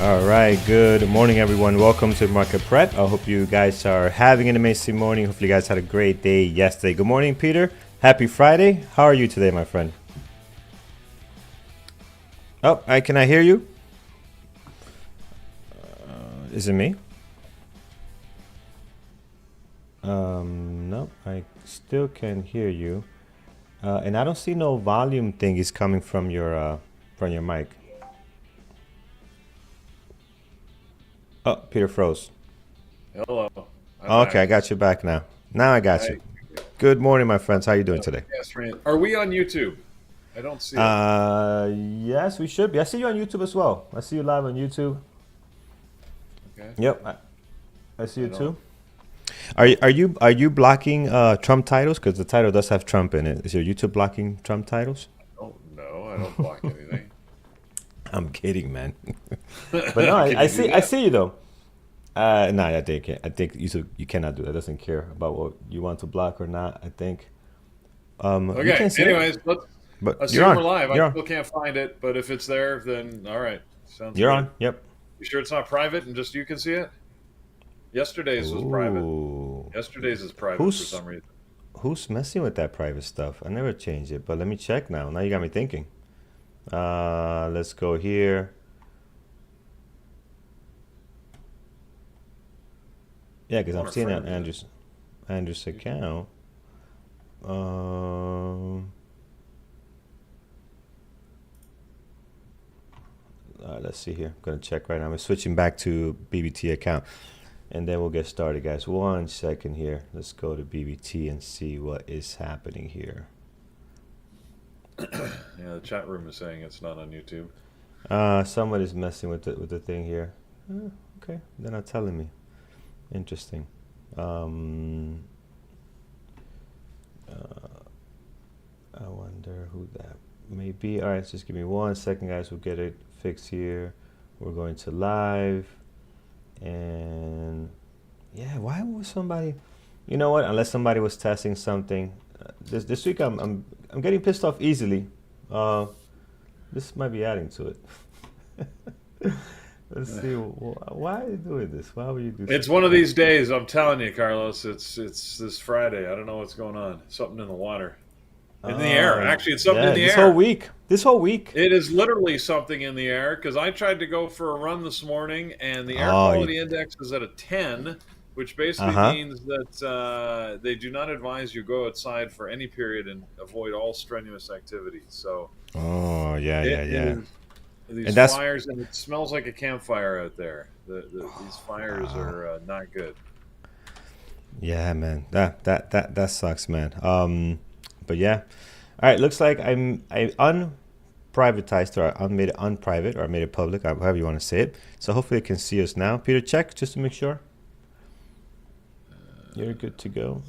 All right, good morning, everyone. Welcome to Market Prep. I hope you guys are having an amazing morning. Hopefully, you guys had a great day yesterday. Good morning, Peter. Happy Friday. How are you today, my friend? Oh, can I hear you? Is it me? No, I still can hear you. And I don't see no volume thing is coming from your mic. Oh, Peter froze. Hello, I'm Okay, I back. got you back now. Now I got Hi. you. Good morning, my friends. How you doing today? Yes, Rand. Are we on YouTube? I don't see it. Yes, we should be. I see you on YouTube as well. I see you live on YouTube. Okay. Yep, I see I you don't. too. Are you blocking Trump titles? Because the title does have Trump in it. Is your YouTube blocking Trump titles? Oh no, I don't block anything. I'm kidding, man. But no, Can I you do see I that? see you though. No, I think you cannot do that. It doesn't care about what you want to block or not. I think you Okay. can see it, Anyways, let's but you're assume we're on. live. I You're on. still can't find it, but if it's there, then all right. Sounds You're good. on. Yep. You sure it's not private and just you can see it? Yesterday's was private. Ooh. Yesterday's is private for Who's some reason. who's messing with that private stuff? I never changed it, but let me check now. Now you got me thinking. Let's go here. Yeah, because I I'm want to seeing it on friend you. Andrew's account. Um, let's see here. I'm gonna check right now. I'm switching back to BBT account, and then we'll get started, guys. 1 second here. Let's go to BBT and see what is happening here. Yeah, the chat room is saying it's not on YouTube. Someone is messing with the thing here. Okay, they're not telling me. Interesting. Um, I wonder who that may be. All right, just give me 1 second, guys. We'll get it fixed here. We're going to live, and yeah, why was somebody? You know what? Unless somebody was testing something, this week I'm getting pissed off easily. Uh, this might be adding to it. Let's see. Why are you doing this? Why would you do It's such one of a? these days. I'm telling you, Carlos. It's this Friday. I don't know what's going on. Something in the water. In the air. Actually, it's something in Yeah. the This whole air. week. This whole week. It is literally something in the air because I tried to go for a run this morning and the air Oh, quality index is at a 10, which uh basically huh. means that they do not advise you go outside for any period and avoid all strenuous activities. So Oh, yeah, it yeah, yeah. is these And that's fires, and it smells like a campfire out there. These fires wow. are not good. Yeah, man. That sucks, man. But yeah. All right. Looks like I unprivatized or I made it unprivate or I made it public, however you want to say it. So hopefully you can see us now. Peter, check just to make sure you're good to go.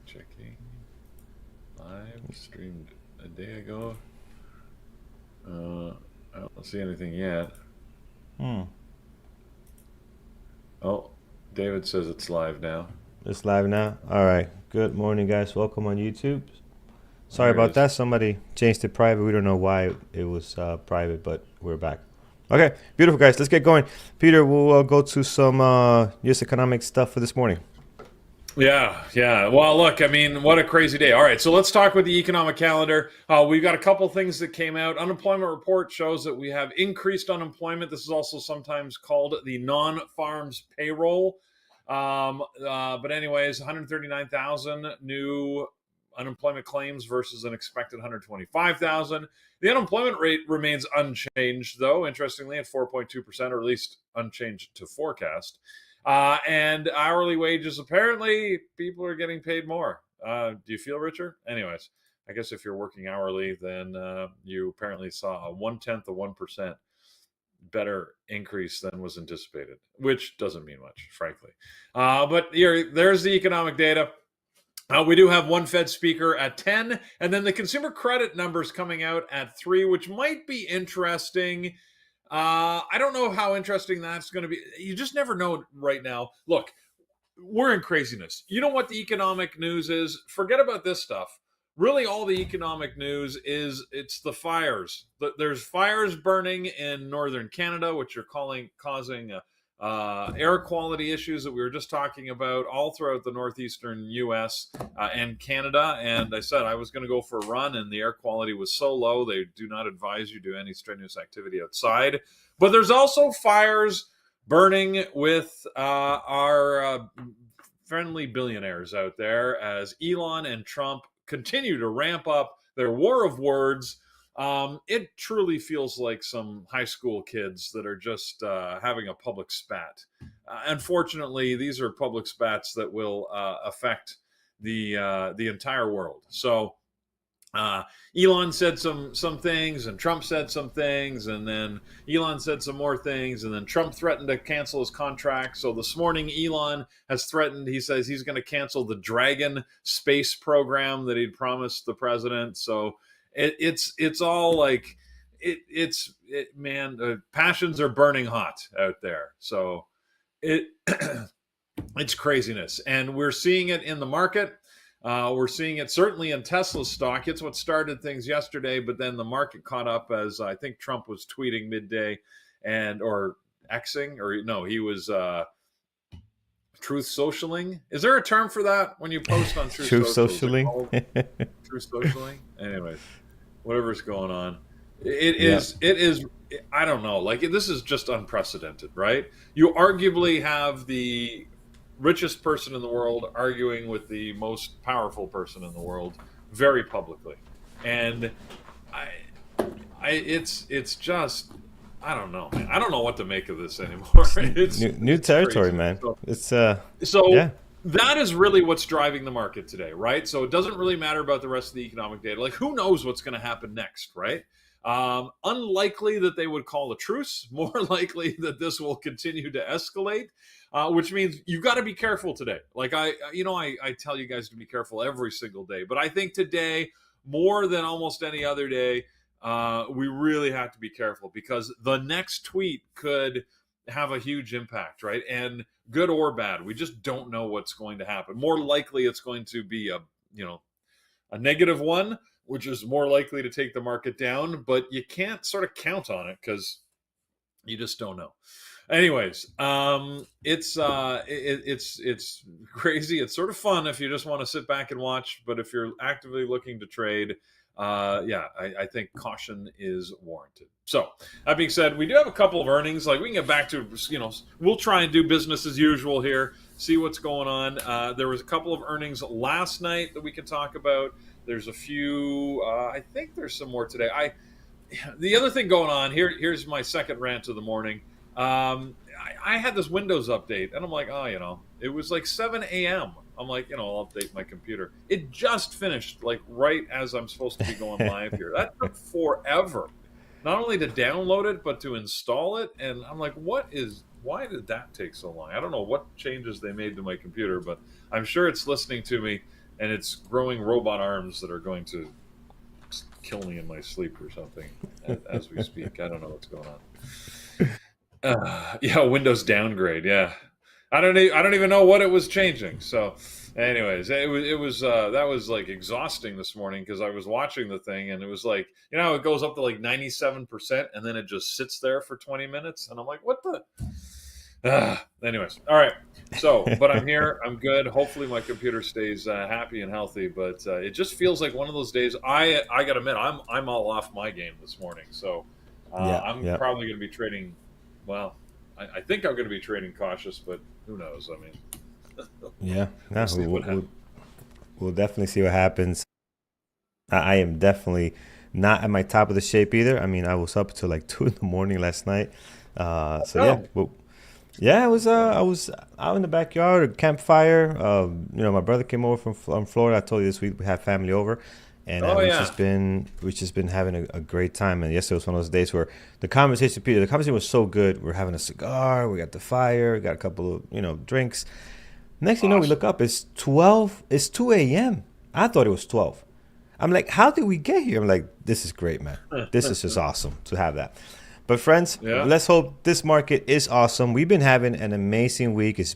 Checking live streamed a day ago. I don't see anything yet. Hmm. Oh, David says it's live now. It's live now. All right. Good morning, guys. Welcome on YouTube. Oh, Sorry here it about is. that. Somebody changed it private. We don't know why it was private, but we're back. Okay, beautiful, guys. Let's get going. Peter, we'll go to some U.S. economic stuff for this morning. Yeah, yeah. Well, look, I mean, what a crazy day. All right, so let's talk with the economic calendar. We've got a couple things that came out. Unemployment report shows that we have increased unemployment. This is also sometimes called the non-farms payroll. But anyways, 139,000 new unemployment claims versus an expected 125,000. The unemployment rate remains unchanged, though, interestingly, at 4.2%, or at least unchanged to forecast. And hourly wages, apparently, people are getting paid more. Do you feel richer? Anyways, I guess if you're working hourly, then you apparently saw a 1/10 of 1% better increase than was anticipated, which doesn't mean much, frankly. But there's the economic data. We do have one Fed speaker at 10, and then the consumer credit numbers coming out at 3, which might be interesting. I don't know how interesting that's going to be. You just never know right now. Look, we're in craziness. You know what the economic news is? Forget about this stuff. really all the economic news is it's the fires. There's fires burning in northern Canada, which are causing air quality issues that we were just talking about all throughout the northeastern U.S. And Canada. And I said I was going to go for a run, and the air quality was so low they do not advise you do any strenuous activity outside. But there's also fires burning with our friendly billionaires out there as Elon and Trump continue to ramp up their war of words. It truly feels like some high school kids that are just having a public spat. Unfortunately, these are public spats that will affect the entire world. So Elon said some things, and Trump said some things, and then Elon said some more things, and then Trump threatened to cancel his contract. So this morning, Elon has threatened. He says he's going to cancel the Dragon space program that he'd promised the president. So it's all like man, the passions are burning hot out there. So it it's craziness, and we're seeing it in the market. We're seeing it certainly in Tesla's stock. It's what started things yesterday, but then the market caught up as I think Trump was tweeting midday or Xing, or no, he was truth socialing. Is there a term for that when you post on Truth Truth Social? socialing. Truth socialing? Anyways, whatever's going on. It is, I don't know. Like, this is just unprecedented, right? You arguably have the richest person in the world arguing with the most powerful person in the world very publicly, and it's just, I don't know, man. I don't know what to make of this anymore. It's new territory, crazy. man. So yeah. that is really what's driving the market today, right? So it doesn't really matter about the rest of the economic data. Like, who knows what's going to happen next, right? Unlikely that they would call a truce. More likely that this will continue to escalate, which means you've got to be careful today. Like I tell you guys to be careful every single day, but I think today, more than almost any other day, we really have to be careful, because the next tweet could have a huge impact, right? And good or bad, we just don't know what's going to happen. More likely, it's going to be a negative one, which is more likely to take the market down, but you can't sort of count on it because you just don't know. Anyways, it's crazy. It's sort of fun if you just want to sit back and watch, but if you're actively looking to trade, I think caution is warranted. So that being said, we do have a couple of earnings. Like, we can get back to, we'll try and do business as usual here, see what's going on. There was a couple of earnings last night that we can talk about. There's a few. I think there's some more today. The other thing going on here. Here's my second rant of the morning. I had this Windows update, and I'm like, it was like 7 a.m. I'm like, I'll update my computer. It just finished, like right as I'm supposed to be going live here. That took forever, not only to download it but to install it. And I'm like, why did that take so long? I don't know what changes they made to my computer, but I'm sure it's listening to me. And it's growing robot arms that are going to kill me in my sleep or something as we speak. I don't know what's going on. Windows downgrade. Yeah, I don't even know what it was changing. So, anyways, it was that was like exhausting this morning, because I was watching the thing and it was like, it goes up to like 97% and then it just sits there for 20 minutes, and I'm like, what the. Anyways, all right. So, but I'm here. I'm good. Hopefully, my computer stays happy and healthy. But it just feels like one of those days. I gotta admit, I'm all off my game this morning. So I'm probably going to be trading. Well, I think I'm going to be trading cautious, but who knows? I mean, we'll definitely see what happens. I am definitely not at my top of the shape either. I mean, I was up till like 2 a.m. last night. Yeah, it was. I was out in the backyard, a campfire. My brother came over from Florida. I told you this week we had family over, and we've just been having a great time. And yesterday was one of those days where the conversation was so good. We're having a cigar. We got the fire. We got a couple of drinks. Next thing you know, we look up. It's 12. It's 2 a.m. I thought it was 12. I'm like, how did we get here? I'm like, this is great, man. This is just awesome to have that. But friends, let's hope this market is awesome. We've been having an amazing week. It's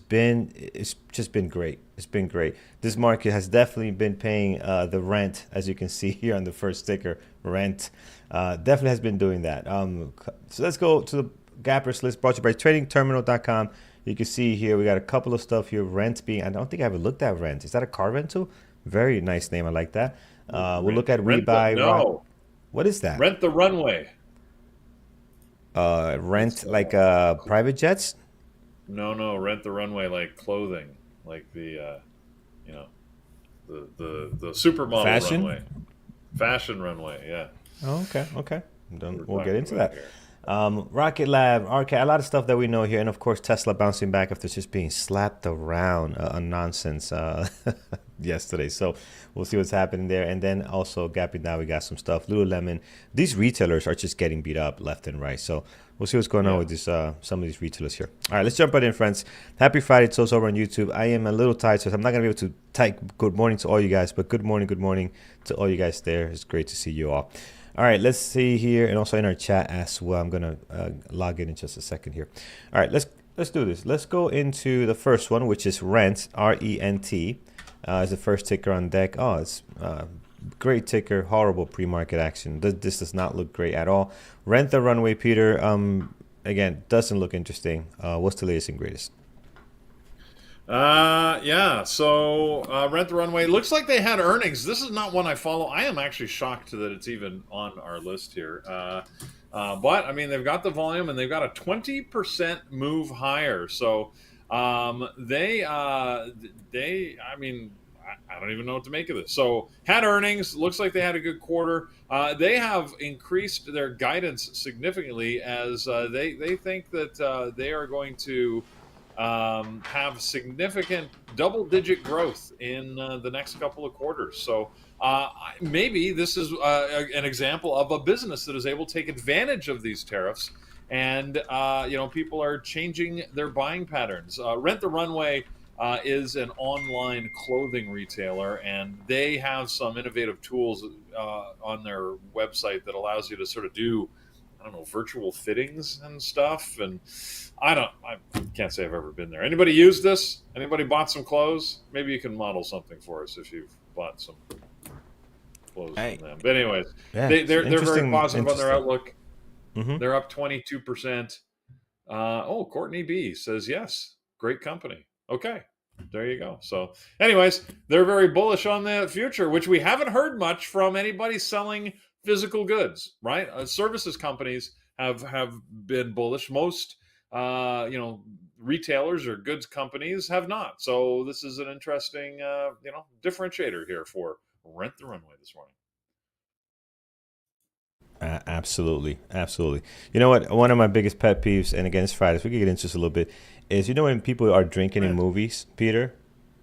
just been great. It's been great. This market has definitely been paying the rent, as you can see here on the first sticker. Rent definitely has been doing that. So let's go to the gappers list brought to you by TradingTerminal.com. You can see here we got a couple of stuff here. Rent being, I don't think I ever looked at Rent. Is that a car rental? Very nice name. I like that. We'll look at Rent the WeBuy Rock. no. What is that? Rent the runway. Rent It's like private jets? no, rent the runway like clothing, like the you know the supermodel Fashion? runway, fashion runway. Yeah, Oh, okay, okay. Then we're we'll get talking into about that. here. Rocket Lab, okay, a lot of stuff that we know here, and of course Tesla bouncing back after just being slapped around on nonsense yesterday. So we'll see what's happening there, and then also gapping down. We got some stuff. Lululemon. These retailers are just getting beat up left and right. So we'll see what's going on Yeah. with this some of these retailers here. All right, let's jump right in, friends. Happy Friday to us over on YouTube. I am a little tired, so I'm not gonna be able to type good morning to all you guys, but good morning to all you guys there. It's great to see you all. All right, let's see here, and also in our chat as well. I'm gonna log in just a second here. All right, let's do this. Let's go into the first one, which is Rent, RENT, is the first ticker on deck. Oh, it's great ticker. Horrible pre-market action. This does not look great at all. Rent the runway, Peter. Again, doesn't look interesting. What's the latest and greatest? Yeah. So Rent the Runway looks like they had earnings. This is not one I follow. I am actually shocked that it's even on our list here. But I mean, they've got the volume and they've got a 20% move higher. So they, I mean, I don't even know what to make of this. So had earnings. Looks like they had a good quarter. They have increased their guidance significantly as they think that they are going to have significant double-digit growth in the next couple of quarters. So maybe this is an example of a business that is able to take advantage of these tariffs, and people are changing their buying patterns. Rent the Runway is an online clothing retailer, and they have some innovative tools on their website that allows you to sort of do, I don't know, virtual fittings and stuff. And I can't say I've ever been there. Anybody used this? Anybody bought some clothes? Maybe you can model something for us if you've bought some clothes Hey, from them. But anyways, yeah, they're very interesting, positive on their interesting. outlook. Mm-hmm. They're up 22%. Courtney B says yes. Great company. Okay. There you go. So, anyways, they're very bullish on the future, which we haven't heard much from anybody selling physical goods, right? Services companies have been bullish. Most, retailers or goods companies have not. So this is an interesting, differentiator here for Rent the Runway this morning. Absolutely, absolutely. You know what? One of my biggest pet peeves, and again, it's Fridays. We can get into this a little bit. Is when people are drinking in Rent. movies, Peter,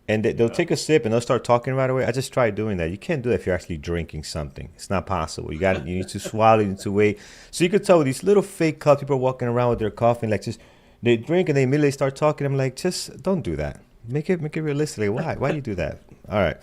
and they'll Yeah. take a sip and they'll start talking right away. I just tried doing that. You can't do that if you're actually drinking something. It's not possible. You need to swallow. You need to wait. So you could tell with these little fake cups, people are walking around with their coffee, like just they drink and they immediately start talking. I'm like, just don't do that. Make it realistic. Why? Why do you do that? All right.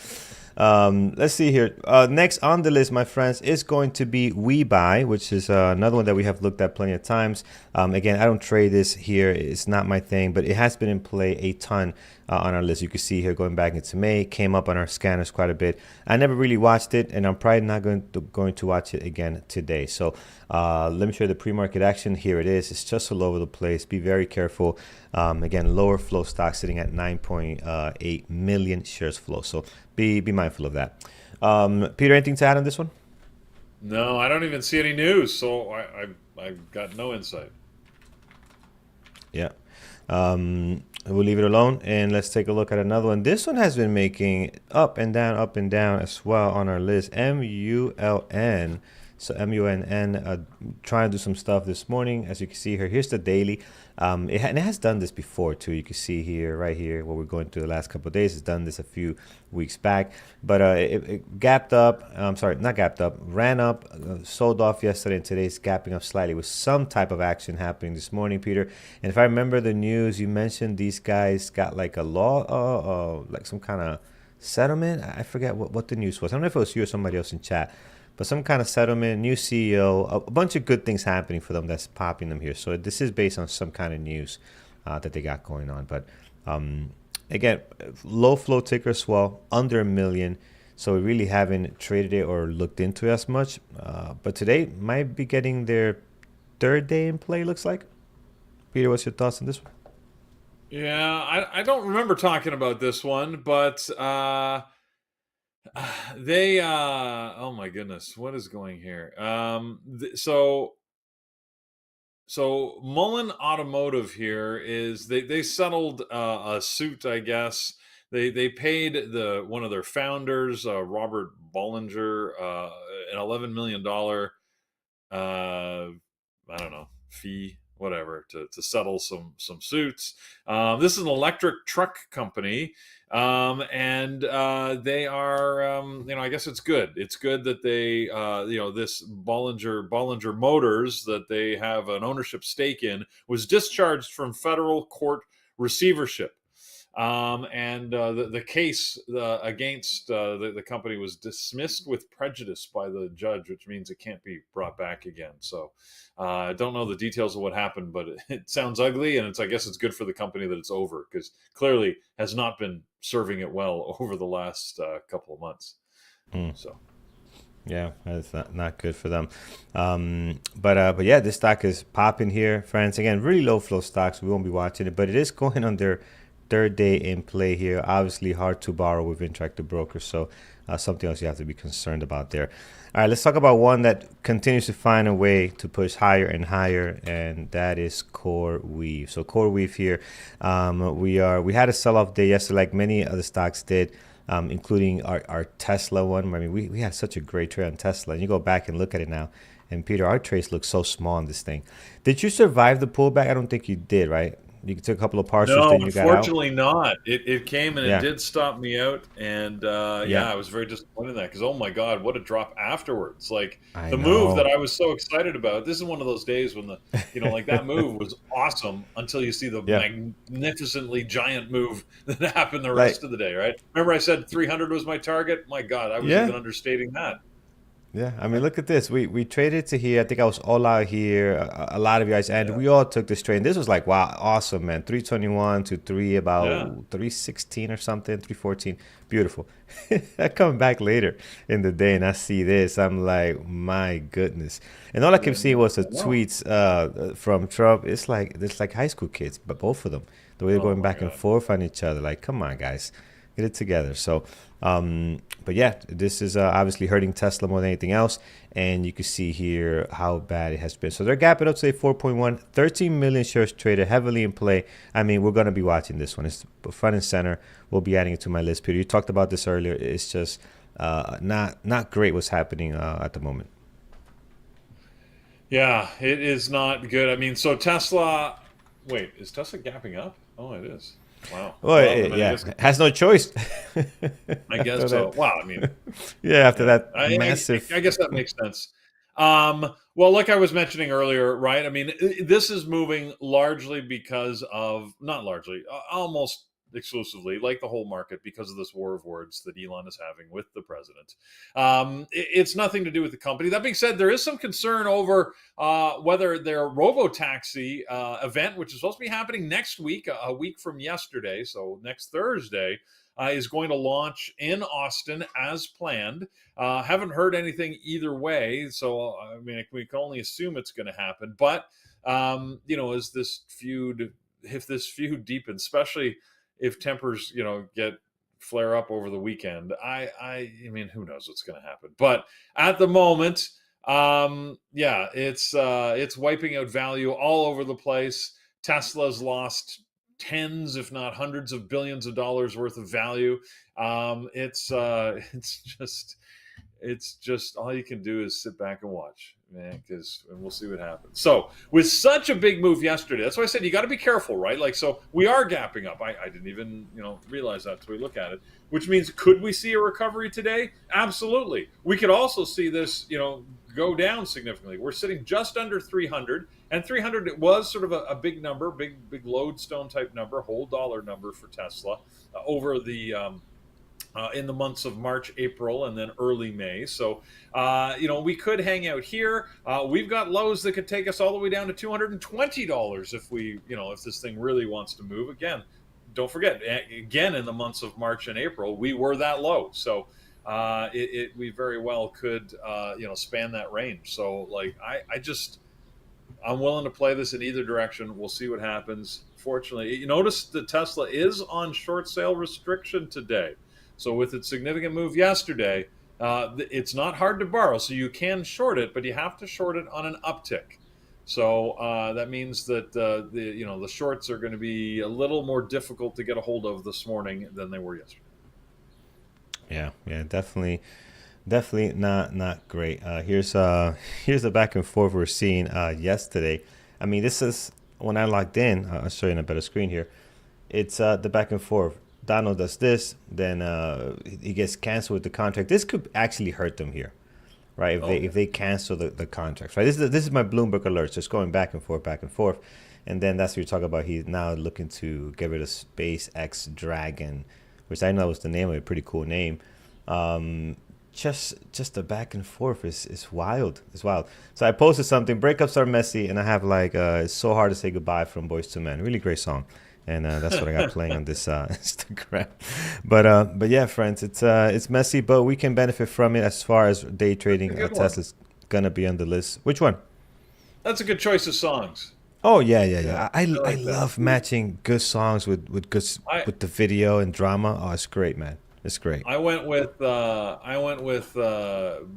Let's see here. Next on the list, my friends, is going to be WeBuy, which is another one that we have looked at plenty of times. Again, I don't trade this here. It's not my thing, but it has been in play a ton on our list. You can see here going back into May, came up on our scanners quite a bit. I never really watched it, and I'm probably not going to watch it again today. So let me show you the pre-market action. Here it is. It's just all over the place. Be very careful. Again, lower flow stock sitting at 9.8 million shares flow. So be mindful of that. Peter, anything to add on this one? No, I don't even see any news, so I've got no insight. Yeah. We'll leave it alone, and let's take a look at another one. This one has been making up and down as well on our list. MULN. So MUNN, trying to do some stuff this morning. As you can see here, here's the daily. And it has done this before too. You can see here, right here, what we're going through the last couple of days. It's done this a few weeks back, but it gapped up. Sorry, not gapped up. Ran up, sold off yesterday, and today's gapping up slightly with some type of action happening this morning, Peter. And if I remember the news, you mentioned these guys got like a law, like some kind of settlement. I forget what the news was. I don't know if it was you or somebody else in chat. But some kind of settlement, new CEO, a bunch of good things happening for them that's popping them here. So this is based on some kind of news that they got going on. But again, low flow ticker swell, under a million. So we really haven't traded it or looked into it as much. But today might be getting their third day in play, looks like. Peter, what's your thoughts on this one? Yeah, I don't remember talking about this one, but they oh my goodness, what is going here? So Mullen Automotive here is they settled a suit, I guess. They paid the one of their founders, Robert Bollinger, an $11 million uh, I don't know, fee, whatever, to settle some suits. This is an electric truck company, and they are, I guess it's good. It's good that they, this Bollinger Motors that they have an ownership stake in was discharged from federal court receivership. And the case against the company was dismissed with prejudice by the judge, which means it can't be brought back again. So I don't know the details of what happened, but it sounds ugly, and I guess it's good for the company that it's over because clearly has not been serving it well over the last couple of months. Mm. So. Yeah, that's not good for them. But yeah, this stock is popping here, friends. Again, really low flow stocks. We won't be watching it, but it is going on their third day in play here. Obviously, hard to borrow with Interactive Brokers, so something else you have to be concerned about there. All right, let's talk about one that continues to find a way to push higher and higher, and that is Core Weave. So Core Weave here, we had a sell-off day yesterday, like many other stocks did. Including our Tesla one. I mean, we had such a great trade on Tesla. And you go back and look at it now. And Peter, our trades look so small on this thing. Did you survive the pullback? I don't think you did, right? You took a couple of partials, No, then you got out. unfortunately not. It came and it Yeah, did stop me out, and yeah, yeah, I was very disappointed in that because oh my god, what a drop afterwards! Like I the move that know. I was so excited about. This is one of those days when like that move was awesome until you see the Yeah, magnificently giant move that happened the like, rest of the day. Right? Remember, I said 300 was my target. My god, I was yeah. even understating that. Yeah, I mean, Right? look at this. We traded to here. I think I was all out here. A lot of you guys, and Yeah, we all took this trade. This was like, wow, awesome, man. 321 to three yeah, about 316 or something, 314. Beautiful. I come back later in the day and I see this. I'm like, my goodness. And all I kept seeing and was the I know. tweets from Trump. It's like high school kids, but both of them, the way they're Oh going my back and god. forth on each other. Like, come on, guys, get it together. So, but yeah, this is obviously hurting Tesla more than anything else. And you can see here how bad it has been. So they're gapping up today 4.1, 13 million shares traded, heavily in play. I mean, we're going to be watching this one. It's front and center. We'll be adding it to my list, Peter. You talked about this earlier. It's just not great what's happening at the moment. Yeah, it is not good. I mean, so Tesla. Wait, is Tesla gapping up? Oh, it is. Wow. Well, Well, then I yeah, guess has no choice. I guess After so. that, Wow. I mean, yeah, after yeah. that I massive, guess that makes sense. Well, like I was mentioning earlier, right? I mean, this is moving largely because of not largely, almost exclusively, like the whole market, because of this war of words that Elon is having with the president. It's nothing to do with the company. That being said, there is some concern over whether their robo taxi event, which is supposed to be happening next week, a week from yesterday, so next Thursday, is going to launch in Austin as planned. Haven't heard anything either way, so I mean, we can only assume it's going to happen. But as this feud, if this feud deepens, especially if tempers, get flare up over the weekend, I mean, who knows what's going to happen? But at the moment, yeah, it's wiping out value all over the place. Tesla's lost tens, if not hundreds of billions of dollars worth of value. It's just all you can do is sit back and watch, man, because we'll see what happens. So with such a big move yesterday, that's why I said you got to be careful, right? Like, so we are gapping up. I didn't even realize that until we look at it, which means could we see a recovery today? Absolutely. We could also see this go down significantly. We're sitting just under 300, and 300 it was sort of a big number, big lodestone type number, whole dollar number for Tesla over the in the months of March, April, and then early May. So, we could hang out here. We've got lows that could take us all the way down to $220 if if this thing really wants to move again. don't forget, again, in the months of March and April, we were that low. So we very well could, span that range. So like, I'm willing to play this in either direction. We'll see what happens. Fortunately, you notice the Tesla is on short sale restriction today. So with its significant move yesterday, it's not hard to borrow. So you can short it, but you have to short it on an uptick. So that means that the shorts are going to be a little more difficult to get a hold of this morning than they were yesterday. Yeah, yeah, definitely not great. Here's the back and forth we're seeing yesterday. I mean, this is when I logged in. I'll show you in a better screen here. It's the back and forth. Donald does this, then he gets canceled with the contract. This could actually hurt them here, right? If they cancel the contracts, right? This is my Bloomberg alerts, just going back and forth, and then that's what you're talking about. He's now looking to get rid of SpaceX Dragon, which I know is the name of it. Pretty cool name. Just the back and forth is wild. It's wild. So I posted something. Breakups are messy, and I have like it's so hard to say goodbye from Boys to Men. Really great song, and that's what I got playing on this Instagram. But yeah, friends, it's messy, but we can benefit from it as far as day trading. Tesla's gonna be on the list. Which one? That's a good choice of songs. Oh yeah. I love matching good songs with with the video and drama. Oh, it's great, man. It's great. I went with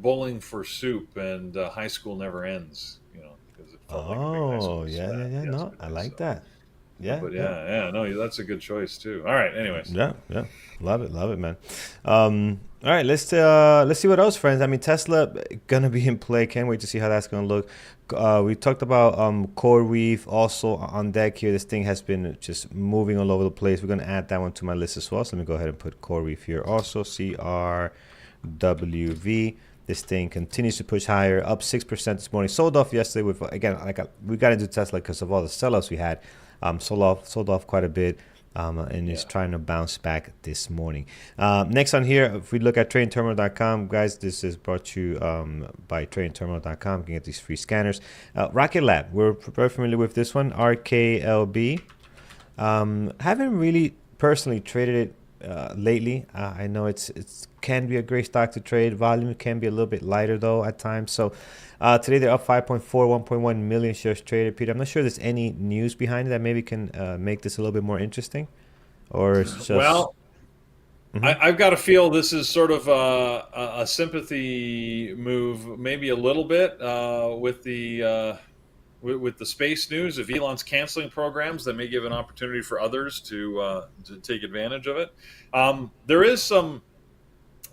Bowling for Soup and High School Never Ends. Because it felt like a big high school yeah. No, I like that. Yeah, but no, that's a good choice too. All right, anyways. Yeah. Love it, man. All right, let's see what else, friends. I mean, Tesla gonna be in play. Can't wait to see how that's gonna look. We talked about CoreWeave also on deck here. This thing has been just moving all over the place. We're gonna add that one to my list as well. So let me go ahead and put CoreWeave here. Also, CRWV. This thing continues to push higher, up 6% this morning. Sold off yesterday with, again, we got into Tesla because of all the selloffs we had. Sold off quite a bit. And is trying to bounce back this morning. Next on here, if we look at tradingterminal.com, guys, this is brought to you by tradingterminal.com. You can get these free scanners. Rocket Lab, we're very familiar with this one, RKLB. Haven't really personally traded it lately. I know it's can be a great stock to trade. Volume can be a little bit lighter though at times. So today they're up 5.4, 1.1 million shares traded. Peter, I'm not sure there's any news behind it that maybe can make this a little bit more interesting, or it's just I've got to feel this is sort of a sympathy move, maybe a little bit with the space news. If Elon's canceling programs, that may give an opportunity for others to take advantage of it. There is some.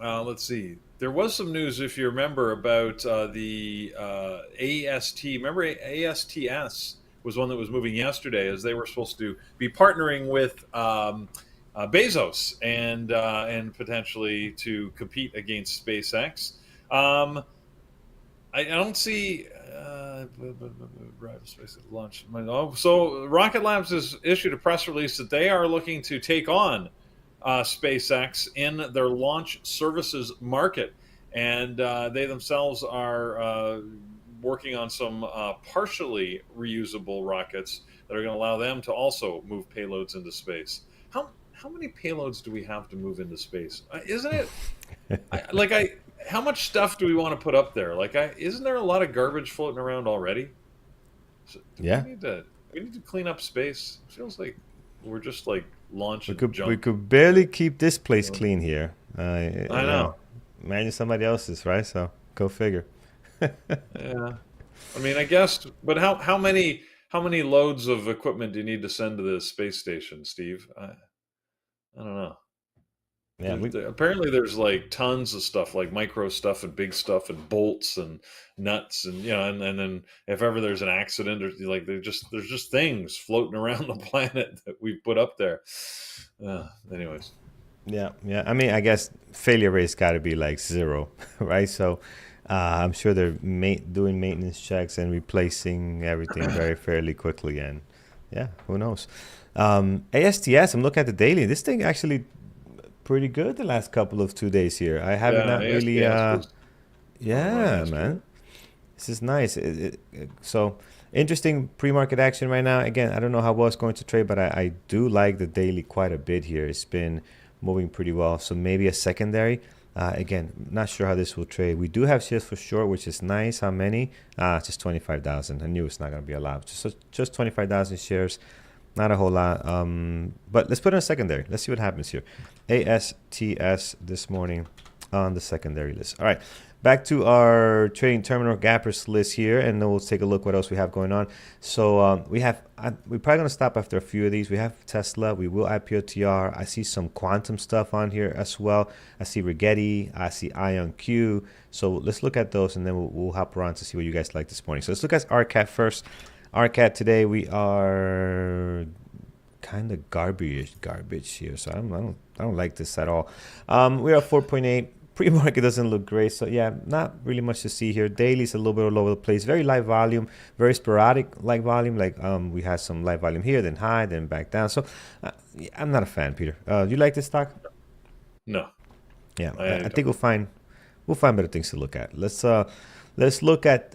Let's see. There was some news, if you remember, about the AST. Remember, ASTS was one that was moving yesterday, as they were supposed to be partnering with Bezos and potentially to compete against SpaceX. I don't see space launch. So Rocket Labs has issued a press release that they are looking to take on SpaceX in their launch services market, and they themselves are working on some partially reusable rockets that are going to allow them to also move payloads into space. How many payloads do we have to move into space? Isn't it how much stuff do we want to put up there? Isn't there a lot of garbage floating around already? So we need to clean up space. It feels like we're just like launching junk. We could barely keep this place clean here. I know. Imagine somebody else's, right? So go figure. Yeah. I mean, I guess, but how many loads of equipment do you need to send to the space station, Steve? I don't know. Yeah, apparently there's like tons of stuff, like micro stuff and big stuff and bolts and nuts and and then if ever there's an accident or like there's just things floating around the planet that we've put up there. Anyways. Yeah. I mean, I guess failure rate's got to be like 0, right? So I'm sure they're doing maintenance checks and replacing everything very fairly quickly, and who knows? ASTS, I'm looking at the daily. This thing actually pretty good the last couple of 2 days here. I haven't not really man. This is nice. So Interesting pre-market action right now. Again, I don't know how well it's going to trade, but I do like the daily quite a bit here. It's been moving pretty well. So maybe a secondary. Again, not sure how this will trade. We do have shares for short, which is nice. How many? Just 25,000. I knew it's not going to be a lot. Just 25,000 shares. Not a whole lot. But let's put in a secondary. Let's see what happens here. ASTS this morning on the secondary list. All right. Back to our trading terminal gappers list here, and then we'll take a look what else we have going on. So we're probably going to stop after a few of these. We have Tesla. We will add POTR. I see some quantum stuff on here as well. I see Rigetti. I see IonQ. So let's look at those, and then we'll hop around to see what you guys like this morning. So let's look at RCAT first. RCAT today, we are kind of garbage here. So I don't like this at all. We're at 4.8. Pre-market doesn't look great, so yeah, not really much to see here. Daily's a little bit all over the place. Very light volume, very sporadic light volume. Like we had some light volume here, then high, then back down. So yeah, I'm not a fan, Peter. You like this stock? No. Yeah, I think we'll find better things to look at. Let's look at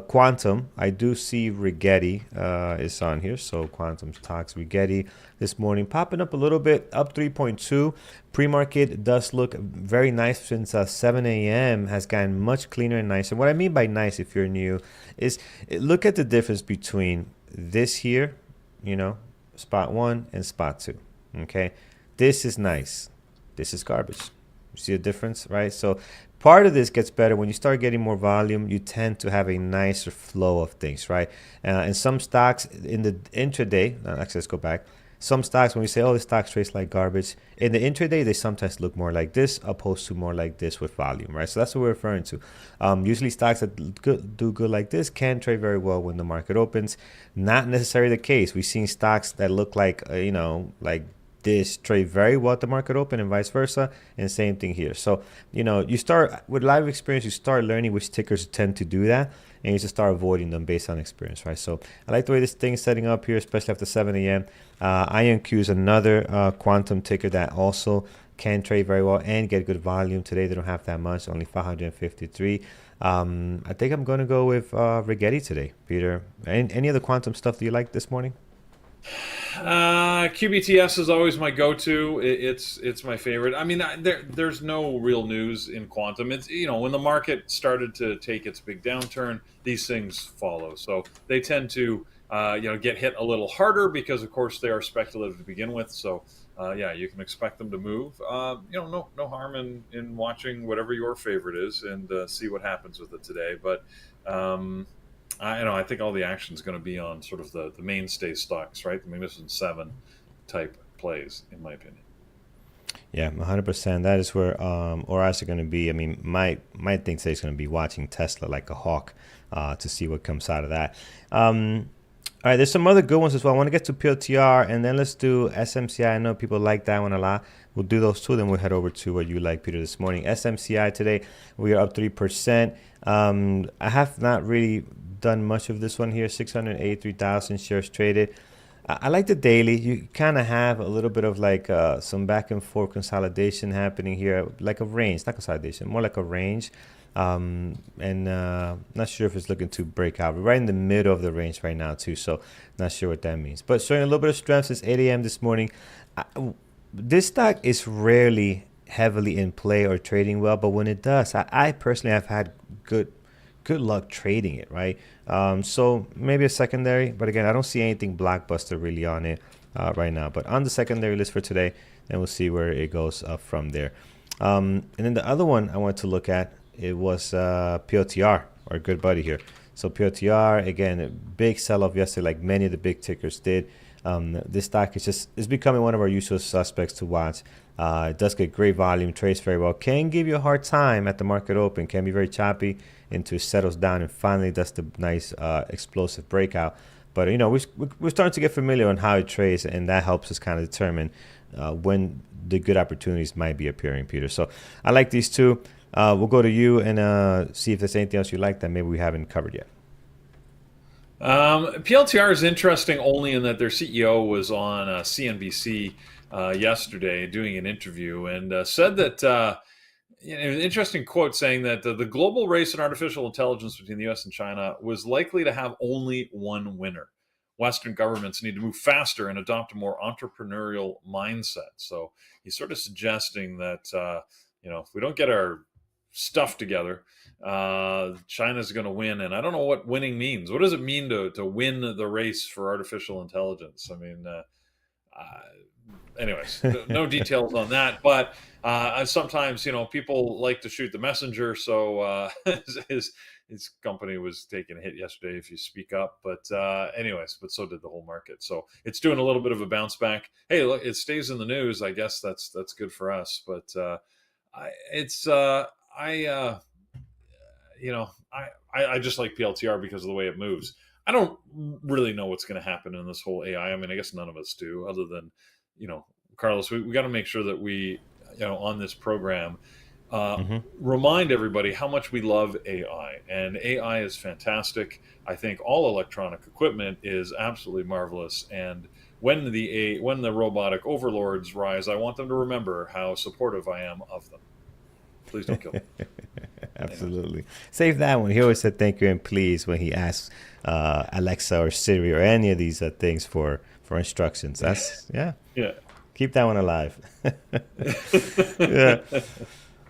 quantum. I do see Rigetti is on here. So quantum stocks, Rigetti this morning popping up a little bit, up 3.2. Pre-market does look very nice since 7 a.m. has gotten much cleaner and nicer. What I mean by nice, if you're new, is look at the difference between this here, spot 1 and spot 2. Okay, this is nice. This is garbage. You see the difference, right? So part of this gets better when you start getting more volume. You tend to have a nicer flow of things, right? And some stocks in the intraday, actually, let's go back. Some stocks, when we say, oh, this stock trades like garbage, in the intraday, they sometimes look more like this, opposed to more like this with volume, right? So that's what we're referring to. Usually stocks that do good like this can trade very well when the market opens. Not necessarily the case. We've seen stocks that look like, like this trade very well at the market open and vice versa, and same thing here. So you start with live experience, you start learning which tickers tend to do that, and you just start avoiding them based on experience, right? So I like the way this thing is setting up here, especially after 7 a.m. IonQ is another quantum ticker that also can trade very well and get good volume. Today they don't have that much, only 553. I think I'm going to go with Rigetti today, Peter. Any other quantum stuff that you like this morning? QBTS is always my go-to. It's my favorite. I mean, there's no real news in quantum. It's when the market started to take its big downturn, these things follow. So they tend to get hit a little harder because, of course, they are speculative to begin with. So yeah, you can expect them to move. No harm in watching whatever your favorite is and see what happens with it today. But I think all the action is going to be on sort of the mainstay stocks, right? The Magnificent Seven type plays, in my opinion. Yeah, 100%. That is where ORAs are going to be. I mean, my thing today is going to be watching Tesla like a hawk to see what comes out of that. All right, there's some other good ones as well. I want to get to PLTR, and then let's do SMCI. I know people like that one a lot. We'll do those two, then we'll head over to what you like, Peter, this morning. SMCI today, we are up 3%. I have not really done much of this one here. 683,000 shares traded. I like the daily. You kind of have a little bit of like some back and forth consolidation happening here, like a range, not consolidation, more like a range. Not sure if it's looking to break out. We're right in the middle of the range right now too, so not sure what that means. But showing a little bit of strength since 8 a.m. this morning. This stock is rarely heavily in play or trading well, but when it does, I personally have had good luck trading it, right? So maybe a secondary, but again, I don't see anything blockbuster really on it right now. But on the secondary list for today, then we'll see where it goes from there. And then the other one I wanted to look at, it was POTR, our good buddy here. So POTR, again, a big sell-off yesterday, like many of the big tickers did. This stock is becoming one of our usual suspects to watch. It does get great volume, trades very well, can give you a hard time at the market open, can be very choppy until it settles down and finally does the nice explosive breakout. But we're starting to get familiar on how it trades, and that helps us kind of determine when the good opportunities might be appearing, Peter. So I like these two. We'll go to you and see if there's anything else you like that maybe we haven't covered yet. PLTR is interesting only in that their CEO was on CNBC yesterday doing an interview and said that An interesting quote saying that the global race in artificial intelligence between the US and China was likely to have only one winner. Western governments need to move faster and adopt a more entrepreneurial mindset. So he's sort of suggesting that, if we don't get our stuff together, China's going to win. And I don't know what winning means. What does it mean to win the race for artificial intelligence? I mean, anyways, no details on that. But sometimes, people like to shoot the messenger. So his company was taking a hit yesterday if you speak up. But anyways, but so did the whole market. So it's doing a little bit of a bounce back. Hey, look, it stays in the news. I guess that's good for us. But it's I I just like PLTR because of the way it moves. I don't really know what's going to happen in this whole AI. I mean, I guess none of us do, other than, Carlos, we got to make sure that we, on this program, Hmm. remind everybody how much we love AI. And AI is fantastic. I think all electronic equipment is absolutely marvelous. And when the robotic overlords rise, I want them to remember how supportive I am of them. Please don't kill me. Anyways. Absolutely. Save that one. He always said thank you and please when he asks Alexa or Siri or any of these things for instructions. That's yeah. Yeah. Keep that one alive. Yeah.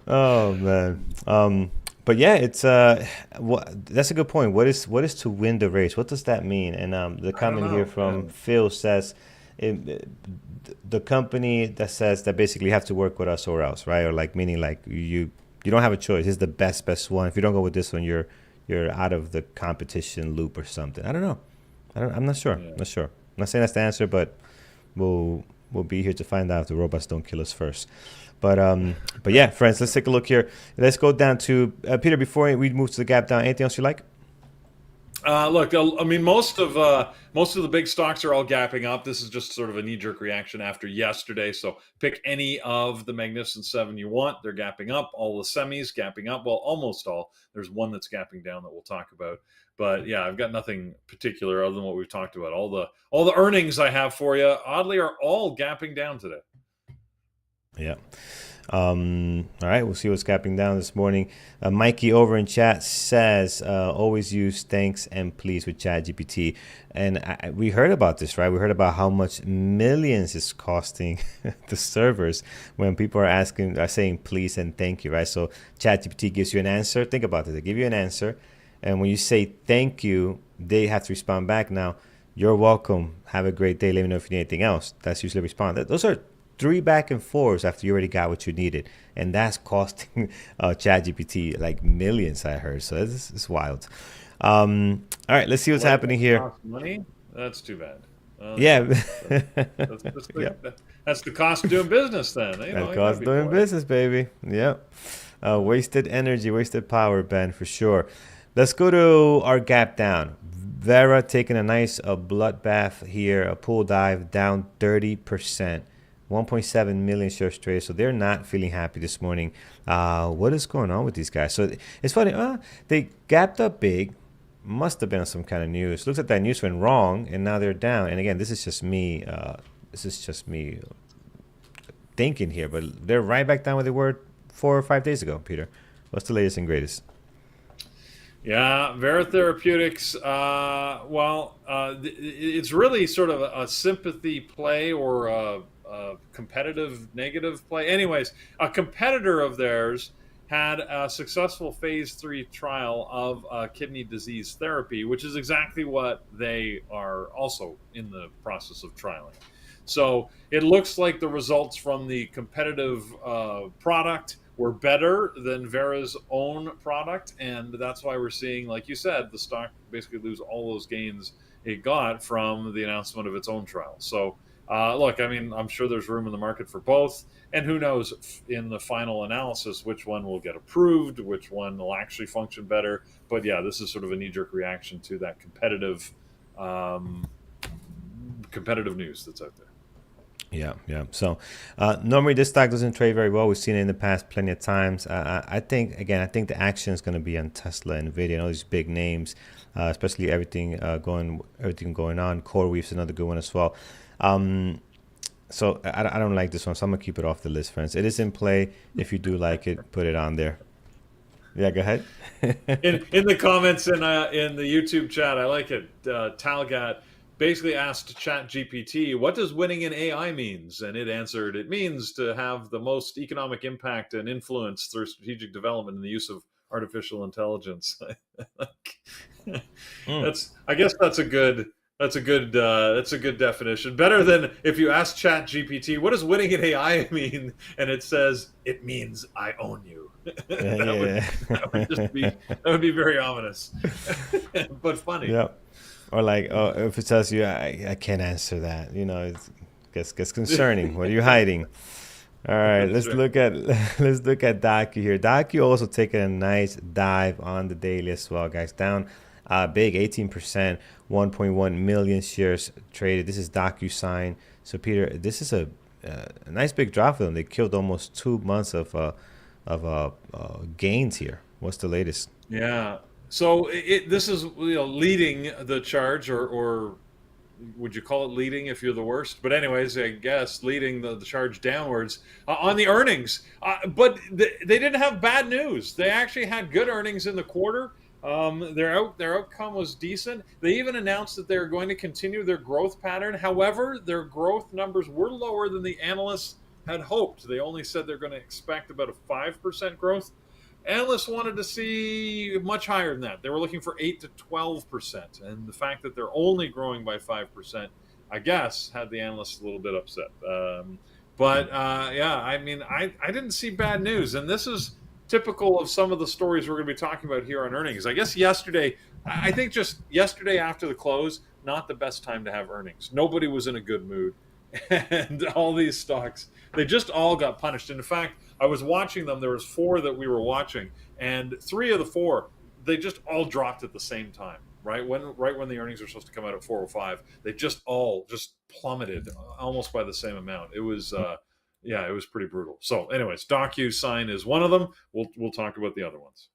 Oh man. But yeah, it's that's a good point. What is to win the race? What does that mean? And the I don't comment here know. from Phil says, the company that says that basically you have to work with us or else, right? Or like meaning like you don't have a choice. It's the best one. If you don't go with this one, you're out of the competition loop or something. I don't know. I'm not sure. Yeah. Not sure. I'm not saying that's the answer, but we'll be here to find out if the robots don't kill us first. But yeah, friends, let's take a look here. Let's go down to Peter before we move to the gap down. Anything else you like? Look, I mean, most of the big stocks are all gapping up. This is just sort of a knee-jerk reaction after yesterday. So pick any of the Magnificent Seven you want. They're gapping up. All the semis gapping up. Well, almost all. There's one that's gapping down that we'll talk about. But yeah, I've got nothing particular other than what we've talked about. All the earnings I have for you, oddly, are all gapping down today. Yeah. All right, we'll see what's gapping down this morning. Mikey over in chat says, always use thanks and please with ChatGPT. And we heard about this, right? We heard about how much millions is costing the servers when people are saying please and thank you, right? So ChatGPT gives you an answer. Think about this. They give you an answer. And when you say thank you, they have to respond back. Now, you're welcome. Have a great day. Let me know if you need anything else. That's usually a response. Those are 3 back and forths after you already got what you needed, and that's costing ChatGPT like millions. I heard, so it's wild. All right, let's see what's happening here. Cost money? That's too bad. Well, Yeah, yeah, that's the cost of doing business. Then that you gotta costs be doing polite. business, baby. Yep. Wasted energy, wasted power, Ben, for sure. Let's go to our gap down. Vera taking a nice bloodbath here, a pull dive down 30%. 1.7 million shares traded, so they're not feeling happy this morning. What is going on with these guys? So it's funny. They gapped up big. Must have been on some kind of news. Looks like that news went wrong, and now they're down. And again, this is just me. Thinking here, but they're right back down where they were 4 or 5 days ago. Peter, what's the latest and greatest? Yeah, Vera Therapeutics. It's really sort of a sympathy play or a competitive negative play. Anyways, a competitor of theirs had a successful phase 3 trial of kidney disease therapy, which is exactly what they are also in the process of trialing. So it looks like the results from the competitive product were better than Vera's own product, and that's why we're seeing, like you said, the stock basically lose all those gains it got from the announcement of its own trial. So, look, I mean, I'm sure there's room in the market for both, and who knows in the final analysis which one will get approved, which one will actually function better. But yeah, this is sort of a knee-jerk reaction to that um, competitive news that's out there. Yeah, yeah. So normally this stock doesn't trade very well. We've seen it in the past plenty of times. I think the action is going to be on Tesla and Nvidia and all these big names, especially everything going on. CoreWeave's another good one as well. So I don't like this one, so I'm gonna keep it off the list, friends. It is in play. If you do like it, put it on there. Yeah, go ahead. In the comments in the YouTube chat, I like it. Talgat basically asked Chat GPT, "What does winning in AI means?" And it answered, "It means to have the most economic impact and influence through strategic development and the use of artificial intelligence." Mm. That's I guess that's a good definition. Better than if you ask Chat GPT, "What does winning in AI mean?" and it says, "It means I own you." Yeah, that would that would just yeah. be that would be very ominous, but funny. Yep. Or like, oh, if it tells you, I can't answer that. It's gets concerning. What are you hiding? All right, That's let's right. look at let's look at Docu here. Docu also taking a nice dive on the daily as well, guys. Down big 18%, 1.1 million shares traded. This is DocuSign. So Peter, this is a nice big drop for them. They killed almost 2 months of gains here. What's the latest? Yeah. So this is leading the charge, or would you call it leading if you're the worst? But anyways, I guess leading the charge downwards on the earnings. But they didn't have bad news. They actually had good earnings in the quarter. Their outcome was decent. They even announced that they're going to continue their growth pattern. However, their growth numbers were lower than the analysts had hoped. They only said they're going to expect about a 5% growth. Analysts wanted to see much higher than that. They were looking for 8 to 12%. And the fact that they're only growing by 5%, I guess, had the analysts a little bit upset. Yeah, I mean, I didn't see bad news. And this is typical of some of the stories we're going to be talking about here on earnings. I guess yesterday, I think just yesterday after the close, not the best time to have earnings. Nobody was in a good mood. And all these stocks, they just all got punished. And in fact, I was watching them. There was four that we were watching, and three of the four, they just all dropped at the same time. Right when the earnings were supposed to come out at 4:05, they just all just plummeted almost by the same amount. It was yeah, it was pretty brutal. So, anyways, DocuSign is one of them. We'll talk about the other ones.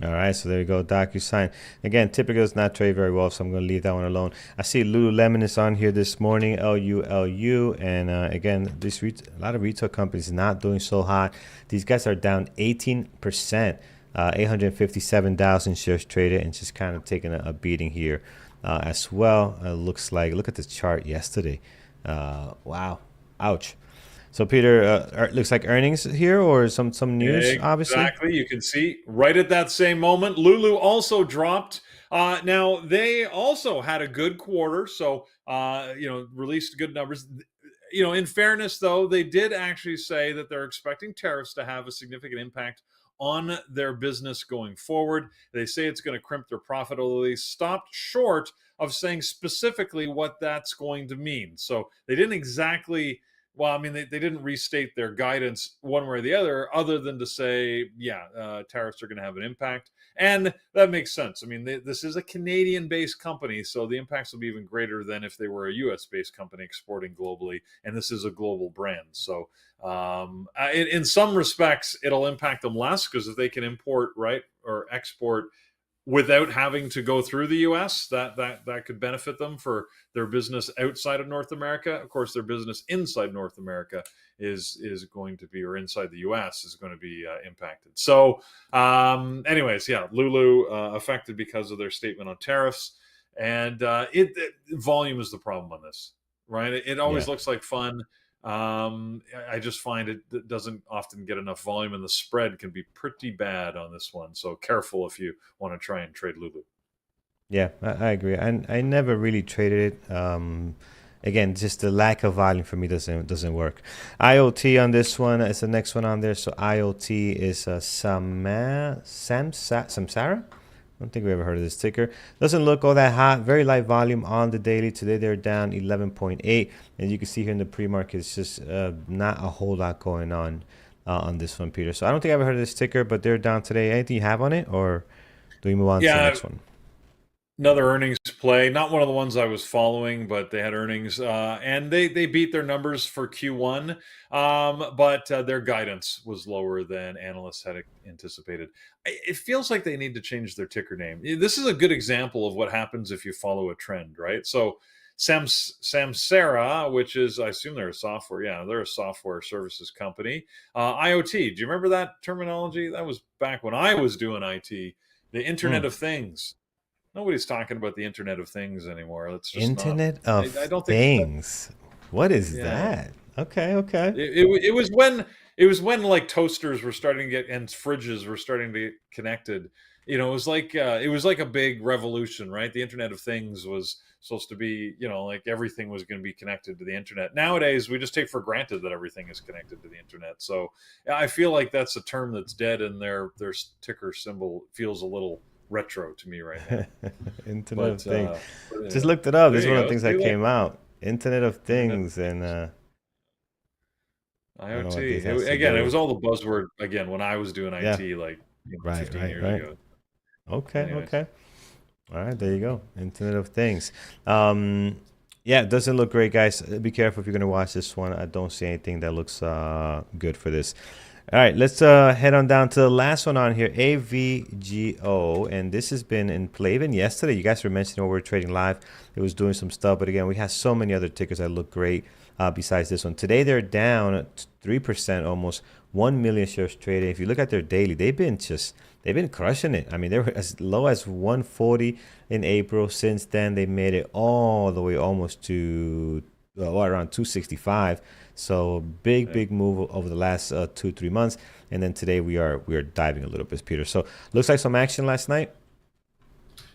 All right, so there you go, DocuSign. Again, typical does not trade very well, so I'm going to leave that one alone. I see Lululemon is on here this morning, LULU, and again, a lot of retail companies not doing so hot. These guys are down 18%, 857,000 shares traded, and just kind of taking a beating here as well. Looks like, look at the chart yesterday. Wow, ouch. So Peter, looks like earnings here or some news, obviously. Exactly. You can see right at that same moment, Lulu also dropped. Now they also had a good quarter, so released good numbers. In fairness, though, they did actually say that they're expecting tariffs to have a significant impact on their business going forward. They say it's going to crimp their profitability. Stopped short of saying specifically what that's going to mean. So they didn't exactly, well, I mean, they didn't restate their guidance one way or the other than to say, yeah, tariffs are going to have an impact. And that makes sense. I mean, this is a Canadian based company, so the impacts will be even greater than if they were a US based company exporting globally. And this is a global brand. So, in some respects, it'll impact them less because if they can import, right, or export without having to go through the US, that could benefit them for their business outside of North America. Of course, their business inside North America is going to be, or inside the US is going to be impacted. So, anyways, yeah, Lulu affected because of their statement on tariffs, and volume is the problem on this, right? It Yeah. always looks like fun. I just find it doesn't often get enough volume, and the spread can be pretty bad on this one. So careful if you want to try and trade Lulu. Yeah, I agree. I never really traded it. Again, just the lack of volume for me doesn't work. IoT on this one is the next one on there. So IoT is Samsara. I don't think we ever heard of this ticker. Doesn't look all that hot. Very light volume on the daily. Today they're down 11.8, and you can see here in the pre-market, it's just not a whole lot going on this one, Peter. So I don't think I ever heard of this ticker, but they're down today. Anything you have on it, or do we move on to the Yeah, next one? another earnings play. Not one of the ones I was following, but they had earnings, and they beat their numbers for Q1, but their guidance was lower than analysts had anticipated. It feels like they need to change their ticker name. This is a good example of what happens if you follow a trend, right? So Samsara, which is, I assume they're a software. Yeah, they're a software services company. IoT. Do you remember that terminology? That was back when I was doing IT. The Hmm. Internet of Things. Nobody's talking about the Internet of Things anymore. It's just not. Internet of I don't think. Things. What is Yeah, that? Okay, okay. it was when like toasters were starting to get and fridges were starting to get connected. It was like a big revolution, right? The Internet of Things was supposed to be, like everything was going to be connected to the internet. Nowadays, we just take for granted that everything is connected to the internet. So I feel like that's a term that's dead, and their ticker symbol feels a little retro to me right now. Internet of But Things. Just anyway, looked it up. there This is you one of the go. things See that that came out. Internet of Internet Things, and I don't know IoT. what this has to Again, it do. was all the buzzword again when I was doing Yeah, IT like right, 15 right, years right. ago. Okay, Anyways, okay. All right, there you go. Internet of Things. Um, yeah, it doesn't look great, guys. Be careful if you're gonna watch this one. I don't see anything that looks good for this. All right, let's head on down to the last one on here, AVGO, and this has been in play. Even yesterday, you guys were mentioning when we were trading live, it was doing some stuff. But again, we have so many other tickers that look great besides this one. Today they're down 3%, almost 1 million shares traded. If you look at their daily, they've been crushing it. I mean, they were as low as 140 in April. Since then, they made it all the way almost to around 265. So big, yeah. big move over the last 2 3 months, and then today we are diving a little bit, Peter. So looks like some action last night.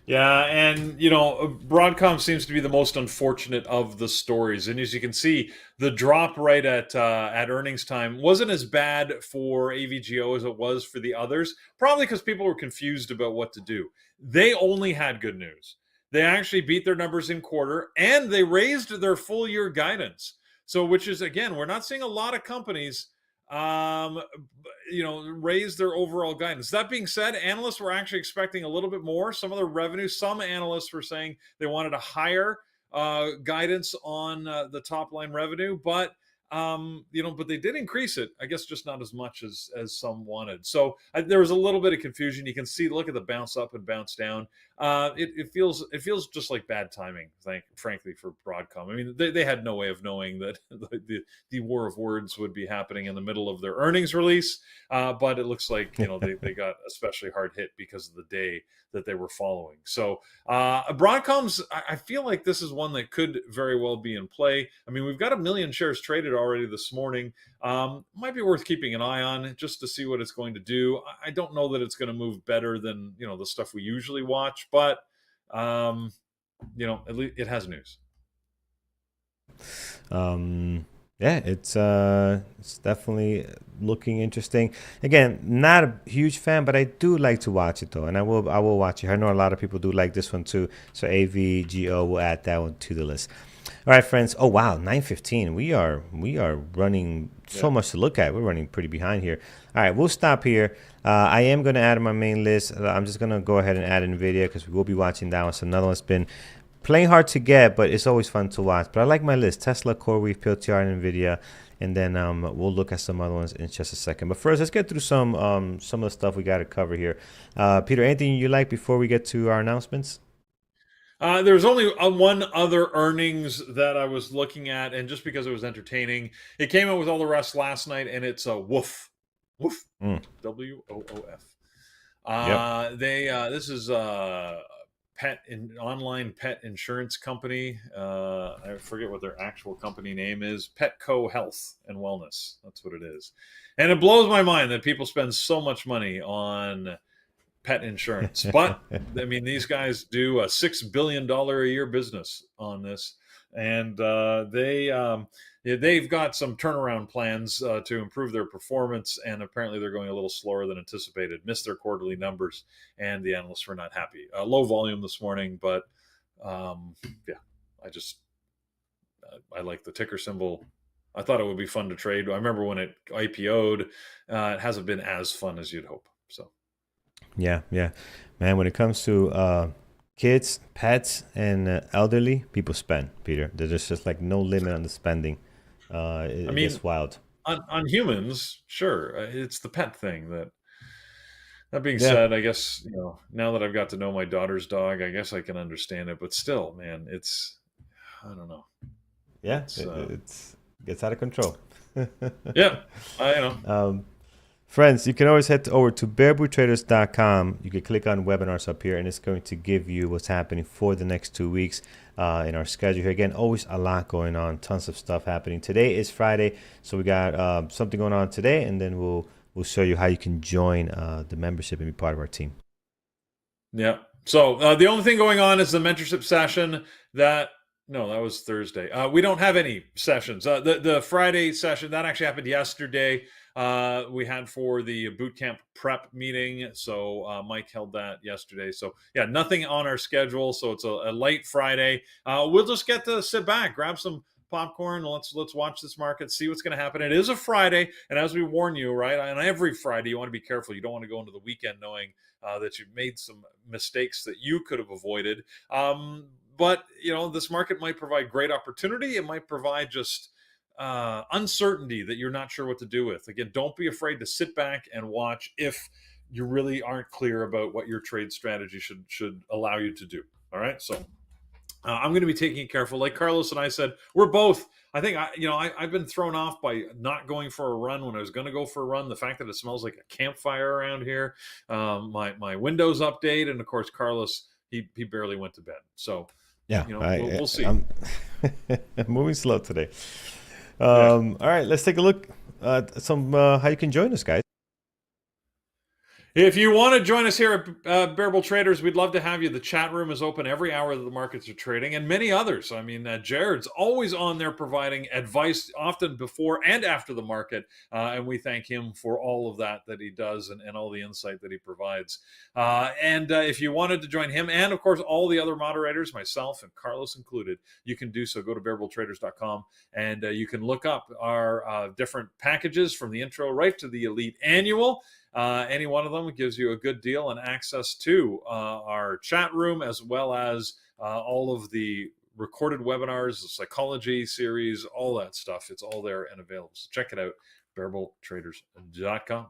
Yeah, and Broadcom seems to be the most unfortunate of the stories. And as you can see, the drop right at earnings time wasn't as bad for AVGO as it was for the others. Probably because people were confused about what to do. They only had good news. They actually beat their numbers in quarter, and they raised their full year guidance. So, which is again, we're not seeing a lot of companies um raise their overall guidance. That being said, analysts were actually expecting a little bit more. Some of the revenue, some analysts were saying they wanted a higher guidance on the top line revenue, but but they did increase it. I guess just not as much as some wanted. So there was a little bit of confusion. You can see, look at the bounce up and bounce down. It feels just like bad timing, frankly, for Broadcom. I mean, they had no way of knowing that the war of words would be happening in the middle of their earnings release. But it looks like they got especially hard hit because of the day that they were following. So Broadcom's, I feel like this is one that could very well be in play. I mean, we've got 1 million shares traded already this morning. Might be worth keeping an eye on just to see what it's going to do. I don't know that it's going to move better than the stuff we usually watch, but at least it has news. Yeah, it's definitely looking interesting. Again, not a huge fan, but I do like to watch it though, and I will watch it. I know a lot of people do like this one too, so AVGO will add that one to the list. All right, friends. Oh wow, 9:15. We are running Yeah. so much to look at. We're running pretty behind here. All right, we'll stop here. I am going to add my main list. I'm just going to go ahead and add NVIDIA because we will be watching that one. So another one's been playing hard to get, but it's always fun to watch. But I like my list: Tesla, CoreWeave, PLTR, and NVIDIA. And then we'll look at some other ones in just a second. But first, let's get through some of the stuff we got to cover here. Peter, anything you like before we get to our announcements? There's only one other earnings that I was looking at, and just because it was entertaining, it came out with all the rest last night, and it's a Woof, Woof, Mm, WOOF. yep. They this is online pet insurance company. I forget what their actual company name is. Petco Health and Wellness. That's what it is, and it blows my mind that people spend so much money on pet insurance. But I mean, these guys do a $6 billion a year business on this, and they've got some turnaround plans to improve their performance. And apparently, they're going a little slower than anticipated. Missed their quarterly numbers, and the analysts were not happy. Low volume this morning, but yeah, I just I like the ticker symbol. I thought it would be fun to trade. I remember when it IPO'd. It hasn't been as fun as you'd hope. So. Yeah, yeah, man. When it comes to kids, pets, and elderly, people spend. Peter, there's just like no limit on the spending. I It mean, gets wild. on humans, sure, it's the pet thing that. That being Yeah, said, I guess now that I've got to know my daughter's dog, I guess I can understand it. But still, man, it's I don't know. Yeah, It's it's gets out of control. yeah, you know. Friends, you can always head over to bearbootraders.com. You can click on webinars up here, and it's going to give you what's happening for the next 2 weeks in our schedule here. Again, always a lot going on, tons of stuff happening. Today is Friday, so we got something going on today, and then we'll show you how you can join the membership and be part of our team. Yeah. So the only thing going on is the mentorship session. No, that was Thursday. We don't have any sessions. The Friday session that actually happened yesterday. We had for the bootcamp prep meeting. So Mike held that yesterday. So yeah, nothing on our schedule. So it's a light Friday. We'll just get to sit back, grab some popcorn. Let's watch this market, see what's going to happen. It is a Friday, and as we warn you, right, on every Friday, you want to be careful. You don't want to go into the weekend knowing that you've made some mistakes that you could have avoided. But this market might provide great opportunity. It might provide just uncertainty that you're not sure what to do with. Again, don't be afraid to sit back and watch if you really aren't clear about what your trade strategy should allow you to do. All right, so I'm going to be taking it careful. Like Carlos and I said, we're both. I think I've been thrown off by not going for a run when I was going to go for a run. The fact that it smells like a campfire around here, my Windows update, and of course Carlos, he barely went to bed. So yeah, we'll see. I'm moving slow today. All right, let's take a look at some how you can join us, guys. If you want to join us here at Bearable Traders, we'd love to have you. The chat room is open every hour that the markets are trading, and many others. I mean, Jared's always on there providing advice, often before and after the market, and we thank him for all of that he does and all the insight that he provides. And if you wanted to join him, and of course all the other moderators, myself and Carlos included, you can do so. Go to bearabletraders.com, and you can look up our different packages from the intro right to the Elite Annual. Any one of them gives you a good deal and access to our chat room, as well as all of the recorded webinars, the psychology series, all that stuff. It's all there and available. So check it out, bearabletraders.com.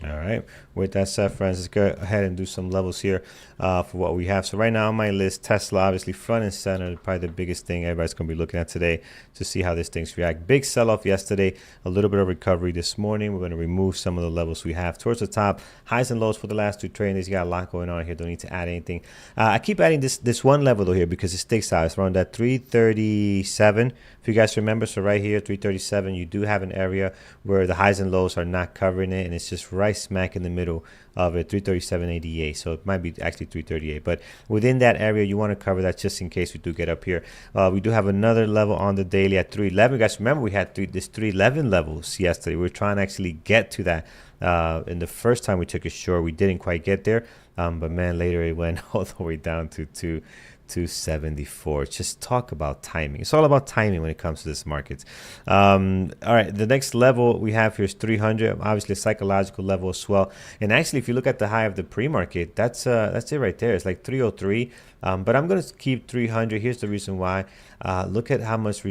All right. With that said, friends, let's go ahead and do some levels here for what we have. So right now on my list, Tesla, obviously front and center, probably the biggest thing everybody's going to be looking at today to see how this thing's react. Big sell-off yesterday, a little bit of recovery this morning. We're going to remove some of the levels we have towards the top. Highs and lows for the last 2 trading days. You got a lot going on here. Don't need to add anything. I keep adding this one level though here because it sticks out. It's around that 337. If you guys remember, so right here, 337, you do have an area where the highs and lows are not covering it, and it's just right smack in the middle of it, 337.88. So it might be actually 338, but within that area, you want to cover that just in case we do get up here. We do have another level on the daily at 311. Guys, remember we had this 311 levels yesterday. We were trying to actually get to that. And the first time we took it short, we didn't quite get there. But man, later it went all the way down to 274. Just talk about timing. It's all about timing when it comes to this market. All right, the next level we have here is 300. Obviously a psychological level as well. And actually, if you look at the high of the pre-market, that's it right there. It's like 303. But I'm going to keep 300. Here's the reason why. Look at how much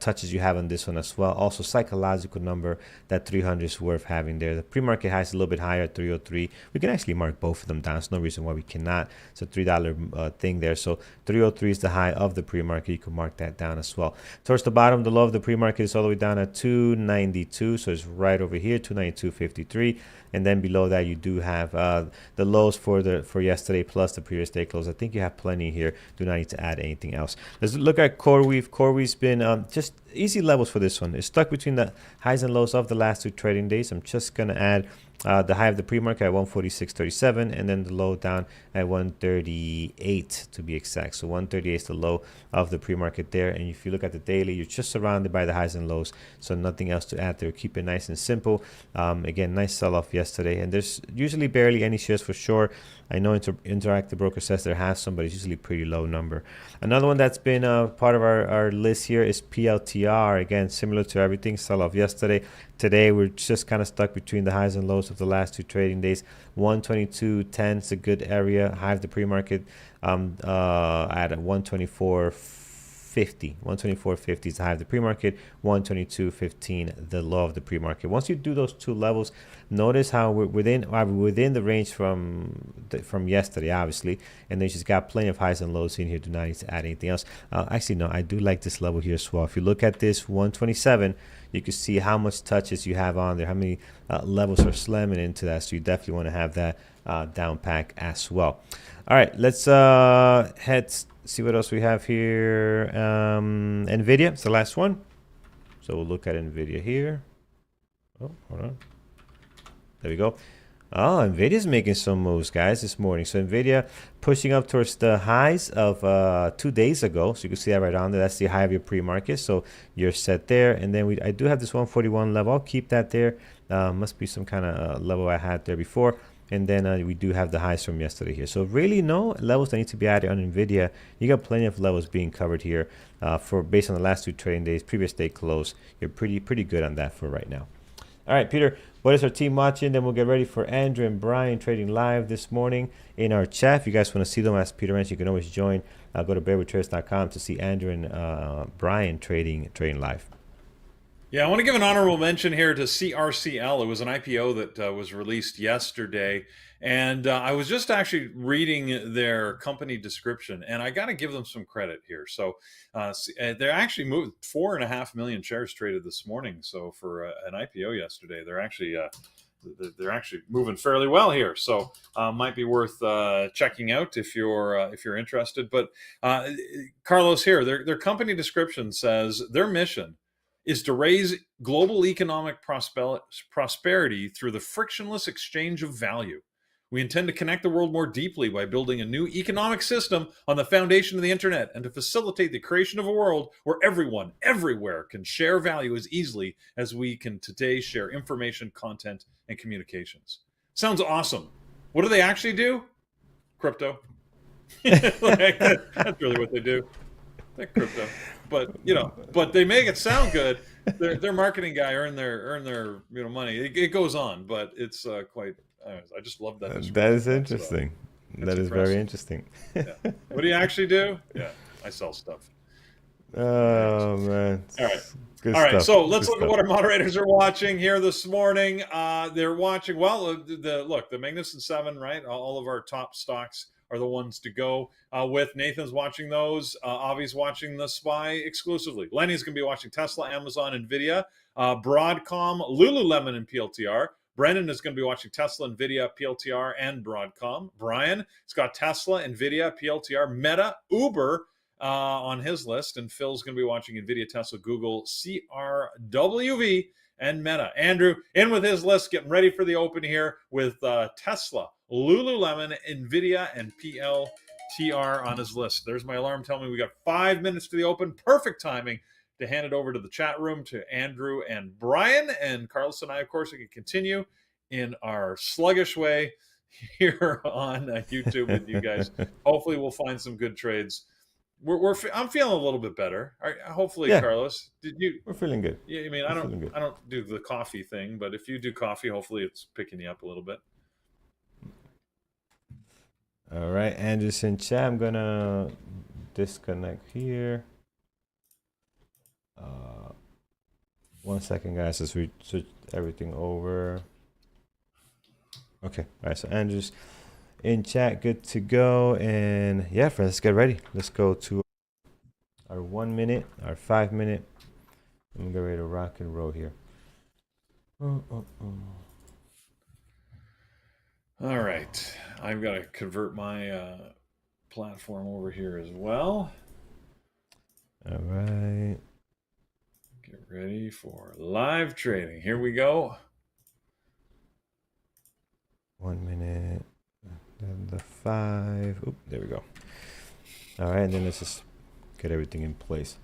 touches you have on this one as well. Also, psychological number, that 300 is worth having there. The pre-market high is a little bit higher, 303. We can actually mark both of them down. There's no reason why we cannot. It's a $3 thing there. So 303 is the high of the pre-market. You can mark that down as well. Towards the bottom, the low of the pre-market is all the way down at 292. So it's right over here, 292.53. And then below that, you do have the lows for yesterday plus the previous day close. I think you have plenty here. Do not need to add anything else. Let's look at CoreWeave. CoreWeave's been just easy levels for this one. It's stuck between the highs and lows of the last 2 trading days. I'm just going to add the high of the pre-market at 146.37 and then the low down at 138 to be exact. So 138 is the low of the pre-market there. And if you look at the daily, you're just surrounded by the highs and lows. So nothing else to add there. Keep it nice and simple. Again, nice sell-off yesterday. And there's usually barely any shares for sure. I know Interactive Broker says there has some, but it's usually a pretty low number. Another one that's been part of our list here is PLTR. Again, similar to everything, sell-off yesterday. Today, we're just kind of stuck between the highs and lows of the last 2 trading days. 122.10 is a good area. High of the pre-market at 124.50. 124.50. 124.50 is the high of the pre-market. 122.15 the low of the pre-market. Once you do those two levels, notice how we're within the range from yesterday, obviously, and then you just got plenty of highs and lows in here. Do not need to add anything else. Actually, no, I do like this level here as well. If you look at this 127, you can see how much touches you have on there, how many levels are slamming into that. So you definitely want to have that down pack as well. All right, let's see what else we have here. NVIDIA, it's the last one. So we'll look at NVIDIA here. Oh, hold on. There we go. Oh, NVIDIA's making some moves, guys, this morning. So NVIDIA pushing up towards the highs of 2 days ago. So you can see that right on there. That's the high of your pre-market. So you're set there. And then I do have this 141 level. I'll keep that there. Must be some kind of level I had there before. And then we do have the highs from yesterday here. So really no levels that need to be added on NVIDIA. You got plenty of levels being covered here for based on the last 2 trading days, previous day close. You're pretty good on that for right now. All right, Peter, what is our team watching? Then we'll get ready for Andrew and Brian trading live this morning in our chat. If you guys want to see them, as Peter mentioned, you can always join. Go to bearwithtraders.com to see Andrew and Brian trading live. Yeah, I want to give an honorable mention here to CRCL. It was an IPO that was released yesterday. And I was just actually reading their company description, and I got to give them some credit here. So they're actually moved 4.5 million shares traded this morning. So for an IPO yesterday, they're actually moving fairly well here. So might be worth checking out if you're interested. But Carlos here, their company description says their mission is to raise global economic prosperity through the frictionless exchange of value. We intend to connect the world more deeply by building a new economic system on the foundation of the internet and to facilitate the creation of a world where everyone, everywhere can share value as easily as we can today share information, content, and communications. Sounds awesome. What do they actually do? Crypto. That's really what they do. They're crypto. But they make it sound good. Their marketing guy earn their money. It goes on, but it's quite. I just love that. That is interesting. That is very interesting. Yeah. What do you actually do? Yeah, I sell stuff. Oh man! All right. Good All right, stuff. so let's look at what our moderators are watching here this morning. They're watching, the Magnificent Seven, right? All of our top stocks are the ones to go with. Nathan's watching those. Avi's watching the SPY exclusively. Lenny's going to be watching Tesla, Amazon, NVIDIA, Broadcom, Lululemon, and PLTR. Brennan is going to be watching Tesla, NVIDIA, PLTR, and Broadcom. Brian has got Tesla, NVIDIA, PLTR, Meta, Uber on his list. And Phil's going to be watching NVIDIA, Tesla, Google, CRWV, and Meta. Andrew in with his list, getting ready for the open here with Tesla, Lululemon, NVIDIA, and PLTR on his list. There's my alarm telling me we got 5 minutes to the open. Perfect timing to hand it over to the chat room to Andrew and Brian. And Carlos and I, of course, we can continue in our sluggish way here on YouTube with you guys. Hopefully we'll find some good trades. I'm feeling a little bit better. Hopefully, yeah. Carlos, We're feeling good. Yeah, I mean, I don't do the coffee thing, but if you do coffee, hopefully it's picking you up a little bit. All right, Anderson chat. I'm gonna disconnect here. 1 second, guys, as we switch everything over. Okay, all right. So Andrew's in chat, good to go. And yeah, friends, let's get ready. Let's go to our 1 minute, our 5 minute. I'm gonna get ready to rock and roll here. All right, I've got to convert my platform over here as well. All right. Get ready for live trading. Here we go. 1 minute. Then the 5. Oop, there we go. All right, and then let's just get everything in place.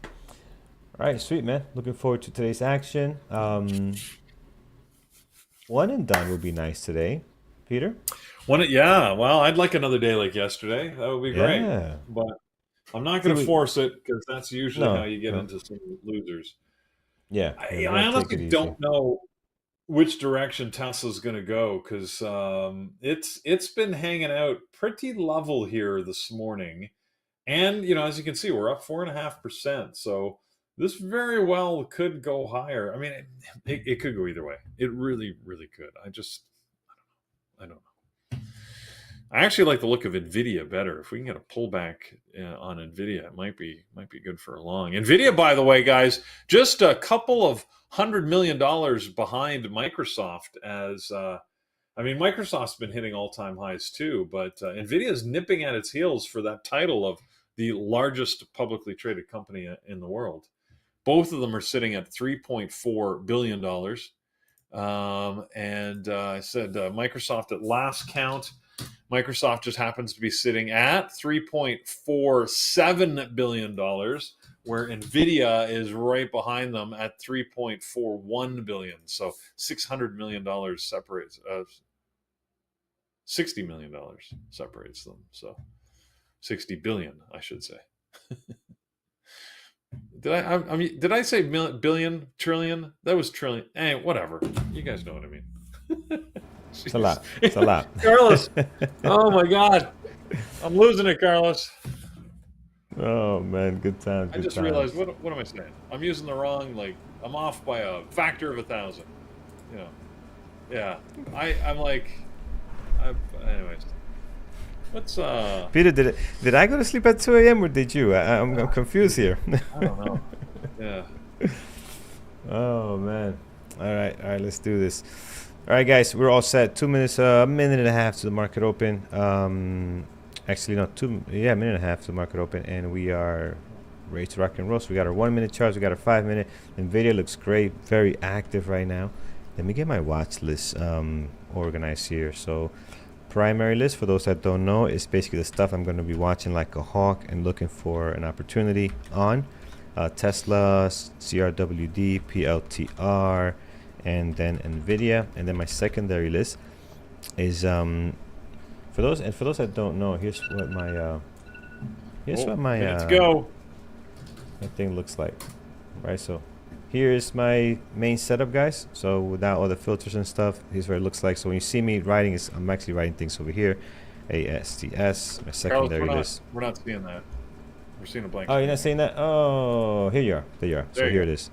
All right, sweet, man. Looking forward to today's action. One and done would be nice today, Peter. Yeah. Well, I'd like another day like yesterday. That would be great. Yeah. But I'm not going to force it because that's usually how you get into some losers. Yeah. I honestly don't know which direction Tesla's going to go because it's been hanging out pretty level here this morning. And as you can see, we're up 4.5%. So this very well could go higher. I mean, it could go either way. It really, really could. I don't know. I actually like the look of Nvidia better. If we can get a pullback on Nvidia, it might be good for a long. Nvidia, by the way, guys, just a couple of $100 million behind Microsoft. As I mean, Microsoft's been hitting all-time highs too, but Nvidia is nipping at its heels for that title of the largest publicly traded company in the world. Both of them are sitting at $3.4 billion. And I said Microsoft at last count. Microsoft just happens to be sitting at $3.47 billion, where Nvidia is right behind them at $3.41 billion. So $600 million separates, $60 million separates them. So 60 billion, I should say. Did I say billion, trillion? That was trillion. Hey, whatever. You guys know what I mean. It's a lot. It's a lot. Carlos. Oh my God. I'm losing it, Carlos. Oh man, good time. I just realized what am I saying? I'm using the wrong, I'm off by a factor of 1,000. Yeah. I'm like anyways. What's Peter, did I go to sleep at 2 a.m. or did you? I'm confused here. I don't know. Yeah. Oh man. All right, let's do this. All right, guys, we're all set. 2 minutes, a minute and a half to the market open. Actually, no, minute and a half to the market open, and we are ready to rock and roll. So we got our 1 minute charts, we got our 5 minute. Nvidia looks great, very active right now. Let me get my watch list organized here. So primary list, for those that don't know, is basically the stuff I'm going to be watching like a hawk and looking for an opportunity on. Tesla, CRWD, PLTR, and then Nvidia. And then my secondary list is for those that don't know, here's what my let's go. My thing looks like. Right, so here's my main setup, guys. So without all the filters and stuff, here's what it looks like. So when you see me writing, I'm actually writing things over here. ASTS, my secondary list. We're not seeing that. We're seeing a blank. Oh, you're not seeing that? Oh, here you are. There you are. So here it is.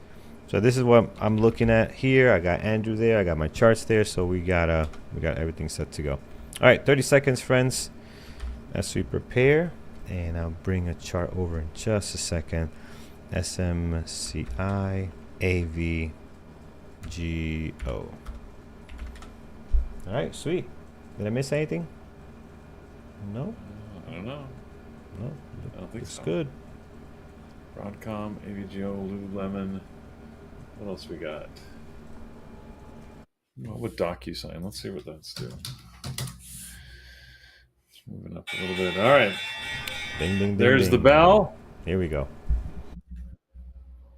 So this is what I'm looking at here. I got Andrew there. I got my charts there. So we got everything set to go. All right, 30 seconds, friends, as we prepare. And I'll bring a chart over in just a second. SMCI AVGO. All right, sweet. Did I miss anything? No. I don't know. No. I don't think it's so. good. Broadcom, AVGO, Lululemon. What else we got? What DocuSign? Let's see what that's doing. It's moving up a little bit. All right. Ding, ding, ding. There's ding. the bell. Here we go.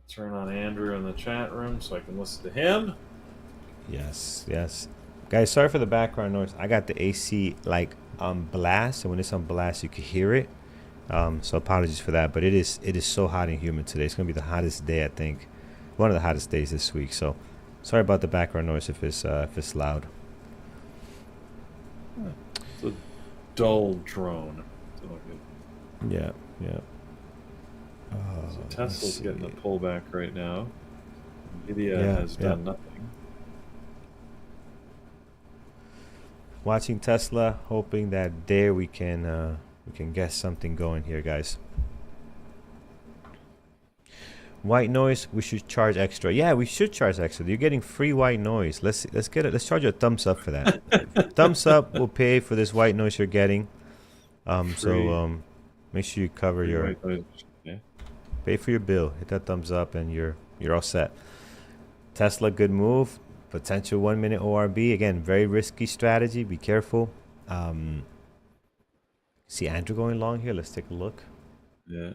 Turn on Andrew in the chat room so I can listen to him. Yes. Guys, sorry for the background noise. I got the AC on blast, and when it's on blast, you can hear it. So apologies for that, but it is so hot and humid today. It's gonna be the hottest day, I think, one of the hottest days this week. So sorry about the background noise if it's loud. It's a dull drone. Yeah. So Tesla's getting a pullback right now. Nvidia has done nothing. Watching Tesla, hoping that there we can get something going here, guys. White noise, we should charge extra. Yeah, we should charge extra. You're getting free white noise. Let's get it. Let's charge you a thumbs up for that. Thumbs up will pay for this white noise you're getting. So make sure you cover your pay for your bill. Hit that thumbs up and you're all set. Tesla, good move. Potential 1 minute ORB. Again, very risky strategy. Be careful. See Andrew going long here. Let's take a look. Yeah.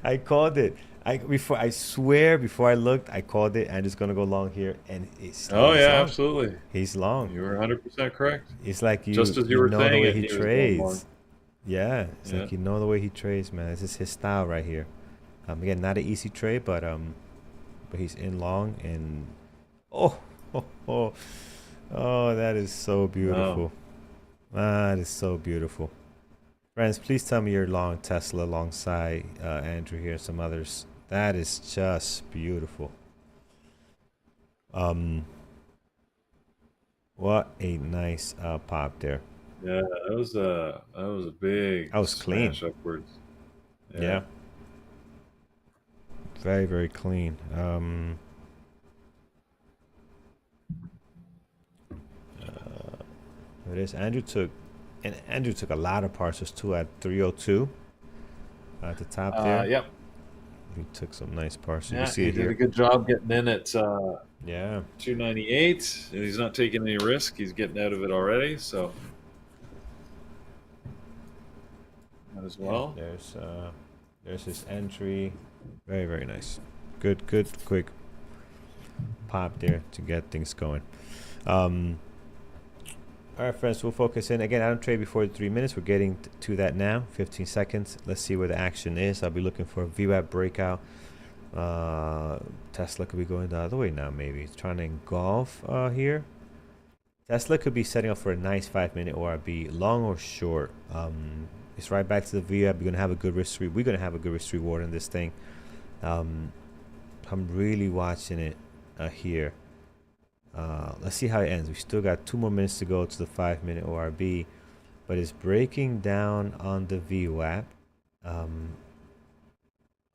I called it. I swear before I looked, I called it. Andrew's gonna go long here, and it's. Oh yeah, absolutely. He's long. You were 100% correct. It's like you just as you were know saying the way it, he trades. Yeah, it's like you know the way he trades, man. This is his style right here. Again, not an easy trade, but he's in long and oh, that is so beautiful. That is so beautiful. Friends, please tell me you're long Tesla alongside Andrew here and some others. That is just beautiful. Um, what a nice pop there. Yeah, that was a big That was clean. smash upwards. Yeah. Yeah, very, very clean. It is. Andrew took a lot of parcels too at 302 at the top there. Yep. He took some nice parcels. You can Yeah, see he it did a here. good job getting in at Yeah. 298, and he's not taking any risk. He's getting out of it already, so that as Yeah. well. There's his entry. Very, very nice. Good, good, quick pop there to get things going. All right, friends, we'll focus in. Again, I don't trade before the 3 minutes. We're getting to that now. 15 seconds. Let's see where the action is. I'll be looking for a VWAP breakout. Tesla could be going the other way now, maybe. It's trying to engulf here. Tesla could be setting up for a nice 5-minute ORB, long or short. It's right back to the VWAP. You're going to have a good risk. We're going to have a good risk reward in this thing. I'm really watching it here. Let's see how it ends. We still got 2 more minutes to go to the 5-minute ORB, but it's breaking down on the VWAP.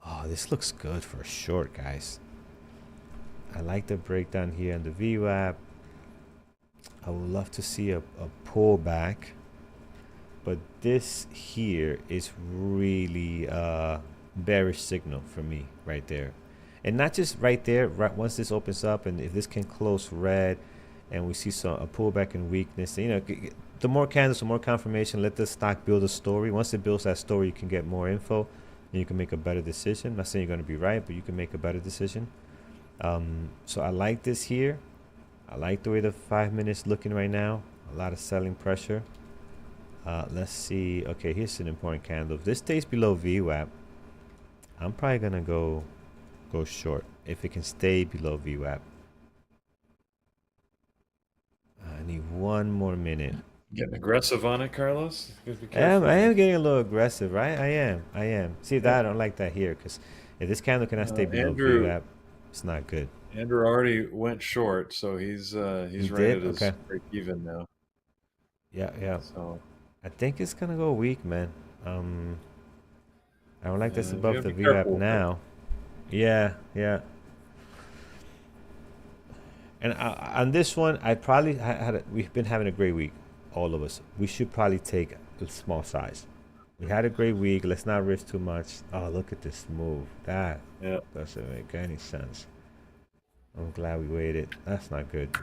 Oh, this looks good for a short, guys. I like the breakdown here on the VWAP. I would love to see a pullback, but this here is really bearish signal for me right there. And not just right there, right once this opens up, and if this can close red and we see a pullback and weakness, you know, the more candles, the more confirmation, let the stock build a story. Once it builds that story, you can get more info and you can make a better decision. I'm not saying you're going to be right, but you can make a better decision. So I like this here. I like the way the 5 minutes looking right now. A lot of selling pressure. Let's see. Okay, here's an important candle. If this stays below VWAP, I'm probably going to go short if it can stay below VWAP. I need 1 more minute. Getting aggressive on it, Carlos. I am getting a little aggressive, right? I am. See, that I don't like that here, because if this candle cannot stay below VWAP, it's not good. Andrew already went short, so he's right at his break even now. Yeah. So I think it's gonna go weak, man. I don't like this above the VWAP now. Yeah. And on this one, we've been having a great week, all of us. We should probably take a small size. We had a great week. Let's not risk too much. Oh, look at this move. That doesn't make any sense. I'm glad we waited. That's not good.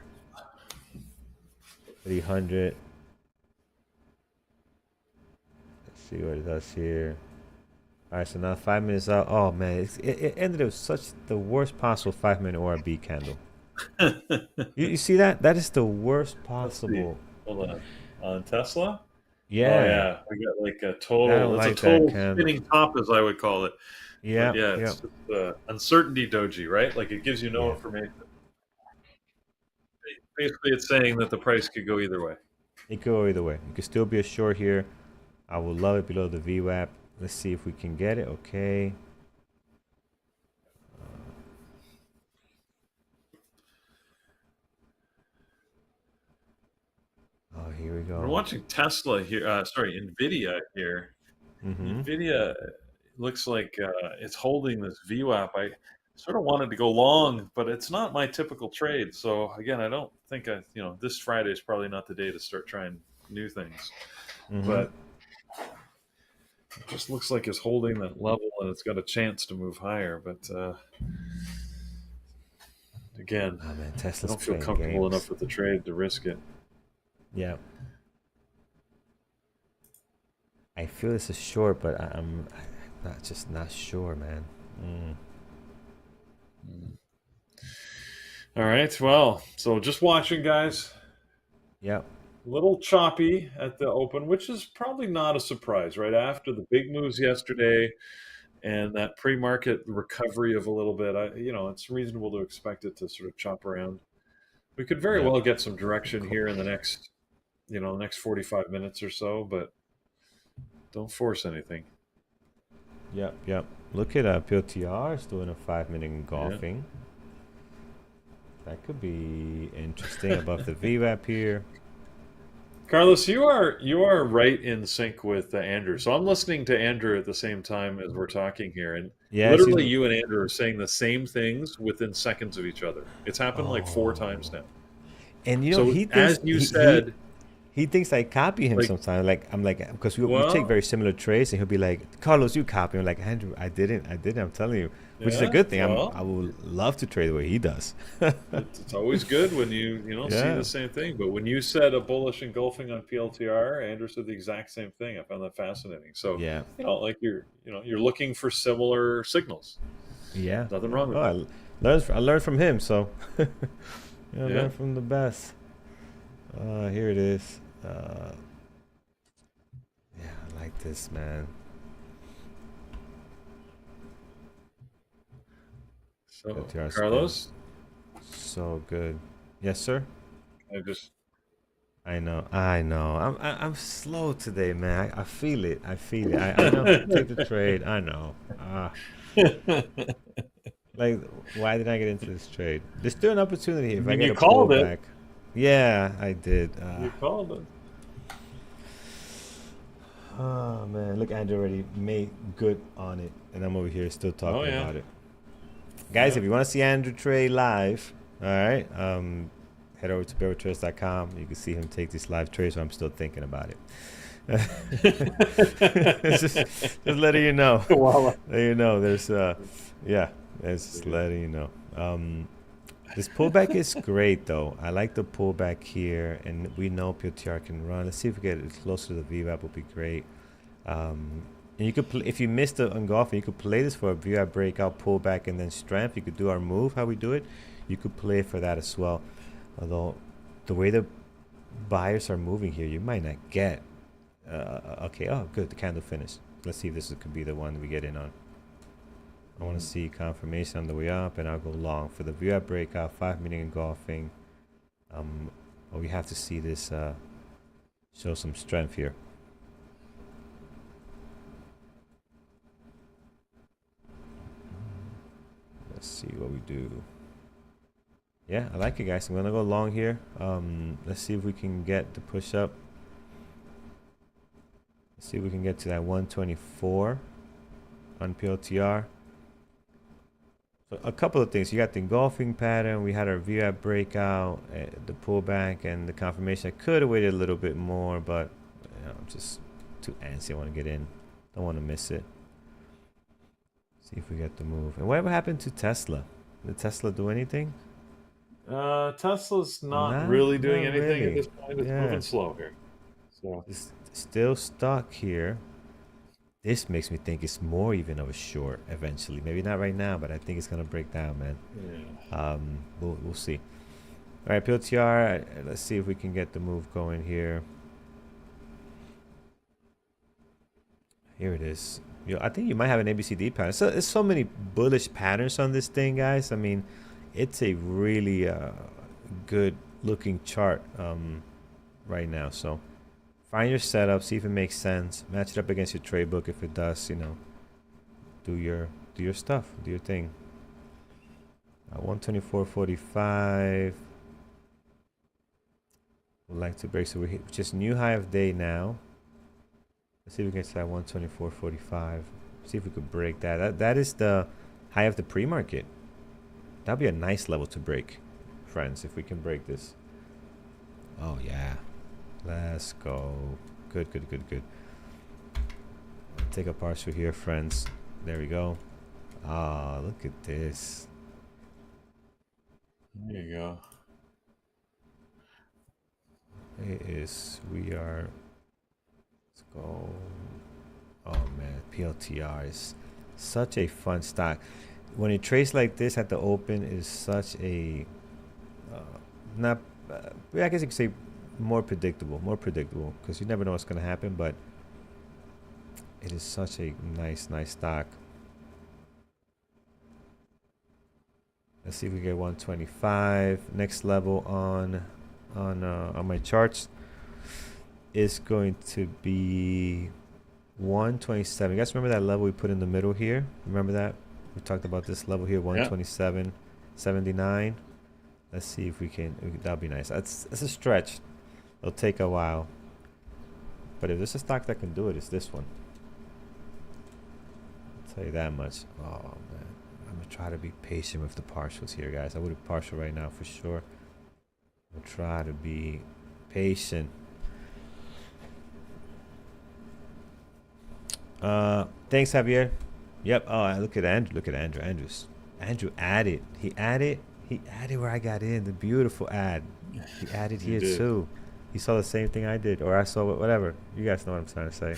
300. Let's see what it does here. All right, so now 5 minutes out. Oh man, it ended up such the worst possible 5-minute ORB candle. you see that? That is the worst possible. Hold on Tesla. Yeah. Oh yeah, we got like a total. It's like a total spinning top, as I would call it. Yeah. It's just uncertainty doji, right? Like it gives you no information. Basically, it's saying that the price could go either way. It could go either way. You could still be a short here. I would love it below the VWAP. Let's see if we can get it. Okay. Oh, here we go. We're watching Tesla here. Sorry, Nvidia here. Nvidia looks like it's holding this VWAP. I sort of wanted to go long, but it's not my typical trade. So again, I don't think this Friday is probably not the day to start trying new things. But it just looks like it's holding that level and it's got a chance to move higher. But again, I don't feel comfortable enough with the trade to risk it. Yeah. I feel this is short, but I'm not sure, man. All right. Well, so just watching, guys. Yeah. Little choppy at the open, which is probably not a surprise, right? After the big moves yesterday and that pre-market recovery of a little bit, it's reasonable to expect it to sort of chop around. We could very well get some direction here in the next 45 minutes or so, but Don't force anything. Yep, yep. Look at PLTR is doing a 5 minute Yeah. engulfing. That could be interesting above the VWAP here. Carlos, you are right in sync with Andrew. So I'm listening to Andrew at the same time as we're talking here, and Yeah, she's. literally you and Andrew are saying the same things within seconds of each other. It's happened like 4 times Oh. now. And So he as thinks you said, he thinks I copy him like, sometimes. Like I'm like because we take well, very similar trades, and he'll be like, "Carlos, you copy." I'm like, "Andrew, I didn't. I'm telling you," which is a yeah, good thing. I well, would love to trade the way he does. it's always good when you see Yeah, the same thing. But when you said a bullish engulfing on PLTR, Andrew said the exact same thing. I found that fascinating. So yeah, like you're looking for similar signals. yeah, Nothing yeah. wrong Oh, with that. I learned from him, so Yeah. learn from the best. Here it is. Yeah, I like this, man. So PTR's been Carlos, so good. Yes, sir. I just I know. I know. I'm slow today, man. I feel it. I feel it. I know. Take the trade. I know. Like, why did I get into this trade? There's still an opportunity I if I mean, get you a called it. pullback. Yeah, I did. You called it. Oh man, look, Andrew already made good on it, and I'm over here still Oh talking yeah, about it. Guys, yeah. if you want to see Andrew trade live, all right, head over to barreltrades.com. You can see him take this live trade. So I'm still thinking about it. just letting you know. Well, Letting you know. There's yeah. It's just letting you know. This pullback is great though. I like the pullback here, and we know PTR can run. Let's see if we get it closer to the VWAP. Would be great. And you could if you missed the engulfing, you could play this for a VWAP breakout, pullback, and then strength. You could do our move, how we do it. You could play for that as well. Although the way the buyers are moving here, you might not get. Okay. Oh, good. The candle finished. Let's see if this could be the one we get in on. I want to see confirmation on the way up, and I'll go long for the VWAP breakout. 5 minute engulfing. We have to see this show some strength here. Let's see what we do. Yeah, I like it, guys. I'm gonna go long here. Let's see if we can get the push up. Let's see if we can get to that 124 on PLTR. So a couple of things. You got the engulfing pattern. We had our VWAP breakout, the pullback, and the confirmation. I could have waited a little bit more, but I'm just too antsy. I want to get in. Don't want to miss it. See if we get the move. And whatever happened to Tesla? Did Tesla do anything? Tesla's not Not, really doing not anything at really. this point. It's Yeah, moving slow here. So it's still stuck here. This makes me think it's more even of a short eventually. Maybe not right now, but I think it's gonna break down, man. yeah. We'll see. All right, PLTR. Let's see if we can get the move going here. Here it is. I think you might have an ABCD pattern. So there's so many bullish patterns on this thing, guys. I mean, it's a really good looking chart right now. So find your setup, see if it makes sense, match it up against your trade book. If it does, do your stuff, do your thing. 124.45. Would like to break. So we hit just new high of day now. Let's see if we can get to that 124.45. See if we could break that. That is the high of the pre-market. That'd be a nice level to break, friends, if we can break this. Oh yeah. Let's go. Good. Take a partial here, friends. There we go. Ah, look at this. There you go. We are. Let's go. Oh man, PLTR is such a fun stock. When it trades like this at the open, it is such a not. I guess you could say more predictable because you never know what's gonna happen. But it is such a nice stock. Let's see if we get 125. Next level on my charts is going to be 127. You guys remember that level we put in the middle here? Remember that? We talked about this level here, Yeah. 127.79. Let's see if we can. That'll be nice. That's a stretch. It'll take a while. But if there's a stock that can do it, it's this one. I'll tell you that much. Oh man, I'm gonna try to be patient with the partials here, guys. I would have partial right now for sure. I'll try to be patient. Thanks, Javier. Yep. Oh, look at Andrew. Look at Andrew. Andrew added. He added where I got in. The beautiful ad. He added here too. He saw the same thing I did, or I saw whatever. You guys know what I'm trying to say.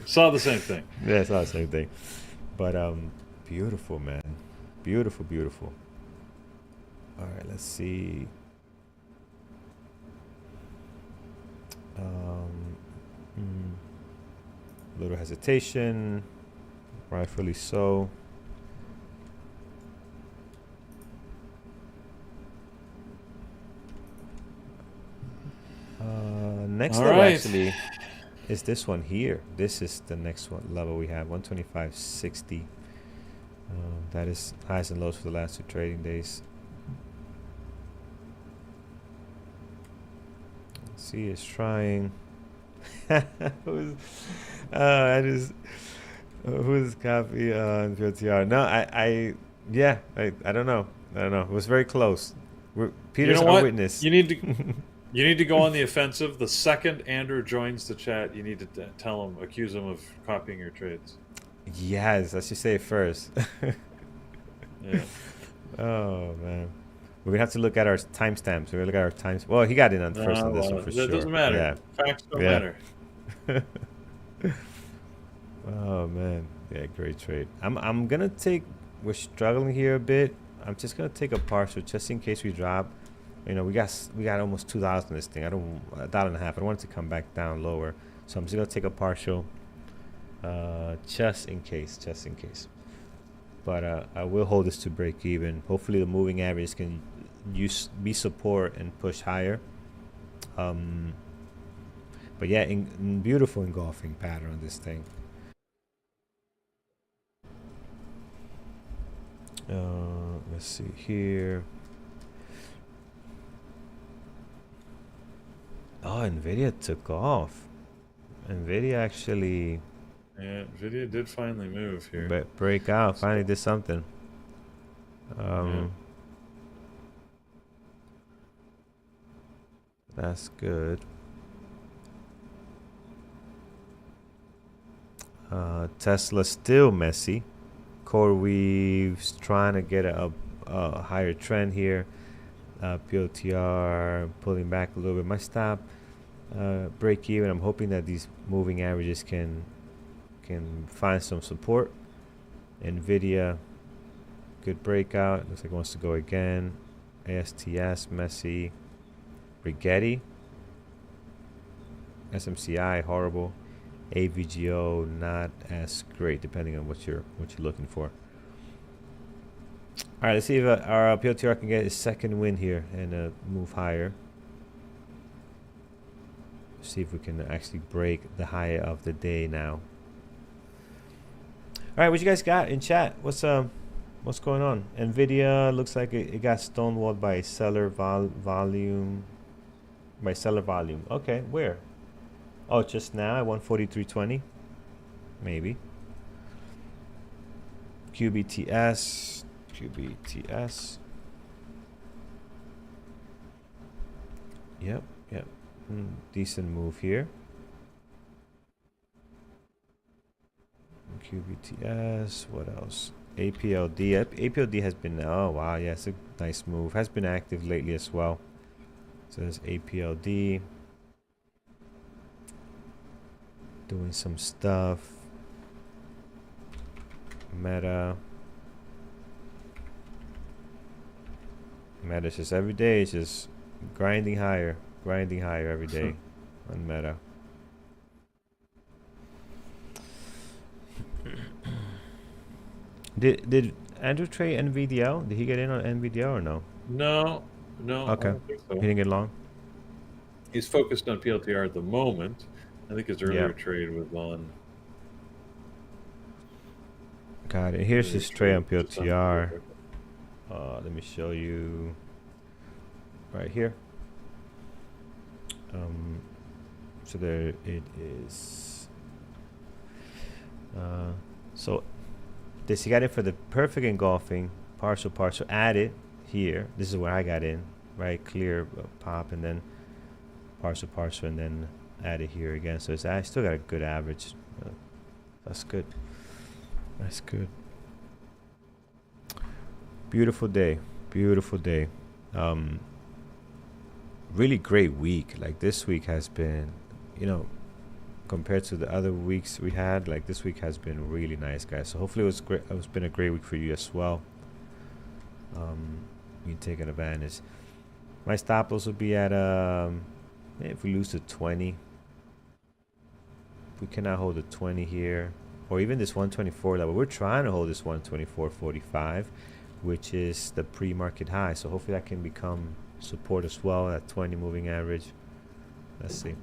Saw the same thing. Yeah, I saw the same thing. But beautiful, man. Beautiful, beautiful. All right, let's see. Little hesitation, rightfully so. Next level actually is this one here. This is the next one level we have, 125.60. That is highs and lows for the last 2 trading days. Let's see, it's trying. Who's copy on PTR? No, I don't know. It was very close. Peter's our witness. You need to go on the offensive. The second Andrew joins the chat, you need to accuse him of copying your trades. Yes, I should say it first. Yeah. Oh man, we're gonna have to look at our timestamps. We're gonna look at our times. Well, he got in on first on this one for sure. That doesn't matter. Yeah. Facts don't matter. Oh man, yeah, great trade. I'm gonna take. We're struggling here a bit. I'm just gonna take a partial just in case we drop. You know, we got almost 2,000 this thing. $1.50. I don't want it to come back down lower, so I'm just gonna take a partial, just in case. But I will hold this to break even. Hopefully, the moving average can be support and push higher. But yeah, in beautiful engulfing pattern on this thing. Let's see here. Oh, Nvidia took off. Nvidia actually. Yeah, Nvidia did finally move here. But break out. Finally did something. That's good. Tesla still messy. CoreWeave's trying to get a higher trend here. POTR pulling back a little bit. My stop break even. I'm hoping that these moving averages can find some support. Nvidia, good breakout. Looks like it wants to go again. ASTS messy. Rigetti, SMCI horrible. AVGO not as great, depending on what you're looking for. All right, let's see if our PLTR can get his second win here and move higher. See if we can actually break the high of the day now. All right, what you guys got in chat? What's going on? Nvidia looks like it got stonewalled by seller volume. By seller volume. Okay, where? Oh, just now at 143.20. Maybe. QBTS. Yep. Decent move here. QBTS. What else? APLD. APLD has been. Oh wow, yeah, it's a nice move. Has been active lately as well. So there's APLD. Doing some stuff. Meta just every day is just grinding higher every day on Meta. Did Andrew trade NVDL? Did he get in on NVDL or no? No. Okay. I don't think so. He didn't get long. He's focused on PLTR at the moment. I think his Yeah, earlier trade was on. got it. Here's Earlier his trade trade on was just under PLTR. there. Let me show you right here. So there it is. So this, you got it for the perfect engulfing, partial, add it here. This is where I got in, right? Clear, pop, and then partial, and then add it here again. So I still got a good average. That's good. That's good. Beautiful day. Beautiful day. Really great week. Like this week has been, compared to the other weeks we had, like this week has been really nice, guys. So hopefully it was great. It's been a great week for you as well. We taking advantage. My stop loss will be at if we lose to 20. If we cannot hold the 20 here, or even this 124 level, we're trying to hold this 124.45, which is the pre-market high. So hopefully that can become support as well, at 20 moving average. Let's see.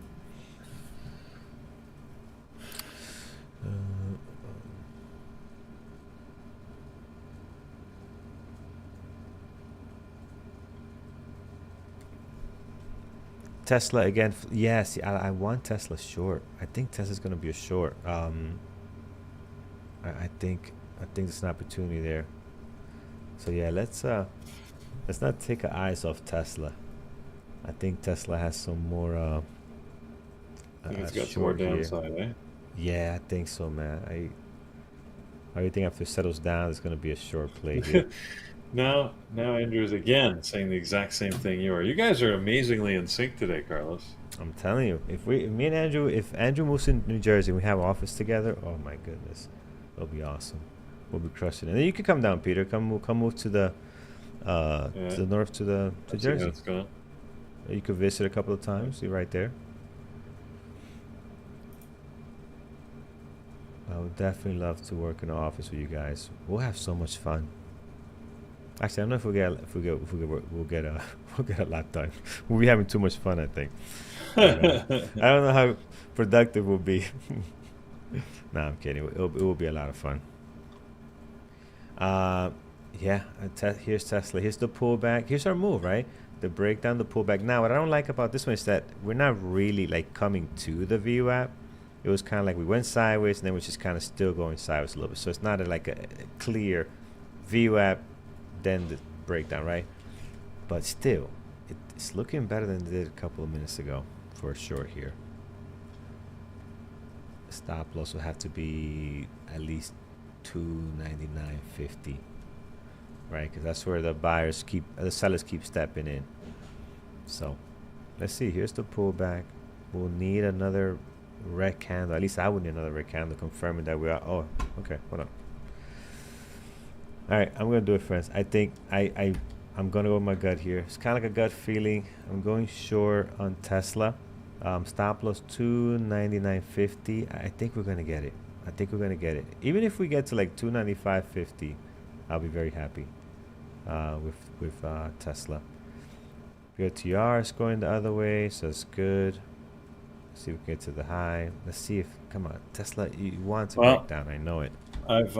Tesla again. Yes, I want Tesla short. I think Tesla's going to be a short. I think there's an opportunity there. So yeah, let's not take our eyes off Tesla. I think Tesla has some more. I think it's got some more downside, eh? Yeah, I think so, man. Everything after it settles down, it's going to be a short play here. Now Andrew's again saying the exact same thing you are. You guys are amazingly in sync today, Carlos. I'm telling you, if Andrew moves in New Jersey, and we have office together. Oh my goodness, it'll be awesome. We'll be crushing it. And then you can come down, Peter. Come move to the to the north, to Jersey. That's going. You could visit a couple of times. You're right there. I would definitely love to work in the office with you guys. We'll have so much fun. Actually, I don't know if we'll get a lot done. We'll be having too much fun, I think. I don't know how productive we'll be. No, I'm kidding. It will be a lot of fun. Yeah. Here's Tesla. Here's the pullback. Here's our move, right? The breakdown, the pullback. Now, what I don't like about this one is that we're not really like coming to the VWAP. It was kind of like we went sideways and then we're just kind of still going sideways a little bit. So it's not like a clear VWAP, then the breakdown, right? But still, it's looking better than it did a couple of minutes ago for sure here. Stop loss will have to be at least 299.50, right? Because that's where the sellers keep stepping in. So let's see. Here's the pullback. We'll need another red candle. At least I would need another red candle confirming that we are. Oh, okay. Hold on. All right, I'm gonna do it, friends. I think I'm gonna go with my gut here. It's kind of like a gut feeling. I'm going short on Tesla. Stop loss 299.50. I think we're gonna get it. Even if we get to like 295.50, I'll be very happy with Tesla. PLTR is going the other way, so it's good. Let's see if we can get to the high. Let's see if, come on, Tesla, you want to break down. I know it. I've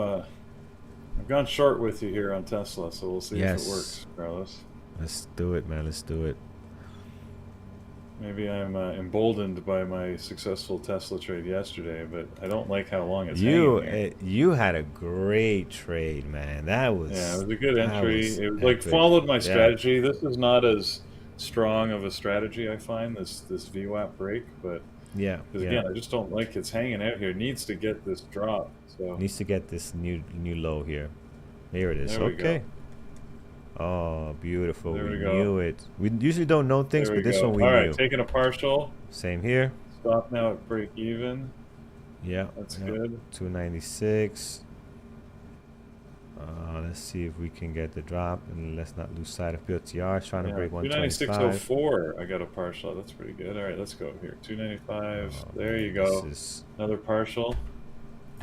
gone short with you here on Tesla, so we'll see if it works, Carlos. Let's do it, man. Let's do it. Maybe I'm emboldened by my successful Tesla trade yesterday, but I don't like how long it's hanging there. You had a great trade, man. That was... Yeah, it was a good entry. It was like followed my strategy. This is not as strong of a strategy, I find, this VWAP break, but yeah, because again, I just don't like it's hanging out here. It needs to get this drop. So needs to get this new low here. Here it is. There we go. Oh, beautiful. There we go. Knew it. We usually don't know things, but this one we knew. All right, taking a partial. Same here. Stop now at break even. Yeah. That's good. 296. Let's see if we can get the drop, and let's not lose sight of PLTR. Trying to break 296.04. I got a partial. That's pretty good. All right, let's go here. 295. There you go. Another partial.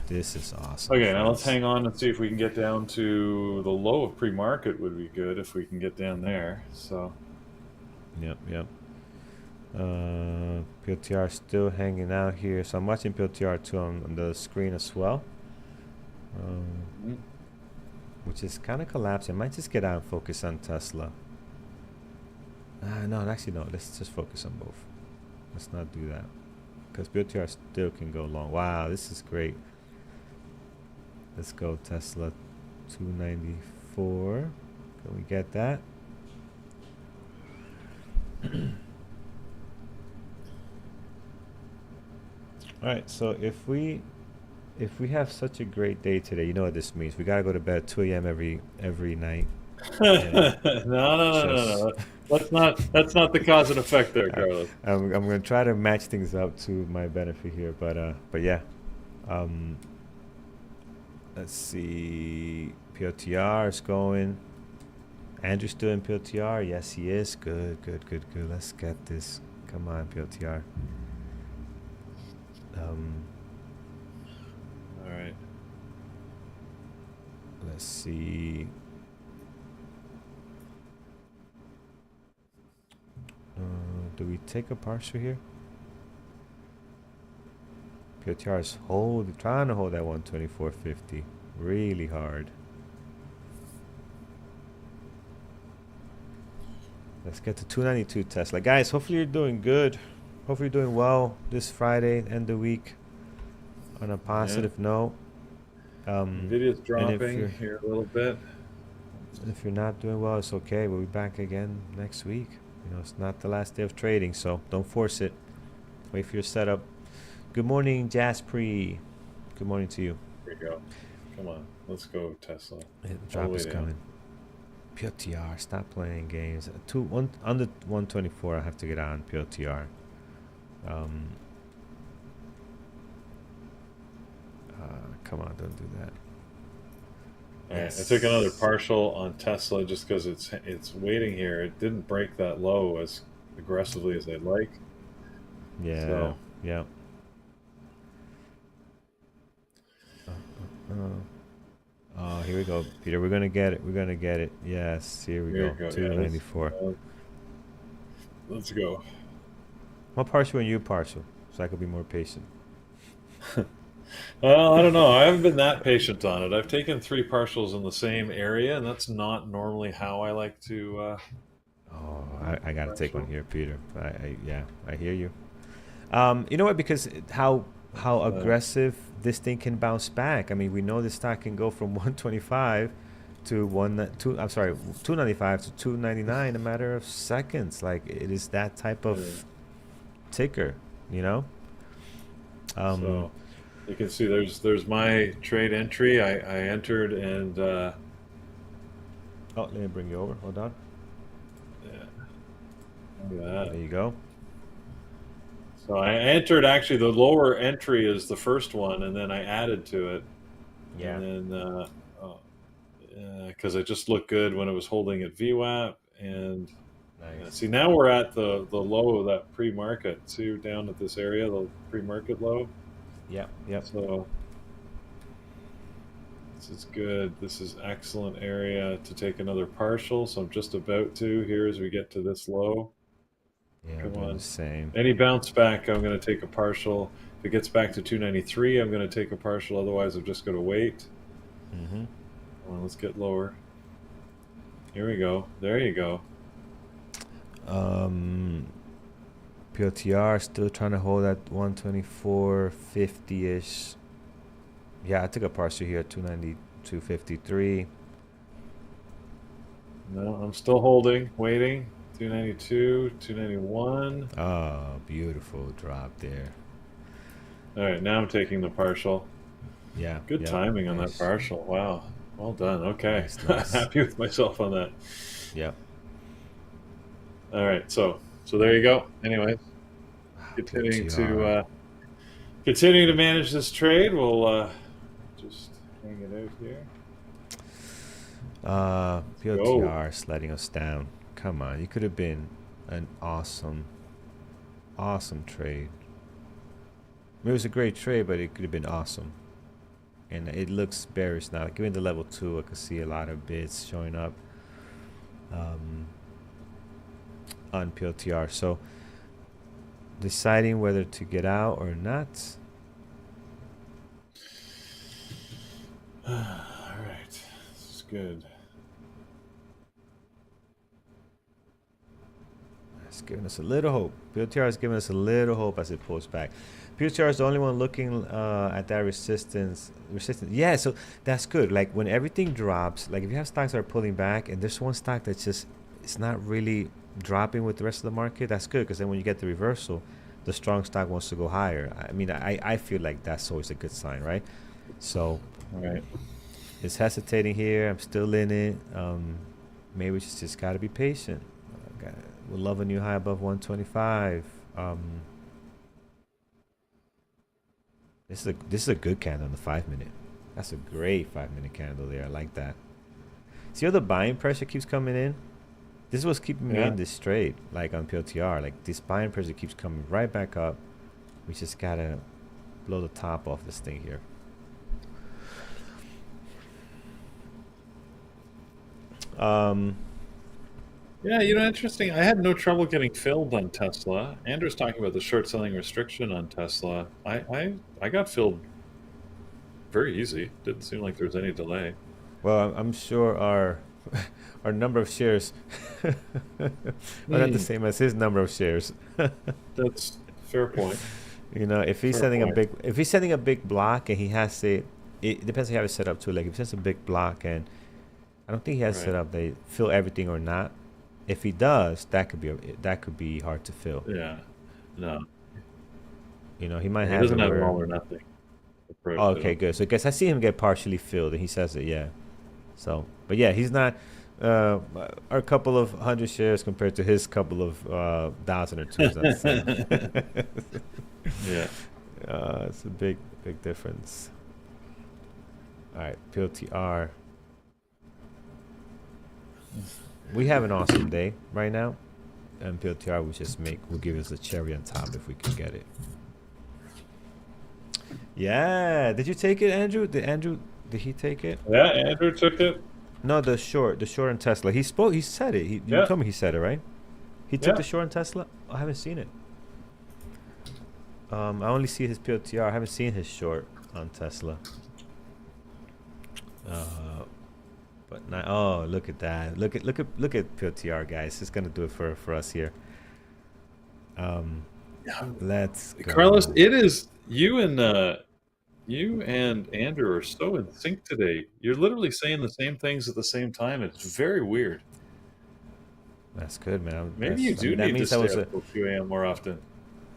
This is awesome. Okay, now let's hang on and see if we can get down to the low of pre-market. Would be good if we can get down there. So. Yep. PLTR still hanging out here, so I'm watching PLTR too on the screen as well, Mhm. which is kind of collapsing. I might just get out and focus on Tesla. No, actually no. Let's just focus on both. Let's not do that because PLTR still can go long. Wow, this is great. Let's go Tesla 294. Can we get that? All right, so if we have such a great day today, you know what this means. We gotta go to bed at 2 a.m. every night and just. No. That's not the cause and effect there, I, Carlos. I'm gonna try to match things up to my benefit here, but yeah. Um, let's see. PLTR is going. Andrew's doing PLTR. Yes, he is. Good. Let's get this. Come on, PLTR. All right. Let's see. Do we take a partial here? PLTR is trying to hold that 124.50 really hard. Let's get to 292 Tesla. Guys, hopefully you're doing good. Hopefully you're doing well this Friday, end of the week, on a positive note. Nvidia's dropping here a little bit. If you're not doing well, it's okay. We'll be back again next week. It's not the last day of trading, so don't force it. Wait for your setup. Good morning, Jaspre. Good morning to you. Here we go. Come on, let's go Tesla. The drop is coming. PLTR, stop playing games. Under 124, I have to get on PLTR. Come on, don't do that. Yes. I took another partial on Tesla just because it's waiting here. It didn't break that low as aggressively as I'd like. Yeah. So. Yeah. Oh, here we go, Peter. We're gonna get it. Yes, here we go. 294. Yeah, let's go. I'm partial and you partial, so I could be more patient. Well, I don't know. I haven't been that patient on it. I've taken 3 partials in the same area, and that's not normally how I like to. I gotta take one here, Peter. I hear you. You know what? Because how aggressive this thing can bounce back. I mean, we know this stock can go from 125 to 295 to 299 in a matter of seconds. Like, it is that type of ticker, So you can see there's my trade entry. I entered and. Oh, let me bring you over. Hold on. Yeah. Look at that. There you go. So I entered, actually, the lower entry is the first one, and then I added to it. Yeah. And then, because it just looked good when it was holding at VWAP. And Nice. see, now we're at the low of that pre-market, too, down at this area, the pre-market low. Yep. So this is good. This is excellent area to take another partial. So I'm just about to here as we get to this low. Yeah, I'm doing the same. Any bounce back, I'm going to take a partial. If it gets back to 293, I'm going to take a partial. Otherwise, I'm just going to wait. Well, let's get lower. Here we go. There you go. PLTR still trying to hold that 124.50-ish. Yeah, I took a partial here at 292.53. No, I'm still holding, waiting. 292, 291. Oh, beautiful drop there. All right, now I'm taking the partial. Yeah. Good timing on that partial. Wow. Well done. Okay. Nice. Happy with myself on that. Yep. All right. So there you go. Anyway, continuing to manage this trade. We'll just hang it out here. PLTR is letting us down. Come on, you could have been an awesome trade. It was a great trade, but it could have been awesome. And it looks bearish now. Given the level 2, I could see a lot of bids showing up on PLTR. So deciding whether to get out or not. All right, this is good. It's giving us a little hope. PLTR is giving us a little hope as it pulls back. PLTR is the only one looking at that resistance. Yeah, so that's good. Like when everything drops, like if you have stocks that are pulling back, and there's one stock that's just it's not really dropping with the rest of the market, that's good because then when you get the reversal, the strong stock wants to go higher. I mean, I feel like that's always a good sign, right? So All right. it's hesitating here. I'm still in it. Maybe we just got to be patient. We'll love a new high above 125. This is a good candle on the 5 minute. That's a great 5 minute candle there. I like that. See how the buying pressure keeps coming in? This is what's keeping me in this trade, like on PLTR. Like this buying pressure keeps coming right back up. We just gotta blow the top off this thing here. Yeah, interesting. I had no trouble getting filled on Tesla. Andrew's talking about the short selling restriction on Tesla. I got filled very easy. Didn't seem like there was any delay. Well, I'm sure our our number of shares are not the same as his number of shares. That's a fair point. If he's sending a big block and he has it depends on how it's set up too. Like if he sends a big block and I don't think he has set up they fill everything or not. If he does, that could be hard to fill. Yeah. No. He might He have doesn't it have where, all or nothing approach. oh, okay, good. So I guess I see him get partially filled and he says it, yeah. So, but yeah, he's not our couple of 100 shares compared to his couple of 1,000 or 2 is not the same. Yeah. It's a big difference. All right, PLTR. We have an awesome day right now, and PLTR will give us a cherry on top if we can get it. Yeah, did you take it, Andrew? Did he take it? Yeah, Andrew took it. No, the short on Tesla. He said it. You told me he said it, right? He took the short on Tesla. I haven't seen it. I only see his PLTR. I haven't seen his short on Tesla. But now, oh, look at that! Look at PLTR, guys. It's gonna do it for us here. Let's go. Carlos, it is you and Andrew are so in sync today. You're literally saying the same things at the same time. It's very weird. That's good, man. Maybe you do need to stay up till 2 a.m. more often.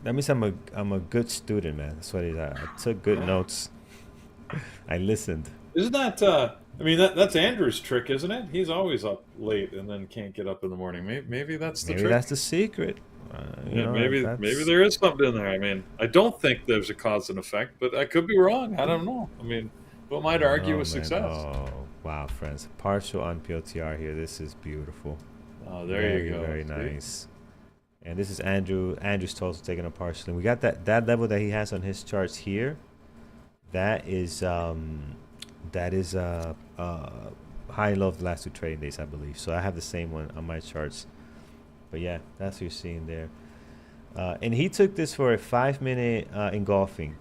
That means I'm a good student, man. That's what it is. I took good notes. I listened. Isn't that? I mean, that's Andrew's trick, isn't it? He's always up late and then can't get up in the morning. Maybe that's the trick. Maybe that's the secret. Maybe there is something in there. I mean, I don't think there's a cause and effect, but I could be wrong. I don't know. I mean, who am I to argue with success? Oh, wow, friends. Partial on PLTR here. This is beautiful. Oh, there you go. Very nice. And this is Andrew. Andrew's total taking a partial. And we got that level that he has on his charts here. That is high and low of the last 2 trading days, I believe. So I have the same one on my charts. But yeah, that's what you're seeing there. And he took this for a 5-minute engulfing.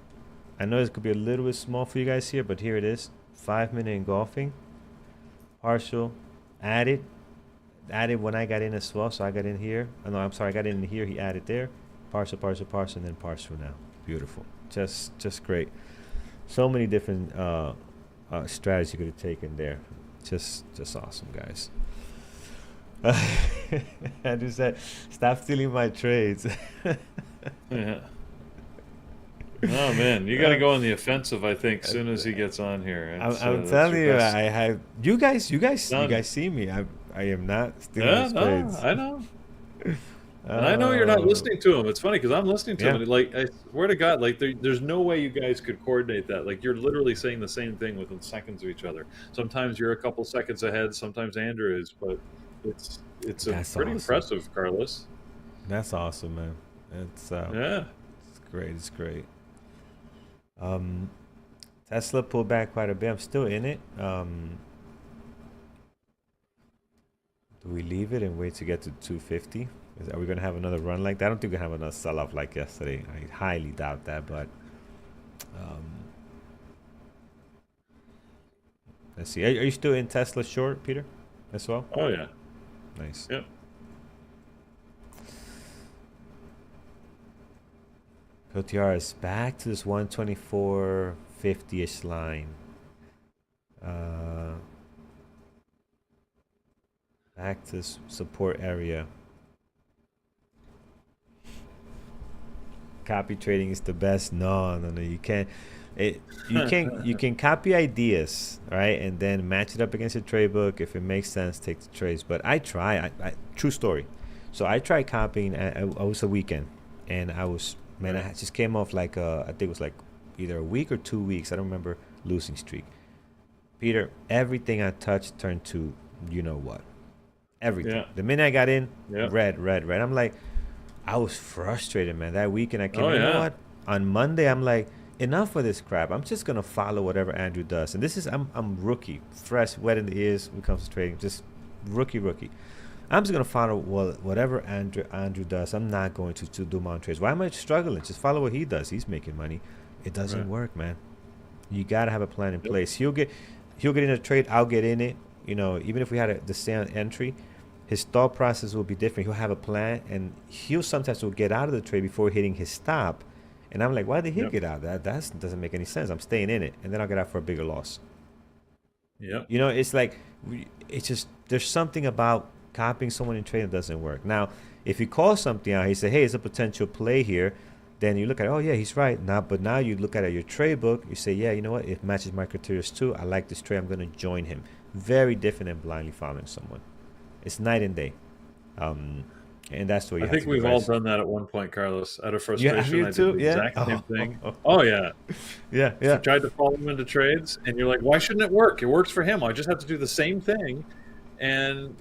I know this could be a little bit small for you guys here, but here it is. 5-minute engulfing. Partial. Added when I got in as well. So I got in here. Oh, no, I'm sorry. I got in here. He added there. Partial, and then partial now. Beautiful. Just great. So many different strategies you could have taken there. Just awesome, guys. Andrew said, "Stop stealing my trades." Yeah. Oh man, you got to go on the offensive. I think as soon as he gets on here. I'm telling you, I have you guys see me. I am not stealing his trades. I know. And I know you're not listening to him. It's funny because I'm listening to him. And like, I swear to God, like there's no way you guys could coordinate that. Like you're literally saying the same thing within seconds of each other. Sometimes you're a couple seconds ahead. Sometimes Andrew is, but it's pretty awesome. Impressive, Carlos. That's awesome, man. It's it's great. Tesla pulled back quite a bit. I'm still in it. Do we leave it and wait to get to 250? Are we gonna have another run like that? I don't think we have another sell-off like yesterday. I highly doubt that, but um, let's see. Are you still in Tesla short, Peter, as well? Oh yeah. Nice. Yep. OTR is back to this 124.50-ish line. Uh, back to this support area. Copy trading is the best. No, no, no. You can't. You can copy ideas, right, and then match it up against your trade book. If it makes sense, take the trades. But I try. True story. So I tried copying. I was a weekend, and I was man. I just came off like I think it was like either a week or 2 weeks. I don't remember, losing streak. Peter, everything I touched turned to you know what. Everything. Yeah. The minute I got in, Yeah. red, red, red. I'm like, I was frustrated, man. That weekend I came. Oh You know yeah. what? On Monday, I'm like, enough of this crap. I'm just gonna follow whatever Andrew does. And this is I'm rookie, fresh, wet in the ears when it comes to trading. Just rookie. I'm just gonna follow whatever Andrew does. I'm not going to do my own trades. Why am I struggling? Just follow what he does. He's making money. It doesn't Right. work, man. You gotta have a plan in Yep. place. He'll get in a trade. I'll get in it. You know, even if we had the same entry, his thought process will be different. He'll have a plan, and he'll sometimes will get out of the trade before hitting his stop. And I'm like, why did he Yep. get out? That doesn't make any sense. I'm staying in it, and then I'll get out for a bigger loss. Yep. You know, it's like it's just there's something about copying someone in trading that doesn't work. Now, if he calls something out, he say, hey, it's a potential play here. Then you look at, oh yeah, he's right. But now you look at your trade book. You say, yeah, you know what? It matches my criteria too. I like this trade. I'm gonna join him. Very different than blindly following someone. It's night and day. And that's what you I have think to be we've all very. done that at one point, Carlos. Out of Yeah, have frustration, you I did too? the Yeah. exact same thing. Oh yeah. Yeah, So yeah. tried to follow him into trades, and you're like, why shouldn't it work? It works for him. I just have to do the same thing. And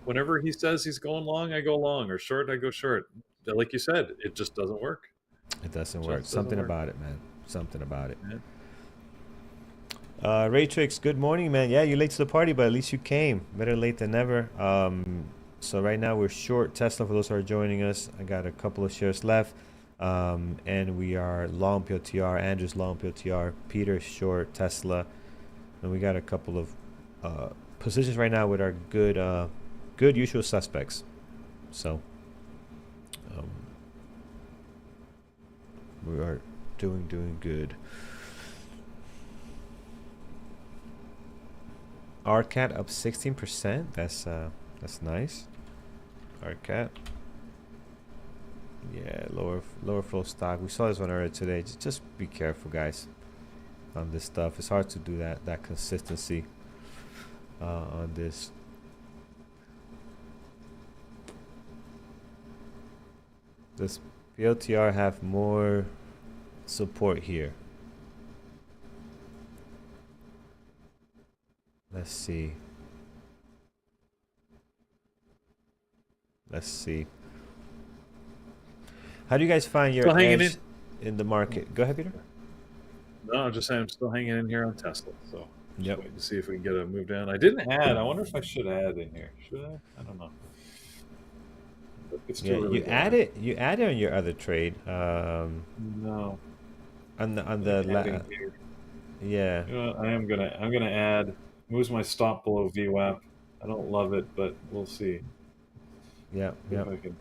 whenever he says he's going long, I go long, or short, I go short. Like you said, it just doesn't work. It doesn't work. Just doesn't Something work. about it, man. Something about it. Yeah. Raytrix, good morning, man. Yeah, you're late to the party, but at least you came. Better late than never. So right now we're short Tesla for those who are joining us. I got a couple of shares left. And we are long POTR. Andrew's long POTR. Peter's short Tesla. And we got a couple of positions right now with our good usual suspects. So we are doing good. RCAT up 16%. That's nice. RCAT. Yeah, lower flow stock. We saw this one earlier today. Just be careful, guys, on this stuff. It's hard to do that consistency on this. Does PLTR have more support here? Let's see. How do you guys find your Still hanging edge in the market? Go ahead, Peter. No, I'm just saying I'm still hanging in here on Tesla. So just Yep. waiting to see if we can get a move down. I didn't add. I wonder if I should add in here. Should I? I don't know. It's too Yeah, early you to add add. it. You add it on your other trade. No. On I'm the adding here. yeah. You know what, I'm gonna add. Moves my stop below VWAP. I don't love it, but we'll see. Yeah, See if yep. I can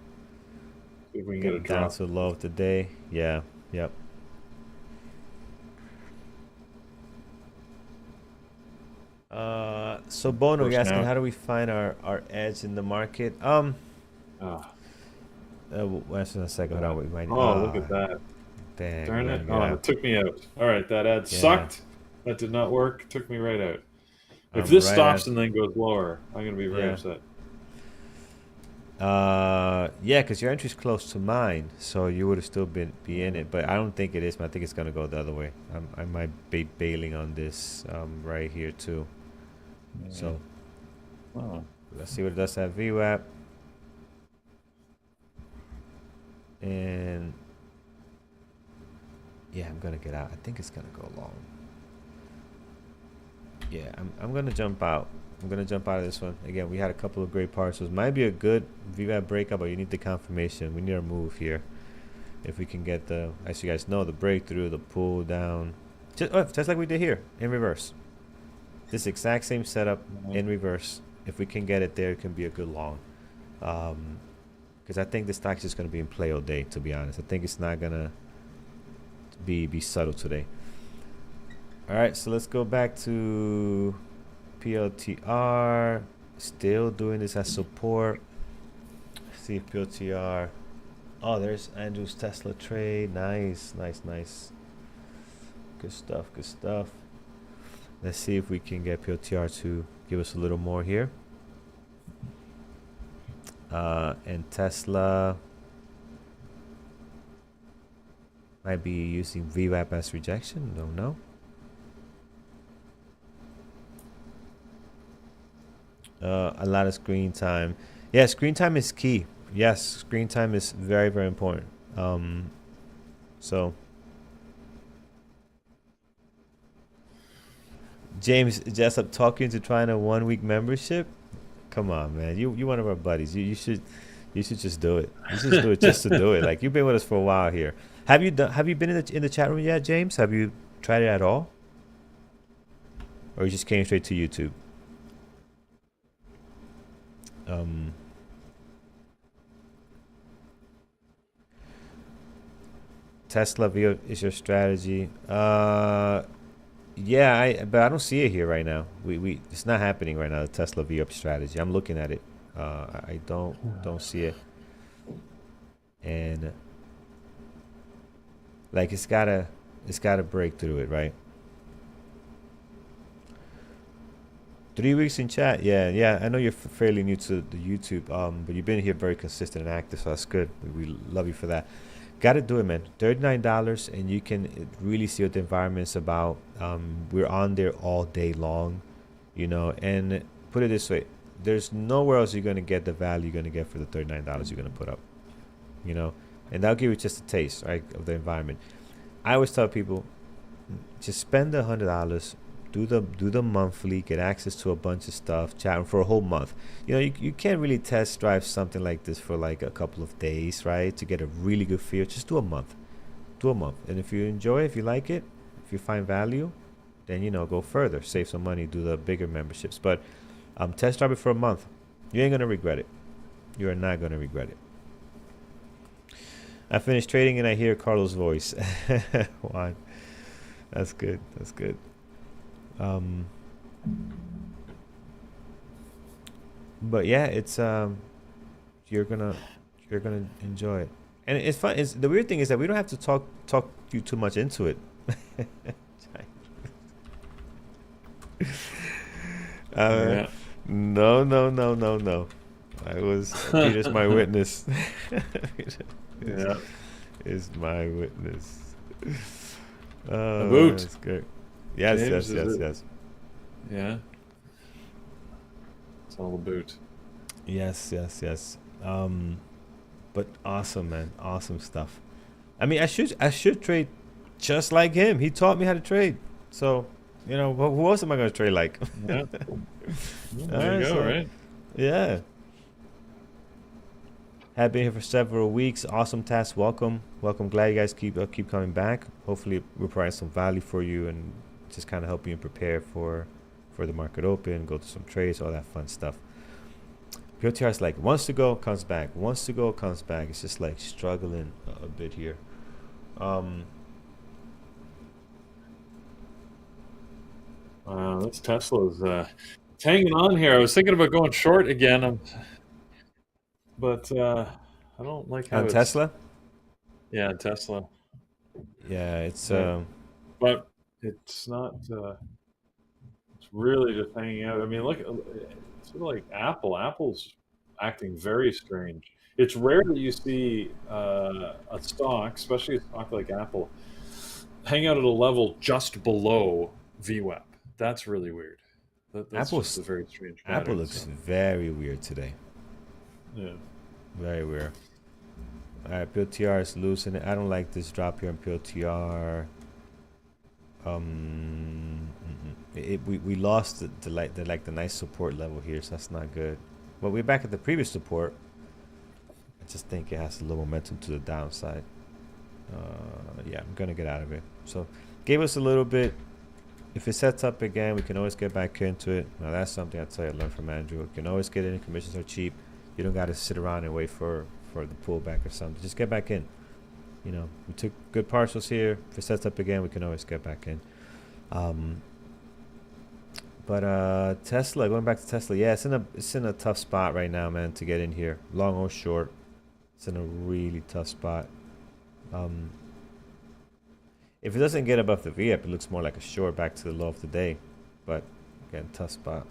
see if we can get a Get down drop. to the low of the day. Yeah, yep. So Bono, you're Push asking now. how do we find our edge in the market? Ah, We'll answer in a second. Hold on, we might. oh, look at that. Dang, Darn man, it. get Oh, out. it took me out. All right, that ad Yeah, sucked. That did not work. Took me right out. If I'm this right stops at. and then goes lower, I'm going to be very Yeah. upset. Yeah, because your entry's close to mine, so you would have still be in it. But I don't think it is. But I think it's gonna go the other way. I might be bailing on this right here too. So Oh, let's see what it does at VWAP. And yeah, I'm gonna get out. I think it's gonna go long. Yeah, I'm gonna jump out I'm gonna jump out of this one. Again, we had a couple of great parcels. Might be a good VWAP breakout, but you need the confirmation. We need our move here. If we can get the, as you guys know, the breakthrough, the pull down, just like we did here in reverse. This exact same setup in reverse. If we can get it there, it can be a good long. Because I think the stock's just gonna be in play all day. To be honest, I think it's not gonna be subtle today. All right, so let's go back to PLTR. Still doing this as support. See if PLTR. Oh, there's Andrew's Tesla trade. Nice, nice, nice. Good stuff, good stuff. Let's see if we can get PLTR to give us a little more here. And Tesla might be using VWAP as rejection. Don't know. A lot of screen time. Yeah, screen time is key. Yes, screen time is very, very important. So James Jessup talking to trying a 1 week membership. Come on, man. You one of our buddies. You should just do it. You should do it just to do it. Like, you've been with us for a while here. Have you been in the chat room yet, James? Have you tried it at all? Or you just came straight to YouTube? Tesla VO is your strategy. Yeah, but I don't see it here right now. We it's not happening right now. The Tesla V up strategy. I'm looking at it. I don't see it. And like it's gotta break through it, right? 3 weeks in chat. Yeah. I know you're fairly new to the YouTube, but you've been here very consistent and active, so that's good. We love you for that. Got to do it, man. $39, and you can really see what the environment's about. We're on there all day long, you know. And put it this way: there's nowhere else you're gonna get the value you're gonna get for the $39 you're gonna put up, you know. And that'll give you just a taste, right, of the environment. I always tell people, just spend $100. Do the monthly, get access to a bunch of stuff, chat for a whole month. You know, you can't really test drive something like this for like a couple of days, right? To get a really good feel. Just do a month. And if you enjoy it, if you like it, if you find value, then, you know, go further. Save some money, do the bigger memberships. But test drive it for a month. You ain't gonna regret it. You are not gonna regret it. I finished trading and I hear Carlos' voice. Juan. That's good. But yeah, it's you're gonna enjoy it, and it's fun. The weird thing is that we don't have to talk you too much into it. Yeah. No. Peter's my witness. Yeah. Is my witness. A boot. That's good. Yes. Yeah. It's all a boot. Yes. But awesome, man. Awesome stuff. I mean, I should trade just like him. He taught me how to trade. So, you know, who else am I going to trade like? Yeah. There you go, right? Yeah. Have been here for several weeks. Awesome task. Welcome. Glad you guys keep coming back. Hopefully, we're providing some value for you and just kind of help you prepare for the market open, go to some trades, all that fun stuff. POTR is like wants to go, comes back. Wants to go, comes back. It's just like struggling a bit here. This Tesla's it's hanging on here. I was thinking about going short again, but I don't like how on it's, Tesla. Yeah, Tesla. Yeah, it's but it's not. It's really just hanging out. I mean, look, it's sort of like Apple. Apple's acting very strange. It's rare that you see a stock, especially a stock like Apple, hang out at a level just below VWAP. That's really weird. That's Apple's just a very strange pattern. Apple looks very weird today. Yeah. Very weird. All right, PLTR is losing it. I don't like this drop here on PLTR. We lost the nice support level here, so that's not good. But we're back at the previous support. I just think it has a little momentum to the downside. Yeah, I'm gonna get out of it. So gave us a little bit. If it sets up again, we can always get back into it. Now that's something I'd say I learned from Andrew. You can always get in. Commissions are cheap. You don't got to sit around and wait for the pullback or something. Just get back in. You know, we took good partials here. If it sets up again, we can always get back in. But Tesla, going back to Tesla, yeah, it's in a tough spot right now, man, to get in here, long or short. It's in a really tough spot. If it doesn't get above the V-up, it looks more like a short back to the low of the day. But again, tough spot.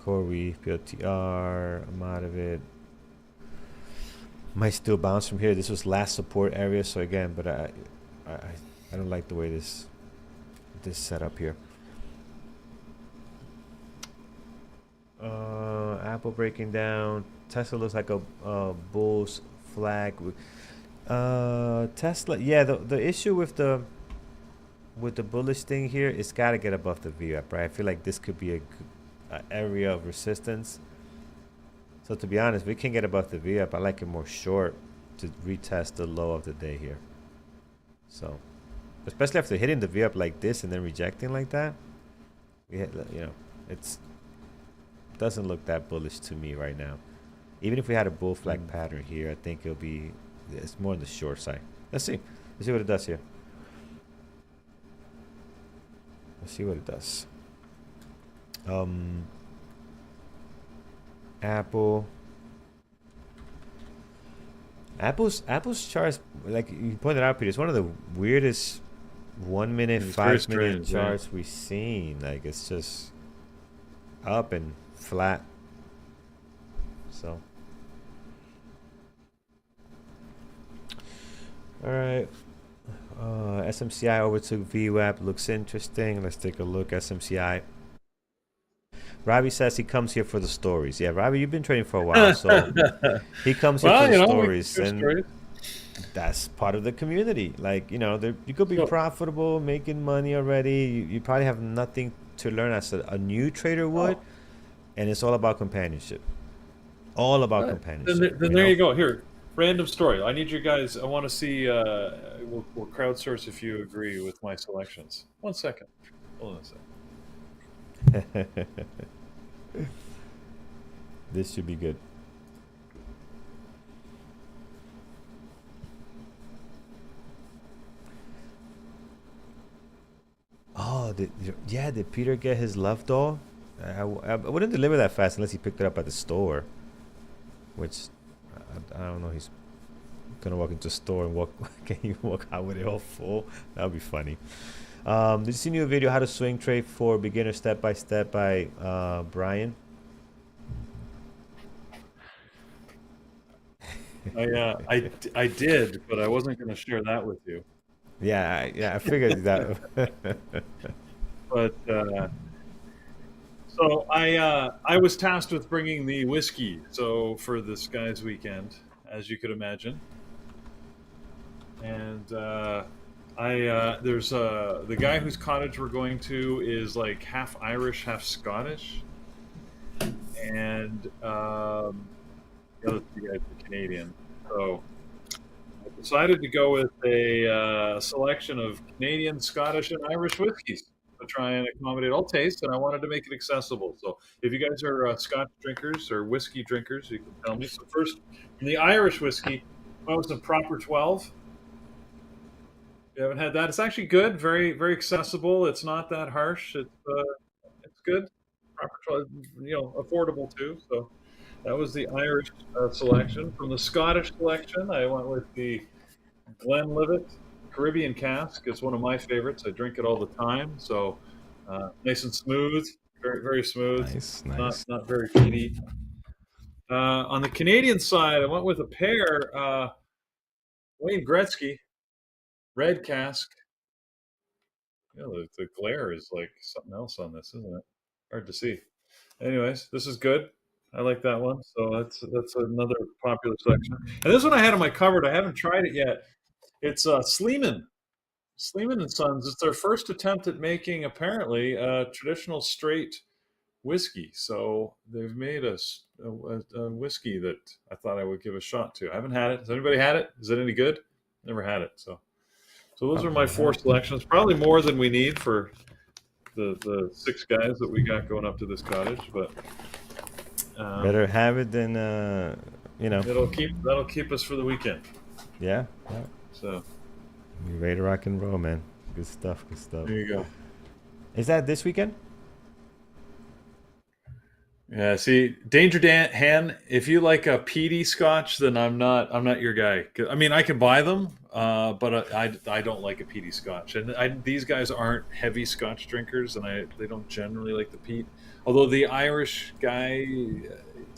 Core Reef, PLTR, I'm out of it. Might still bounce from here. This was last support area, so again, but I don't like the way this set up here. Apple breaking down. Tesla looks like a bull's flag. Tesla, yeah. The issue with the bullish thing here, it's got to get above the VWAP, right? I feel like this could be a area of resistance. So to be honest, if we can get above the VWAP, I like it more short to retest the low of the day here. So, especially after hitting the VWAP like this and then rejecting like that, we hit, you know, it's doesn't look that bullish to me right now. Even if we had a bull flag pattern here, I think it's more on the short side. Let's see what it does here. Let's see what it does. Apple's charts, like you pointed out, Peter, it's one of the weirdest 1 minute, 5 minute charts we've seen. Like it's just up and flat. So, all right. SMCI overtook VWAP. Looks interesting. Let's take a look. SMCI. Robbie says he comes here for the stories. Yeah, Robbie, you've been trading for a while, so he comes here for the stories, and that's part of the community. Like, you know, you could be profitable, making money already. You probably have nothing to learn as a new trader would, and it's all about companionship. All about companionship. Then there you go. Here, random story. I need you guys. I want to see. We'll crowdsource if you agree with my selections. 1 second. Hold on a second. This should be good. Oh, did Peter get his love doll? I wouldn't deliver that fast unless he picked it up at the store. Which, I don't know, he's gonna walk into a store and can you walk out with it all full? That would be funny. Did you see a new video, How to Swing Trade for Beginner Step by Step by Brian? I did, but I wasn't going to share that with you. Yeah, I figured that. But so I was tasked with bringing the whiskey. So for this guy's weekend, as you could imagine, and there's the guy whose cottage we're going to is like half Irish, half Scottish, and the other two guys are Canadian. So I decided to go with a selection of Canadian, Scottish, and Irish whiskeys to try and accommodate all tastes, and I wanted to make it accessible. So if you guys are Scotch drinkers or whiskey drinkers, you can tell me. So first, in the Irish whiskey, I was a proper 12. You haven't had that? It's actually good, very, very accessible. It's not that harsh. It's good, proper 12, affordable too. So that was the Irish selection. From the Scottish selection, I went with the Glenlivet Caribbean cask. It's one of my favorites. I drink it all the time. So nice and smooth, very, very smooth. Nice. Not very peaty. On the Canadian side, I went with a pair. Wayne Gretzky, red cask. The glare is like something else on this, isn't it? Hard to see. Anyways, this is good. I like that one. So that's another popular section. And this one I had on my cupboard. I haven't tried it yet. It's Sleeman. Sleeman and Sons. It's their first attempt at making apparently a traditional straight whiskey. So they've made a whiskey that I thought I would give a shot to. I haven't had it. Has anybody had it? Is it any good? Never had it. So those Oh, are my never had four it. selections. Probably more than we need for the six guys that we got going up to this cottage, but Better have it than that'll keep us for the weekend. Yeah, yeah. So You ready to rock and roll, man? Good stuff. Good stuff. there you go. Is that this weekend? Yeah, see, Danger Dan Han, if you like a peaty scotch, then I'm not your guy. 'Cause- I mean, I can buy them, but I don't like a peaty scotch. And these guys aren't heavy scotch drinkers, and they don't generally like the peat. Although the Irish guy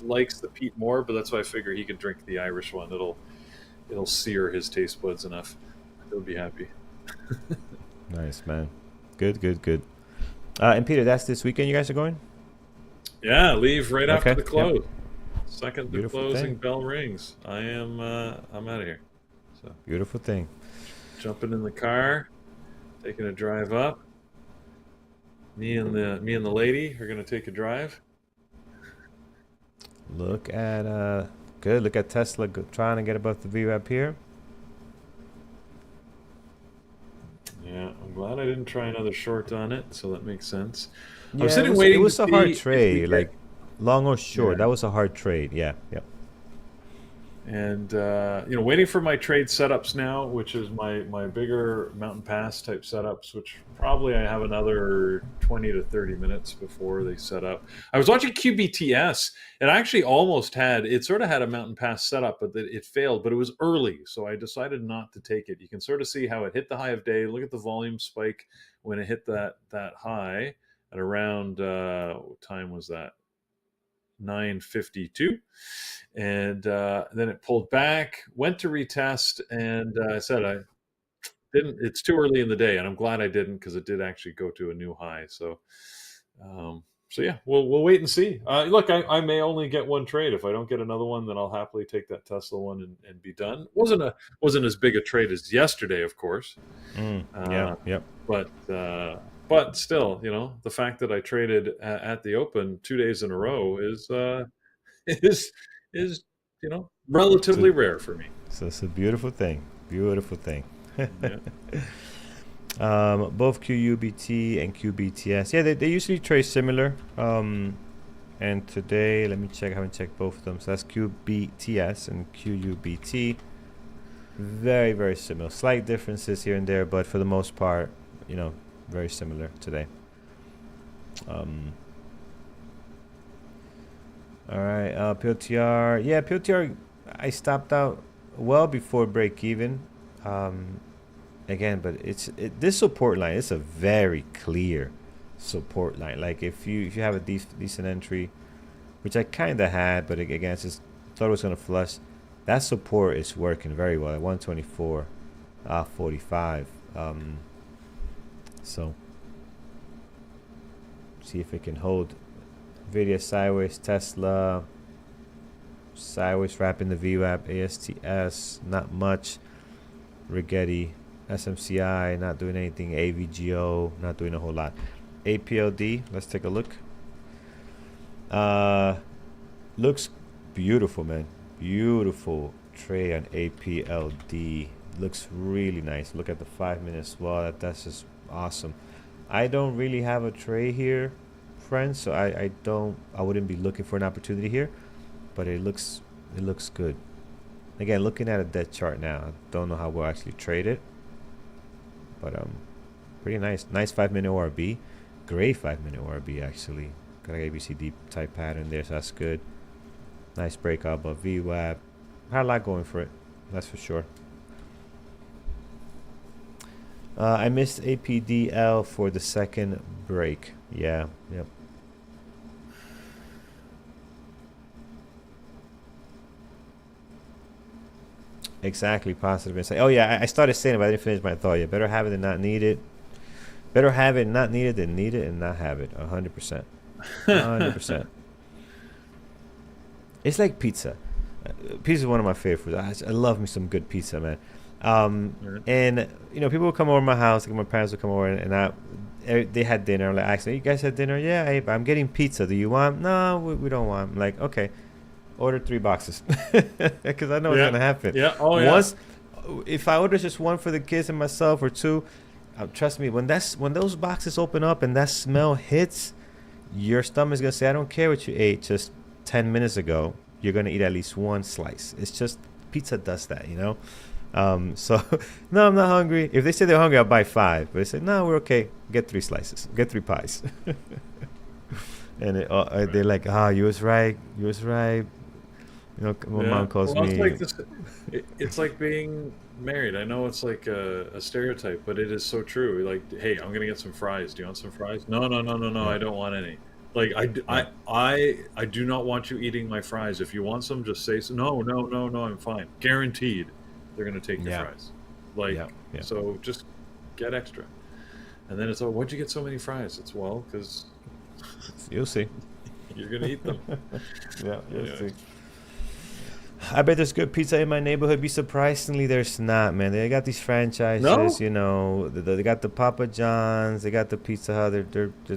likes the peat more, but that's why I figure he can drink the Irish one. It'll sear his taste buds enough. He'll be happy. Nice, man. Good, good, good. And Peter, that's this weekend you guys are going? Yeah, leave right after Okay, the close. Second the Beautiful closing thing. bell rings. I'm out of here. So Beautiful thing. jumping in the car, taking a drive up. Me and the lady are gonna take a drive. Look at good. Look at Tesla trying to get above the VWAP here. Yeah, I'm glad I didn't try another short on it, so that makes sense. I was Yeah, sitting it waiting to was a hard see if we trade. get Like long or short, yeah. that was a hard trade. Yeah, yep. And waiting for my trade setups now, which is my bigger Mountain Pass type setups, which probably I have another 20 to 30 minutes before they set up. I was watching QBTS, and I actually almost it sort of had a Mountain Pass setup, but it failed. But it was early, so I decided not to take it. You can sort of see how it hit the high of day. Look at the volume spike when it hit that high at around what time was that? 9:52, and then it pulled back, went to retest, and I said I didn't. It's too early in the day, and I'm glad I didn't because it did actually go to a new high. So yeah, we'll wait and see. Look, I may only get one trade. If I don't get another one, then I'll happily take that Tesla one and be done. Wasn't as big a trade as yesterday, of course. Yeah, yep. But still, the fact that I traded at the open 2 days in a row is is relatively rare for me. So it's a beautiful thing. Beautiful thing. Yeah. Both QUBT and QBTS. Yeah, they usually trade similar. And today, let me check. I haven't checked both of them. So that's QBTS and QUBT. Very, very similar. Slight differences here and there, but for the most part, very similar today. All right, POTR. Yeah, POTR, I stopped out well before break even. Again, but this support line is a very clear support line. Like if you have a decent entry, which I kind of had, but again, I just thought it was gonna flush. That support is working very well at 124.45. So see if it can hold. Nvidia sideways, Tesla sideways, wrapping the VWAP, ASTS not much, Rigetti, SMCI not doing anything, AVGO not doing a whole lot. APLD, let's take a look. Looks beautiful, man. Beautiful trade on APLD. Looks really nice. Look at the 5-minute as well. That's just awesome. I don't really have a trade here, friends, so I wouldn't be looking for an opportunity here, but it looks good. Again, looking at a dead chart now, I don't know how we'll actually trade it, but pretty nice 5-minute ORB, great 5-minute ORB actually. Got an ABCD type pattern there, so that's good. Nice breakout above VWAP. Had a lot going for it, that's for sure. I missed APDL for the second break. Yeah, yep. Exactly, positive insight. Oh yeah, I started saying it, but I didn't finish my thought. Yeah, better have it than not need it. Better have it not need it than need it and not have it. 100%. 100%. It's like pizza. Pizza is one of my favorite foods. I love me some good pizza, man. Right. And people would come over to my house. Like my parents would come over, and they had dinner. Like, I said, "You guys had dinner? Yeah, I'm getting pizza. Do you want? No, we don't want." I'm like, okay, order 3 boxes, because I know what's Yeah. gonna happen. Yeah. Oh, yeah. Once, if I order just one for the kids and myself, or two, trust me, when those boxes open up and that smell hits, your stomach's gonna say, "I don't care what you ate just 10 minutes ago. You're gonna eat at least one slice." It's just pizza does that. So no, I'm not hungry. If they say they're hungry, I'll buy five. But they say no, we're okay. Get 3 slices. Get 3 pies. And Right. they're like, "Ah, you was right. You was right." My Yeah. mom calls Well, it's me. like this. It's like being married. I know it's like a stereotype, but it is so true. Like, hey, I'm gonna get some fries. Do you want some fries? No, no, no, no, no. Yeah, I don't want any. Like, yeah, I do not want you eating my fries. If you want some, just say so. No, no, no, no. I'm fine. Guaranteed, they're gonna take your yeah, fries. Like, yeah, yeah. so just get extra. And then it's, oh, why'd you get so many fries? It's, well, because You'll see. you're gonna eat them. Yeah, you'll Anyways. see. I bet there's good pizza in my neighborhood. Be surprisingly, there's not, man. They got these franchises, No. They got the Papa John's, they got the Pizza Hut.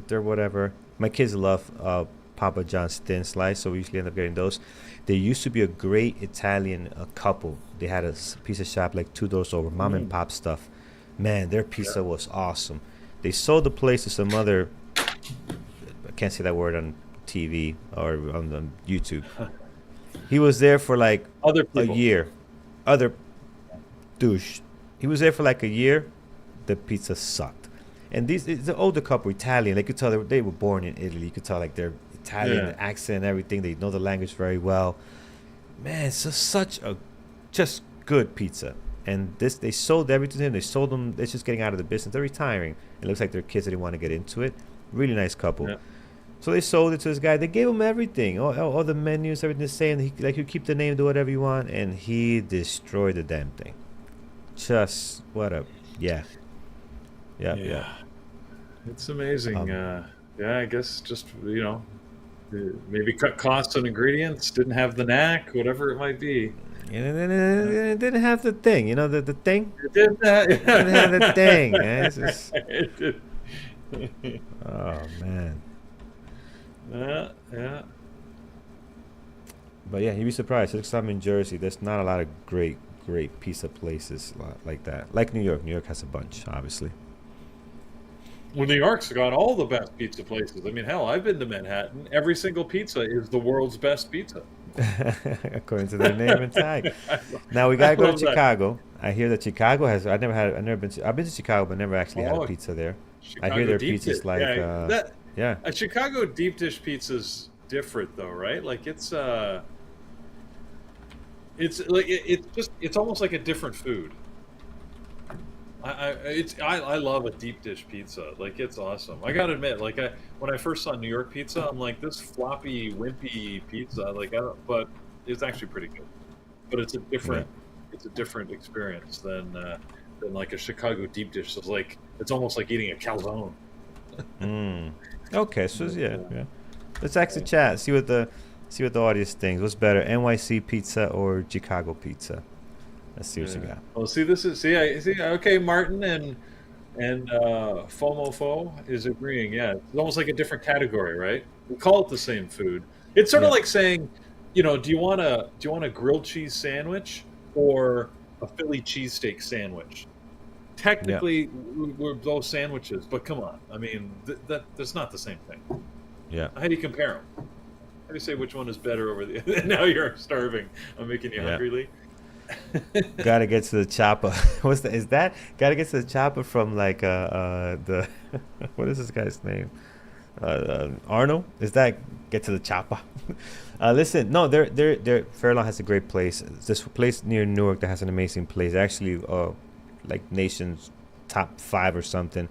They're whatever. My kids love Papa John's thin slice, so we usually end up getting those. There used to be a great Italian couple. They had a pizza shop like 2 doors over, mom and Mm, pop stuff. Man, their yeah. pizza was awesome. They sold the place to some other, I can't say that word on TV or on YouTube. He was there for like Other a people. year. Other douche. He was there for like a year. The pizza sucked. And these it's the older couple, Italian. Like you could tell they were born in Italy. You could tell like their Italian Yeah. accent and everything. They know the language very well. Man, it's just such a just good pizza. And this they sold everything to him. They sold them. They're just getting out of the business. They're retiring. It looks like their kids didn't want to get into it. Really nice couple. Yeah. So they sold it to this guy. They gave him everything, all the menus, everything the same. Like you keep the name, do whatever you want, and he destroyed the damn thing. Just what a yeah, yeah, yeah. Yeah. It's amazing. Um, Yeah, I guess just, maybe cut costs on ingredients, didn't have the knack, whatever it might be. and then Yeah. it didn't have the thing, the thing. It did It didn't have the thing. Man. It's that. just, It did. oh man. Yeah, yeah. But yeah, you'd be surprised. Next time in Jersey, there's not a lot of great pizza places like that. Like New York. New York has a bunch, obviously. Well, New York's got all the best pizza places. I mean, hell, I've been to Manhattan. Every single pizza is the world's best pizza. According to their name and tag. I, lo- Now we I gotta go to love that. Chicago. I hear that Chicago has. I've never been. I've been to Chicago, but never actually had a Oh, pizza there. I hear Chicago their deep dish. pizza's like, Yeah, that yeah, a Chicago deep dish pizza's different though, right? Like it's like it's just it's almost like a different food. I love a deep dish pizza. Like it's awesome. I gotta admit, like when I first saw New York pizza, I'm like this floppy, wimpy pizza. Like but it's actually pretty good. But yeah. it's a different experience than like a Chicago deep dish. So it's almost like eating a calzone. Mm. Okay, so But, yeah, yeah. Let's actually yeah. chat. See what the audience thinks. What's better, NYC pizza or Chicago pizza? Let's see what you Yeah. got. Well, see, this is see, I see. Okay, Martin and FOMO is agreeing. Yeah, it's almost like a different category, right? We call it the same food. It's sort of Yeah, like saying, do you want a grilled cheese sandwich or a Philly cheesesteak sandwich? yeah, Technically, we're both sandwiches, but come on. I mean, that's not the same thing. yeah, How do you compare them? How do you say which one is better over the? Now you're starving. I'm making you yeah. hungry, Lee. Gotta get to the chopper. What's that? Is that gotta get to the chopper from like the what is this guy's name? Arnold? Is that get to the chopper? Listen, no, they're Fairlawn has a great place. This place near Newark that has an amazing place. Actually, like nation's top 5 or something.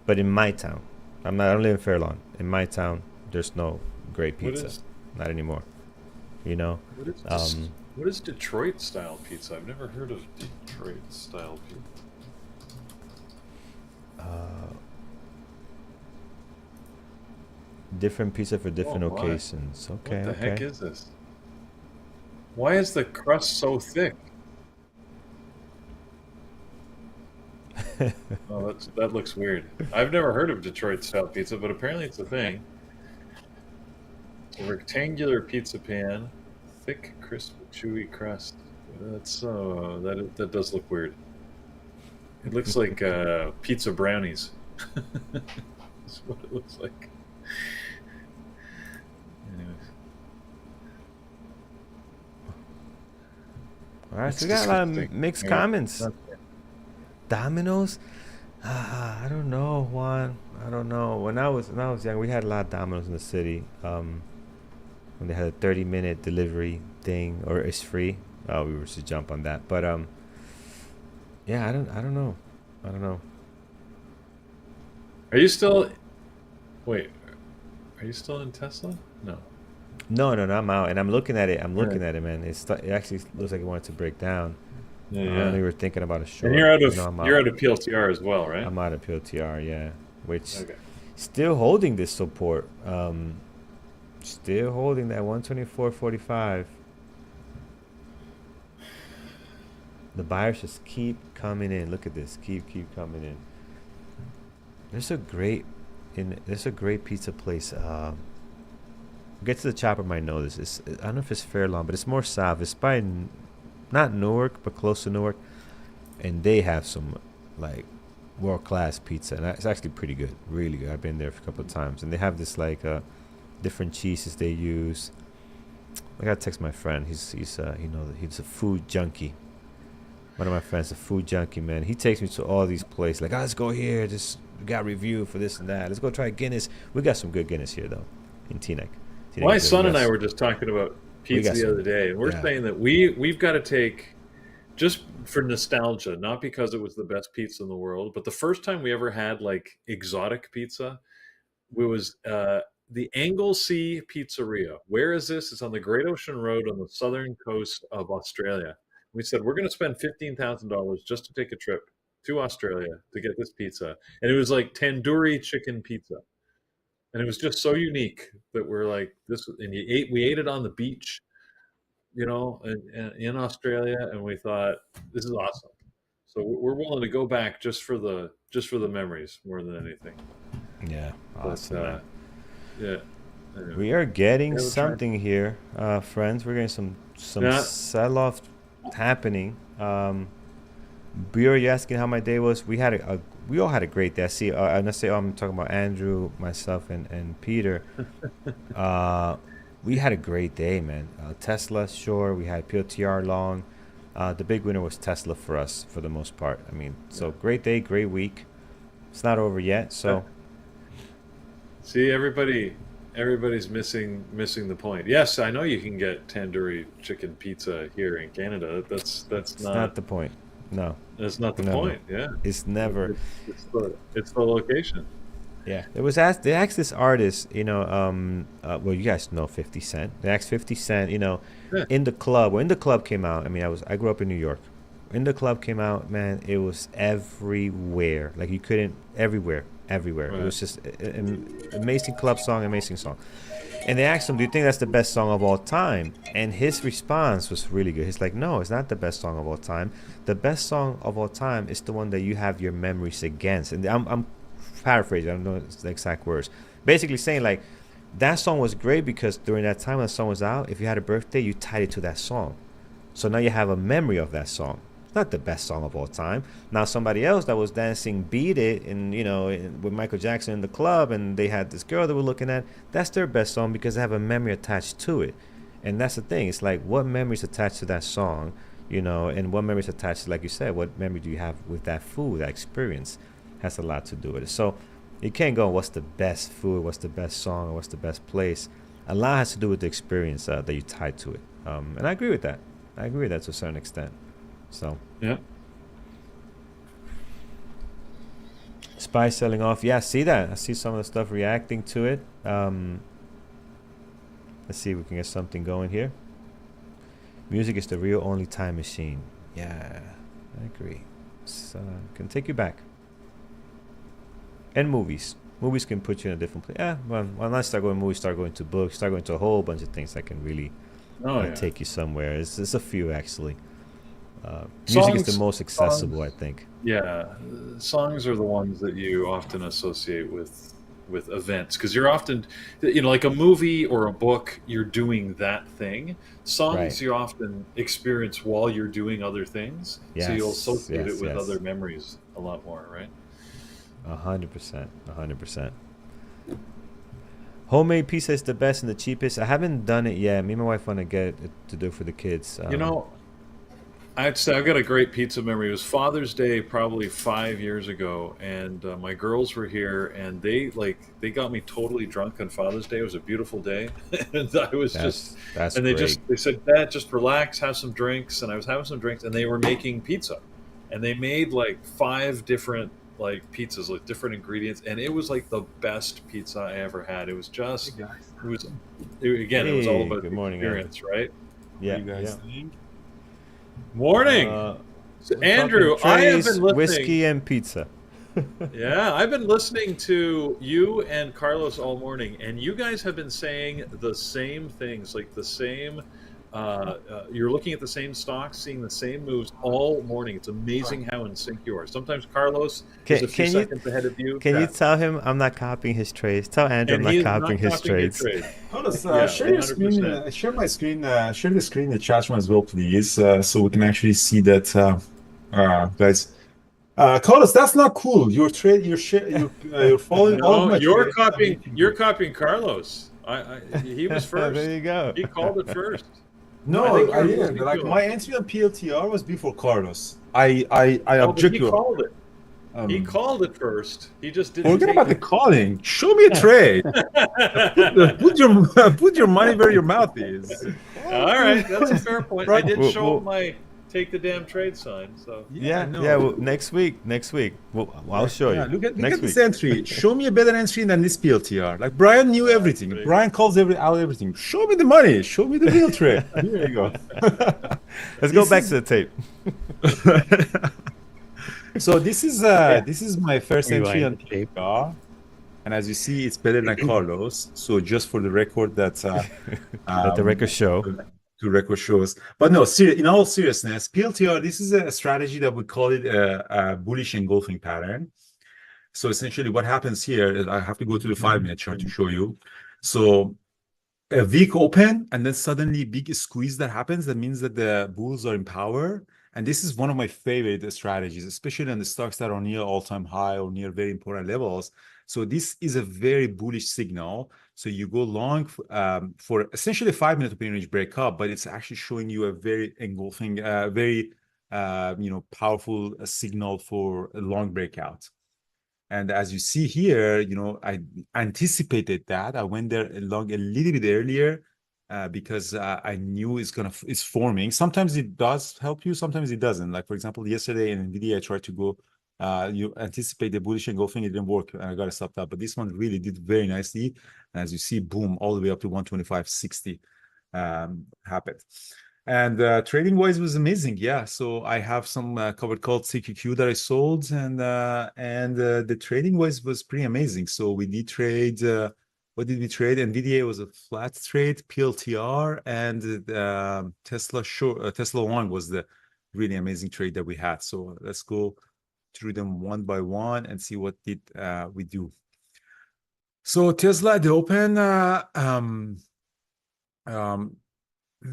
But in my town, I don't live in Fairlawn. In my town, there's no great What pizza. is Not anymore. You know. Um, what is Detroit style pizza? I've never heard of Detroit style pizza. uh, different pizza for Oh different my! occasions. What Okay, the heck okay. is this? Why is the crust so thick? Oh, that looks weird. I've never heard of Detroit style pizza, but apparently it's a thing. A rectangular pizza pan, thick, crisp, chewy crust. That does look weird. It looks like pizza brownies. That's what it looks like. Anyways, All right, so it's we got a lot of disgusting. mixed Yeah. comments. Domino's? I don't know, Juan. I don't know. When I was young, we had a lot of Domino's in the city. When they had a 30-minute delivery thing, or it's free, we were to jump on that. But yeah, I don't know. I don't know. Are you still? Wait, are you still in Tesla? No. No, no, no. I'm out, and I'm looking at it. I'm All right. looking at it, man. It actually looks like it wanted to break down. Yeah, I know yeah. you were thinking about a And short, but no, I'm you're out. out of PLTR as well, right? I'm out of PLTR, yeah. Which Okay. still holding this support. Still holding that 124.45. The buyers just keep coming in. Look at this. Keep coming in. There's a great there's a great pizza place. Get to the chopper might know this. I don't know if it's Fairlawn, but it's more south. It's by not Newark, but close to Newark, and they have some like world class pizza, and it's actually pretty good, really good. I've been there a couple of times, and they have this like different cheeses they use. I gotta text my friend. He's a food junkie. One of my friends, a food junkie, man. He takes me to all these places. Like, let's go here. Just we got review for this and that. Let's go try Guinness. We got some good Guinness here though, in Teaneck. Teaneck My is good. son and I were just talking about We pizza got the some. other day, and we're Yeah. saying that we've got to take, just for nostalgia, not because it was the best pizza in the world, but the first time we ever had like exotic pizza, we was the Anglesey Pizzeria. Where is this? It's on the Great Ocean Road on the southern coast of Australia. We said we're going to spend $15,000 just to take a trip to Australia to get this pizza, and it was like tandoori chicken pizza, and it was just so unique that we're like this. And we ate it on the beach, in Australia, and we thought this is awesome. So we're willing to go back just for the memories more than anything. Yeah. But Awesome, man. yeah, anyway, We are getting yeah, we'll try. something here, friends. We're getting some Yeah, sell off happening. Bureau, you asking how my day was? We all had a great day. I see. I'm not say I'm talking about Andrew, myself, and Peter. We had a great day, man. Tesla, sure. We had POTR long. The big winner was Tesla for us for the most part. I mean, so yeah, great day, great week. It's not over yet, yeah. so See, everybody's missing the point. Yes, I know you can get tandoori chicken pizza here in Canada. That's it's not not the point. No, that's not the no, no. point. Yeah, It's never. it's the location. Yeah, they asked this artist, well, you guys know 50 Cent. They asked 50 Cent, Yeah, in the club. When the club came out, I mean, I grew up in New York. When the club came out, man, it was everywhere. Like you couldn't everywhere, everywhere. It right. was just an amazing club song, amazing song. And they asked him, "Do you think that's the best song of all time?" And his response was really good. He's like, "No, it's not the best song of all time. The best song of all time is the one that you have your memories against." And I'm paraphrasing. I don't know the exact words. Basically saying like, that song was great because during that time when the song was out, if you had a birthday, you tied it to that song. So now you have a memory of that song. It's not the best song of all time. Now somebody else that was dancing beat it, and with Michael Jackson in the club, and they had this girl they were looking at. That's their best song because they have a memory attached to it. And that's the thing. It's like what memories attached to that song, and what memories attached to, like you said, what memory do you have with that food, that experience, has a lot to do with it. So you can't go, what's the best food, what's the best song, or what's the best place. A lot has to do with the experience that you tied to it. And I agree with that. I agree with that to a certain extent. So, Yeah. Spy selling off. Yeah, I see that. I see some of the stuff reacting to it. Let's see if we can get something going here. Music is the real only time machine. Yeah, I agree. It's, can take you back. And movies. Movies can put you in a different place. Yeah, well, when I start going movies, start going to books, start going to a whole bunch of things that can really Oh yeah. take you somewhere. It's a few actually. Music is the Songs, most accessible, I songs, think. yeah, songs are the ones that you often associate with events because you're often, like a movie or a book, you're doing that thing. Right. Songs you often experience while you're doing other things, so you'll Yes. associate it Yes. with other Yes. memories a lot more, right? 100%. 100%. Homemade pizza is the best and the cheapest. I haven't done it yet. Me and my wife want to get it to do for the kids. You know, I'd say I've got a great pizza memory. It was Father's Day probably 5 years ago, and my girls were here, and they got me totally drunk on Father's Day. It was a beautiful day, and I was just, That's and great. they said, "Dad, just relax, have some drinks." And I was having some drinks, and they were making pizza, and they made like five different like pizzas, like different ingredients, and it was like the best pizza I ever had. It was Hey just, guys, it was, again, it was all Hey, about good the morning, Andrew. experience, right? what are Yeah, you guys yeah. doing? Morning. So, We're talking Andrew, I have trays, been listening. whiskey, and pizza. Yeah, I've been listening to you and Carlos all morning, and you guys have been saying the same things, like the same. You're looking at the same stocks, seeing the same moves all morning. It's amazing how in sync you are. Sometimes Carlos is a few Can you seconds ahead of you. can you Yeah, tell him I'm not copying his trades? Tell Andrew I'm and he not is copying not his copying your trades. trade. Carlos, Yeah, share your screen. 100%. Share my screen. Share the screen, the chat room as well, please, so we can actually see that, guys. Carlos, that's not cool. Your trade, your share, you're following all of No, my trades. I'm making you're you. copying Carlos. He was first. There you go. He called it first. I No, think I you're didn't. losing Like to him. my entry on PLTR was before Carlos. I Oh, but object he to. called it. He Um, called it first. He just didn't Forget take about the it. calling. Show me a trade. Put your put your money where your mouth is. All right, that's a fair point. I Right. did show him Well, my take the damn trade sign. So Yeah, yeah, yeah. Well, no. next week. Well, I'll Right. show Yeah, you look next at this week. entry. Show me a better entry than this PLTR. Like Brian knew that's everything. pretty Brian calls everything. Show me the money. Show me the real trade. Here you go. Let's go This back to is the tape. so Yeah, this is my first entry rewind on the tape. PLTR. And as you see, it's better than Carlos. So just for the record, that Let the um, record show. to record shows. But no, in all seriousness, PLTR, this is a strategy that we call it a bullish engulfing pattern. So essentially, what happens here is I have to go to the 5-minute chart to show you. So a weak open and then suddenly big squeeze that happens. That means that the bulls are in power. And this is one of my favorite strategies, especially on the stocks that are near all-time high or near very important levels. So this is a very bullish signal. So you go long for essentially a 5-minute opinion range breakup, but it's actually showing you a very engulfing, very powerful signal for a long breakout. And as you see here, I anticipated that. I went there along a little bit earlier because I knew it's forming. Sometimes it does help you, sometimes it doesn't. Like for example, yesterday in NVIDIA, I tried to go. You anticipate the bullish engulfing, it didn't work, and I got to stop that. But this one really did very nicely. And as you see, boom, all the way up to 125.60 happened. And trading wise was amazing. Yeah. So I have some covered called CQQ that I sold, and the trading wise was pretty amazing. So we did trade. What did we trade? NVIDIA was a flat trade, PLTR, and Tesla long was the really amazing trade that we had. So let's go through them one by one and see what did we do. So Tesla at the open.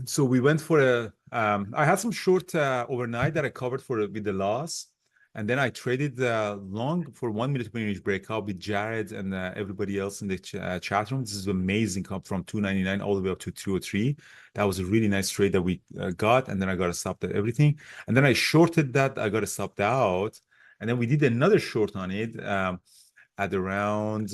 So we went for I had some short overnight that I covered with the loss. And then I traded long for 1 minute range breakout with Jared and everybody else in the chat room. This is amazing, come from 299 all the way up to 203. That was a really nice trade that we got. And then I got to stop at everything. And then I shorted that. I got to stop out. And then we did another short on it at around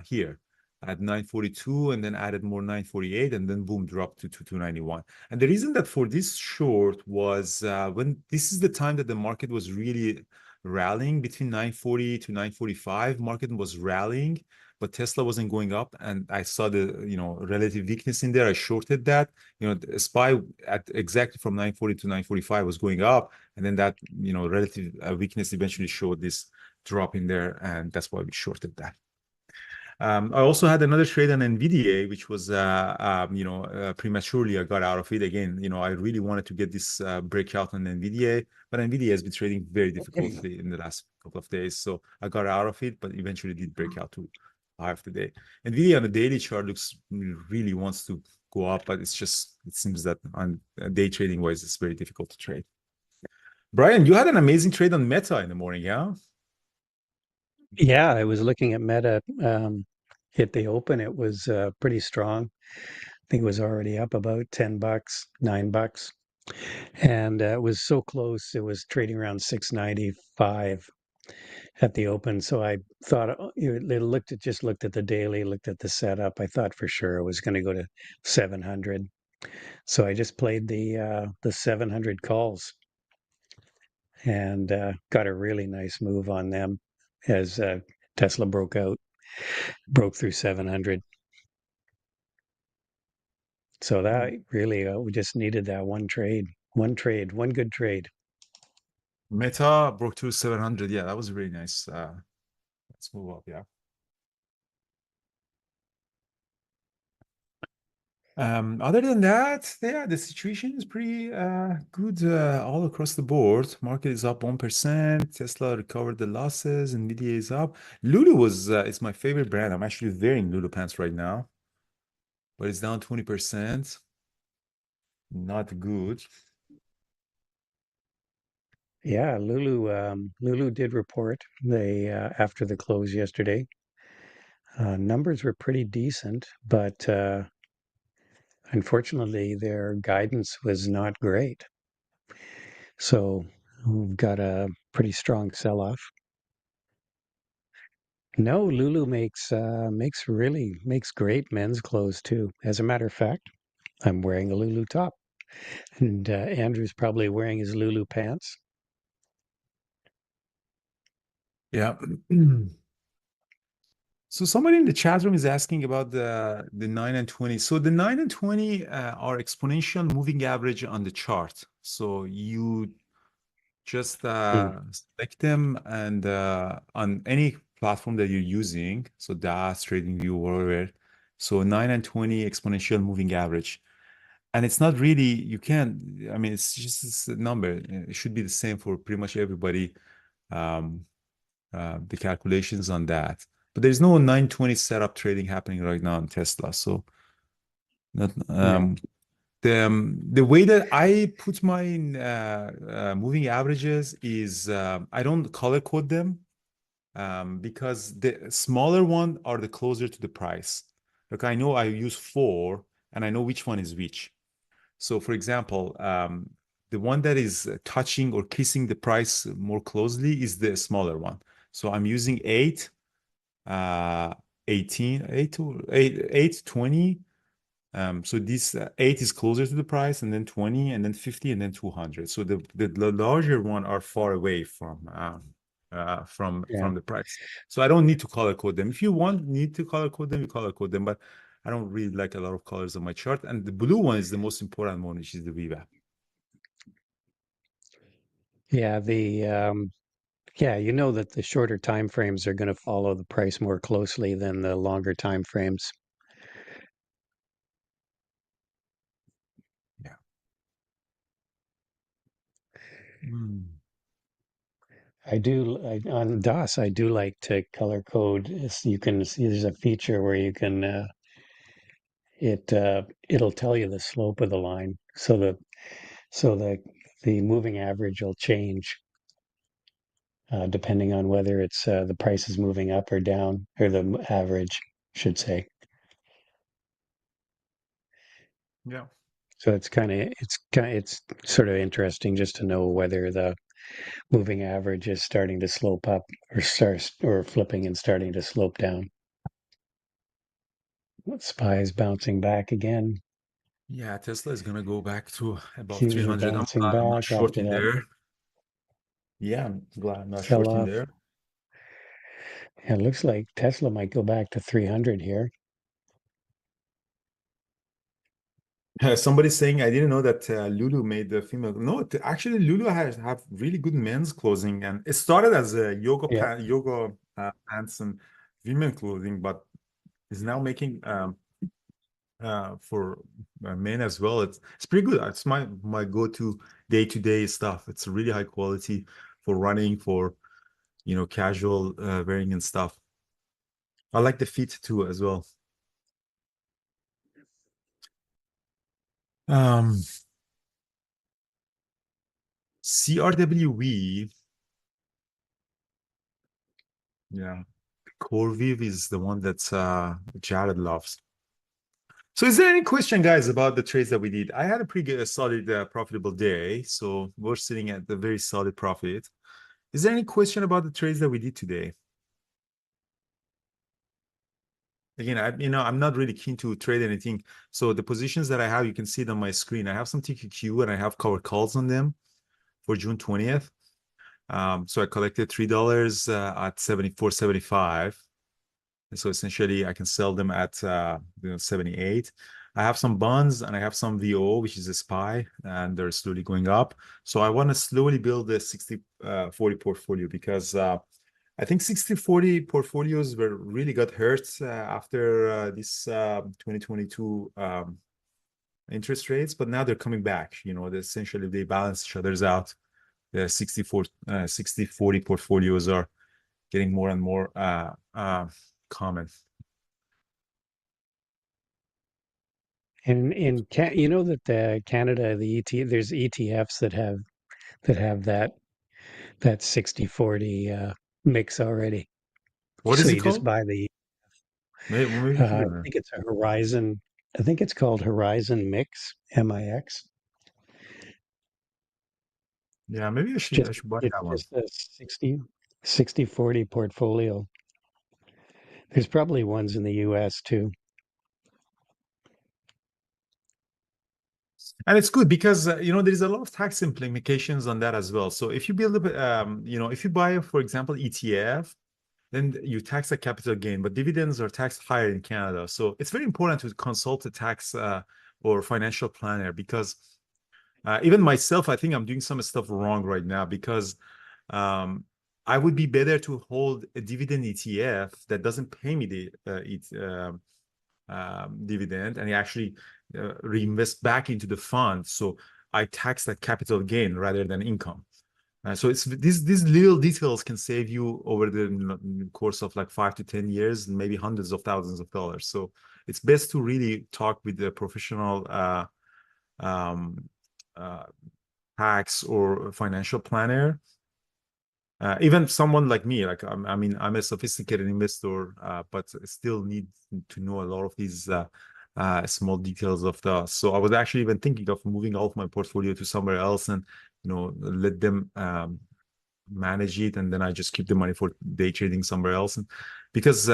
here at 942, and then added more 948, and then boom, dropped to 291. And the reason that for this short was when this is the time that the market was really rallying between 940 to 945. Market was rallying, but Tesla wasn't going up, and I saw the relative weakness in there. I shorted that. The SPY at exactly from 940 to 945 was going up, and then that relative weakness eventually showed this drop in there, and that's why we shorted that. I also had another trade on NVIDIA, which was, prematurely I got out of it. Again, I really wanted to get this breakout on NVIDIA, but NVIDIA has been trading very difficultly in the last couple of days. So I got out of it, but eventually did break out to high of the day. NVIDIA on the daily chart really wants to go up, but it seems that on day trading wise, it's very difficult to trade. Brian, you had an amazing trade on Meta in the morning, yeah? Yeah, I was looking at Meta. Hit the open. It was pretty strong. I think it was already up about $10, $9, and it was so close. It was trading around 695 at the open. So I thought it looked at the daily, looked at the setup. I thought for sure it was going to go to 700. So I just played the 700 calls and got a really nice move on them as Tesla broke through 700. So that really, we just needed that one good trade. Meta broke to 700. Yeah, that was really nice. Let's move up. Yeah. Other than that, yeah, the situation is pretty good all across the board. Market is up 1%. Tesla recovered the losses. Nvidia is up. Lulu is my favorite brand. I'm actually wearing Lulu pants right now, but it's down 20%. Not good. Yeah, Lulu did report they after the close yesterday. Numbers were pretty decent, but unfortunately, their guidance was not great. So we've got a pretty strong sell-off. No, Lulu makes great men's clothes too. As a matter of fact, I'm wearing a Lulu top, and Andrew's probably wearing his Lulu pants. Yeah. So somebody in the chat room is asking about the 9 and 20. So the 9 and 20 are exponential moving average on the chart. So you just select them and on any platform that you're using, so DAS, TradingView, whatever. So 9 and 20 exponential moving average. And it's not really, I mean, it's just a number. It should be the same for pretty much everybody. The calculations on that. But there's no 920 setup trading happening right now on Tesla. So not, the way that I put my moving averages is I don't color code them because the smaller one are the closer to the price. Like I know I use 4 and I know which one is which. So for example, the one that is touching or kissing the price more closely is the smaller one. So I'm using 8, 18, 8 to 8, 20. So this 8 is closer to the price, and then 20, and then 50, and then 200. So the larger one are far away from the price. So I don't need to color code them. If you need to color code them, you color code them. But I don't really like a lot of colors on my chart. And the blue one is the most important one, which is the VWAP. Yeah, you know that the shorter time frames are going to follow the price more closely than the longer time frames. Yeah. Mm. On DOS, I do like to color code. You can see there's a feature where you can it'll tell you the slope of the line, so the moving average will change depending on whether it's the price is moving up or down, or the average, should say. Yeah. So it's sort of interesting just to know whether the moving average is starting to slope up or flipping and starting to slope down. SPY's bouncing back again. Yeah, Tesla is gonna go back to about Qs are 300. I'm bouncing glad I'm not back after shorting that there. Yeah, I'm glad I'm not shorting sell-off. there. It looks like Tesla might go back to 300 here. Somebody's saying I didn't know that Lulu made the female. No, actually, Lulu have really good men's clothing, and it started as a yoga Yeah. pants and women clothing, but is now making for men as well. It's pretty good. It's my go-to day-to-day stuff. It's really high quality for running, for casual wearing and stuff. I like the fit too as well. CRWV, yeah, Core Viv is the one that's Jared loves. So is there any question, guys, about the trades that we did? I had a pretty good, solid, profitable day. So we're sitting at a very solid profit. Is there any question about the trades that we did today? Again, I'm not really keen to trade anything. So the positions that I have, you can see it on my screen. I have some TQQ and I have covered calls on them for June 20th. So I collected $3 at 74.75. So essentially, I can sell them at 78. I have some bonds and I have some VO, which is a SPY, and they're slowly going up. So I want to slowly build the 60-40 portfolio because I think 60-40 portfolios were really got hurt after this 2022 interest rates, but now they're coming back. Essentially they balance each other's out. The 60-40 portfolios are getting more and more common. And that Canada, there's ETFs that have that 60/40 mix already. What So is it you just called? buy the Maybe I think it's a Horizon. I think it's called Horizon Mix, MIX. yeah, maybe It's I just should buy it's that one. just a 60/40 portfolio. There's probably ones in the US too. And it's good because there is a lot of tax implications on that as well. So if you build if you buy, for example, ETF, then you tax a capital gain, but dividends are taxed higher in Canada. So it's very important to consult a tax or financial planner because even myself, I think I'm doing some stuff wrong right now because I would be better to hold a dividend ETF that doesn't pay me the dividend and actually reinvest back into the fund. So I tax that capital gain rather than income. So it's these little details can save you over the course of like 5 to 10 years, maybe hundreds of thousands of dollars. So it's best to really talk with the professional um, uh, tax or financial planner. Even someone like me, like I'm a sophisticated investor, but still need to know a lot of these small details of the. So I was actually even thinking of moving all of my portfolio to somewhere else and let them manage it, and then I just keep the money for day trading somewhere else. And because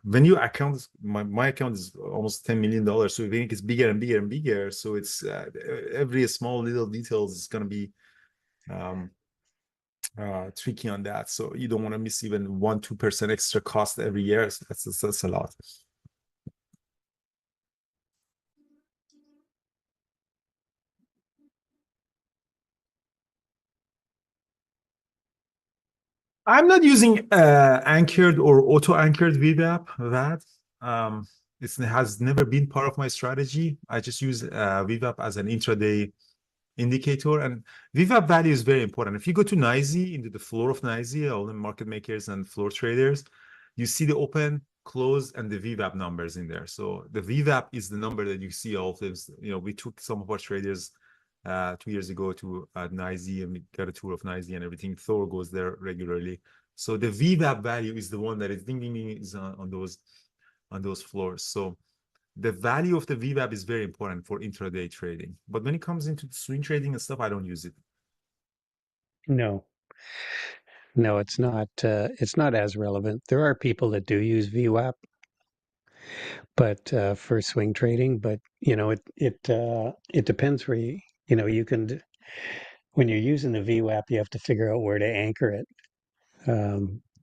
when you account, my account is almost $10 million, so I think it's bigger and bigger and bigger. So it's every small little details is going to be tricky on that. So you don't want to miss even 1-2% extra cost every year. So that's a lot. I'm not using anchored or auto anchored VWAP. That it has never been part of my strategy. I just use VWAP as an intraday indicator, and VWAP value is very important. If you go to NYSE, into the floor of NYSE, all the market makers and floor traders, you see the open, close, and the VWAP numbers in there. So the VWAP is the number that you see all of this. We took some of our traders 2 years ago to NYSE, and we got a tour of NYSE and everything. Thor goes there regularly. So the VWAP value is the one that is ding ding ding is on those floors. So the value of the VWAP is very important for intraday trading. But when it comes into swing trading and stuff, I don't use it. No, no, it's not. It's not as relevant. There are people that do use VWAP, but for swing trading. But it depends where you can. When you're using the VWAP, you have to figure out where to anchor it.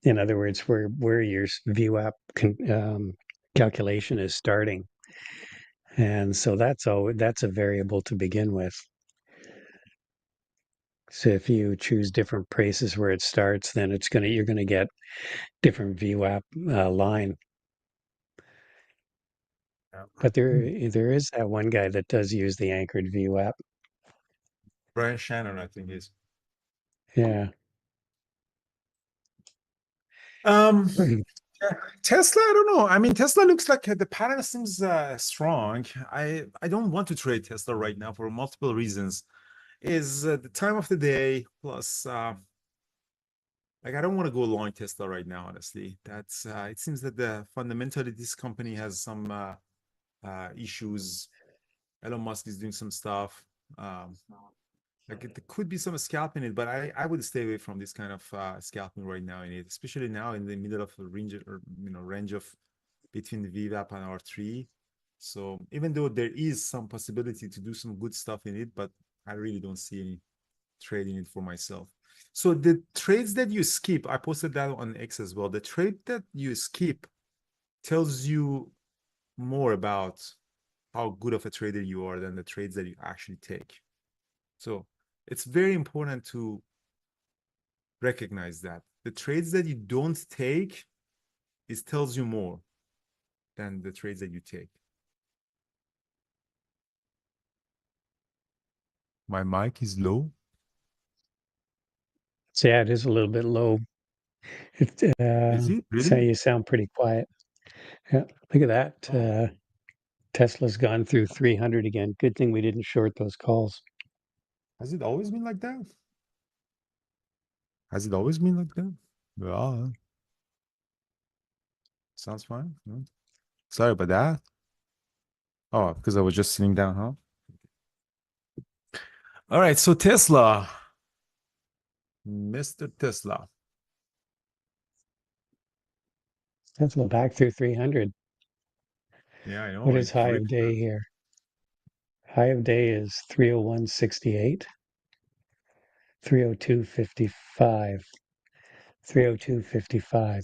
In other words, where your VWAP calculation is starting, and so that's a variable to begin with. So if you choose different prices where it starts, then you're gonna get different VWAP line. But there is that one guy that does use the Anchored View app. Brian Shannon, I think is. Yeah. Um, yeah, Tesla, I don't know. I mean, Tesla looks like the pattern seems strong. I don't want to trade Tesla right now for multiple reasons. Is the time of the day plus like I don't want to go long Tesla right now, honestly. That's it seems that the fundamentally this company has some issues. Elon Musk is doing some stuff. Um, like there could be some scalping it, but I would stay away from this kind of scalping right now in it, especially now in the middle of a range or range of between the VWAP and R3. So even though there is some possibility to do some good stuff in it, but I really don't see any trading it for myself. So the trades that you skip, I posted that on X as well. The trade that you skip tells you more about how good of a trader you are than the trades that you actually take. So it's very important to recognize that the trades that you don't take, it tells you more than the trades that you take. My mic is low. So yeah, it is a little bit low. It Is it so really? you sound pretty quiet. Yeah, look at that. Tesla's gone through 300 again. Good thing we didn't short those calls. Has it always been like that? Has it always been like that? Yeah, sounds fine. No? Sorry about that. Oh, because I was just sitting down, huh? All right, so Tesla, Mr. Tesla. Tesla back through 300. Yeah, I know. What is It high really, of day here? High of day is 301.68, 302.55, 302.55.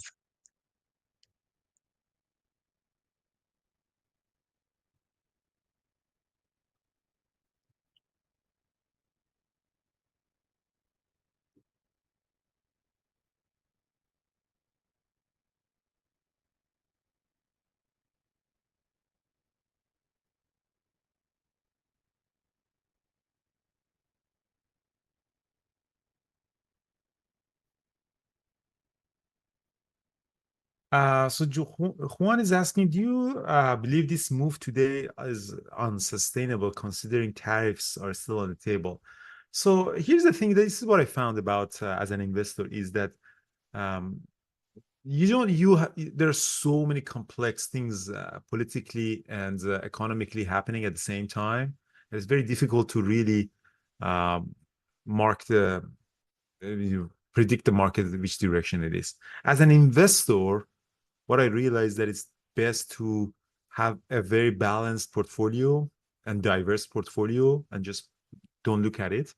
so Juan is asking, do you believe this move today is unsustainable considering tariffs are still on the table? So here's the thing, this is what I found about as an investor is that um, you don't there are so many complex things politically and economically happening at the same time. It's very difficult to really um, mark the predict the market which direction it is. As an investor, what I realized that it's best to have a very balanced portfolio and diverse portfolio and just don't look at it.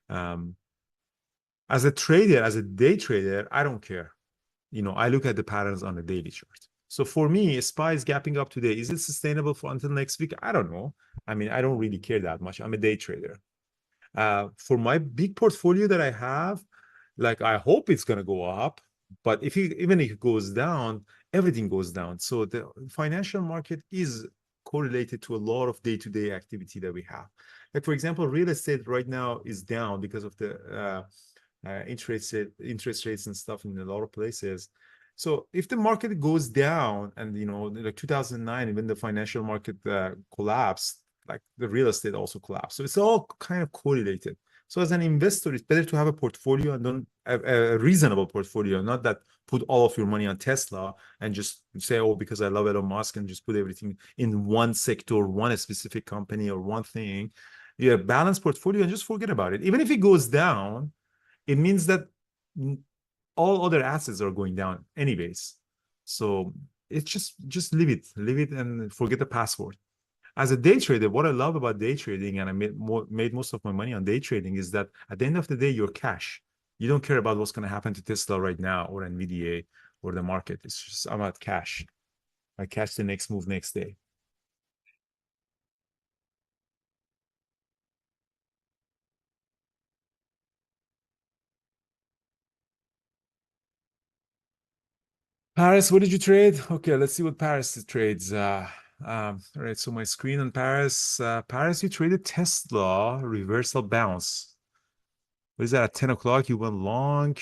As a trader, as a day trader, I don't care. I look at the patterns on the daily chart. So for me, SPY is gapping up today. Is it sustainable for until next week? I don't know. I mean, I don't really care that much. I'm a day trader. For my big portfolio that I have, like I hope it's gonna go up, but even if it goes down, everything goes down. So the financial market is correlated to a lot of day-to-day activity that we have. Like for example, real estate right now is down because of the interest rates and stuff in a lot of places. So if the market goes down, and like 2009, when the financial market collapsed, like the real estate also collapsed. So it's all kind of correlated. So as an investor, it's better to have a portfolio and don't a reasonable portfolio, not that put all of your money on Tesla and just say, oh, because I love Elon Musk, and just put everything in one sector, one specific company or one thing. Yeah, balanced portfolio and just forget about it. Even if it goes down, it means that all other assets are going down anyways. So it's just leave it and forget the password. As a day trader, what I love about day trading, and I made most of my money on day trading, is that at the end of the day, you're cash. You don't care about what's going to happen to Tesla right now or NVIDIA or the market. It's just I'm at cash. I catch the next move next day. Paris, what did you trade? Okay, let's see what Paris trades. All right, so my screen on Paris. Paris, you traded Tesla reversal bounce. What is that? At 10 o'clock, you went long.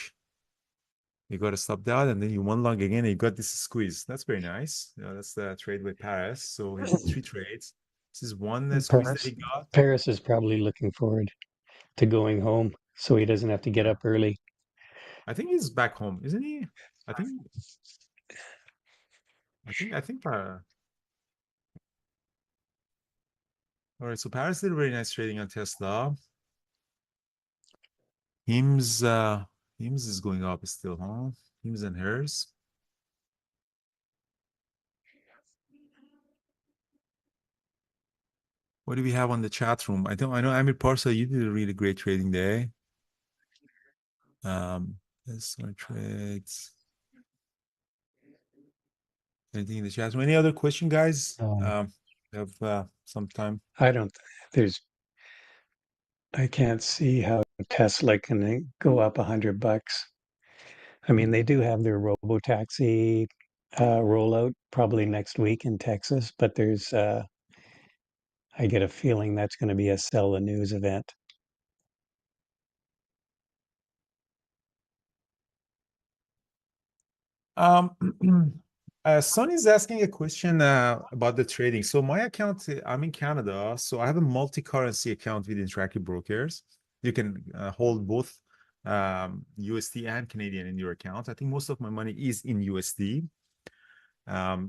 You got to stop that, and then you went long again, and you got this squeeze. That's very nice. That's the trade with Paris. So he did 3 trades. This is one squeeze that Paris, he got. Paris is probably looking forward to going home, so he doesn't have to get up early. I think he's back home, isn't he? I think. I think. All right. So Paris did a very nice trading on Tesla. Hims is going up still, huh? Hims and hers. What do we have on the chat room? I know Amir Parsa, you did a really great trading day. Let's trades. Anything in the chat room? Any other question, guys? We have some time. I don't. I can't see how Tesla can go up $100. I mean, they do have their robo-taxi rollout probably next week in Texas, but there's I get a feeling that's going to be a sell the news event. Sonny is asking a question about the trading. So my account, I'm in Canada, so I have a multi-currency account with Interactive Brokers. You can hold both USD and Canadian in your account. I think most of my money is in USD.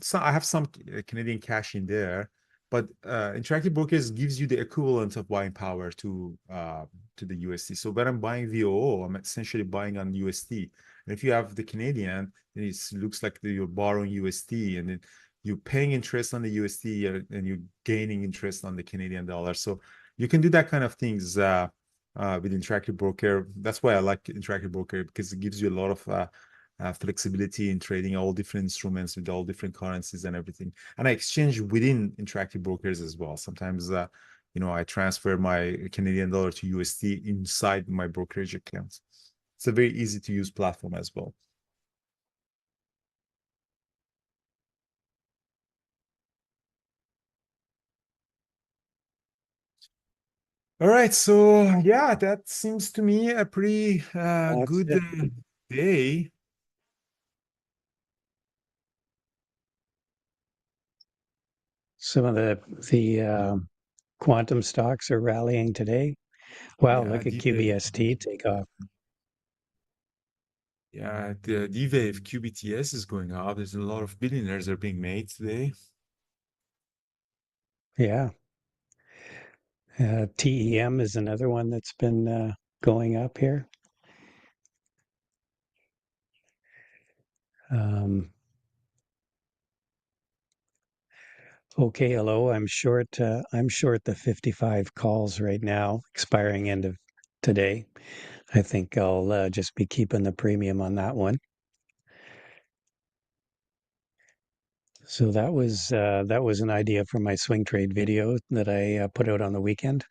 So I have some Canadian cash in there, but Interactive Brokers gives you the equivalent of buying power to the USD. So when I'm buying VOO, I'm essentially buying on USD. And if you have the Canadian, then it looks like you're borrowing USD, and then you're paying interest on the USD and you're gaining interest on the Canadian dollar. So you can do that kind of things with Interactive Broker. That's why I like Interactive Broker, because it gives you a lot of flexibility in trading all different instruments with all different currencies and everything. And I exchange within Interactive Brokers as well. Sometimes, I transfer my Canadian dollar to USD inside my brokerage accounts. It's a very easy to use platform as well. All right, so yeah, that seems to me a pretty good day. Some of the quantum stocks are rallying today. Wow, Yeah, look at QBST take off. Yeah, the D-Wave QBTS is going up. There's a lot of billionaires are being made today. Yeah. TEM is another one that's been going up here. Okay, hello. I'm short the 55 calls right now, expiring end of today. I think I'll just be keeping the premium on that one. So that was an idea for my swing trade video that I put out on the weekend.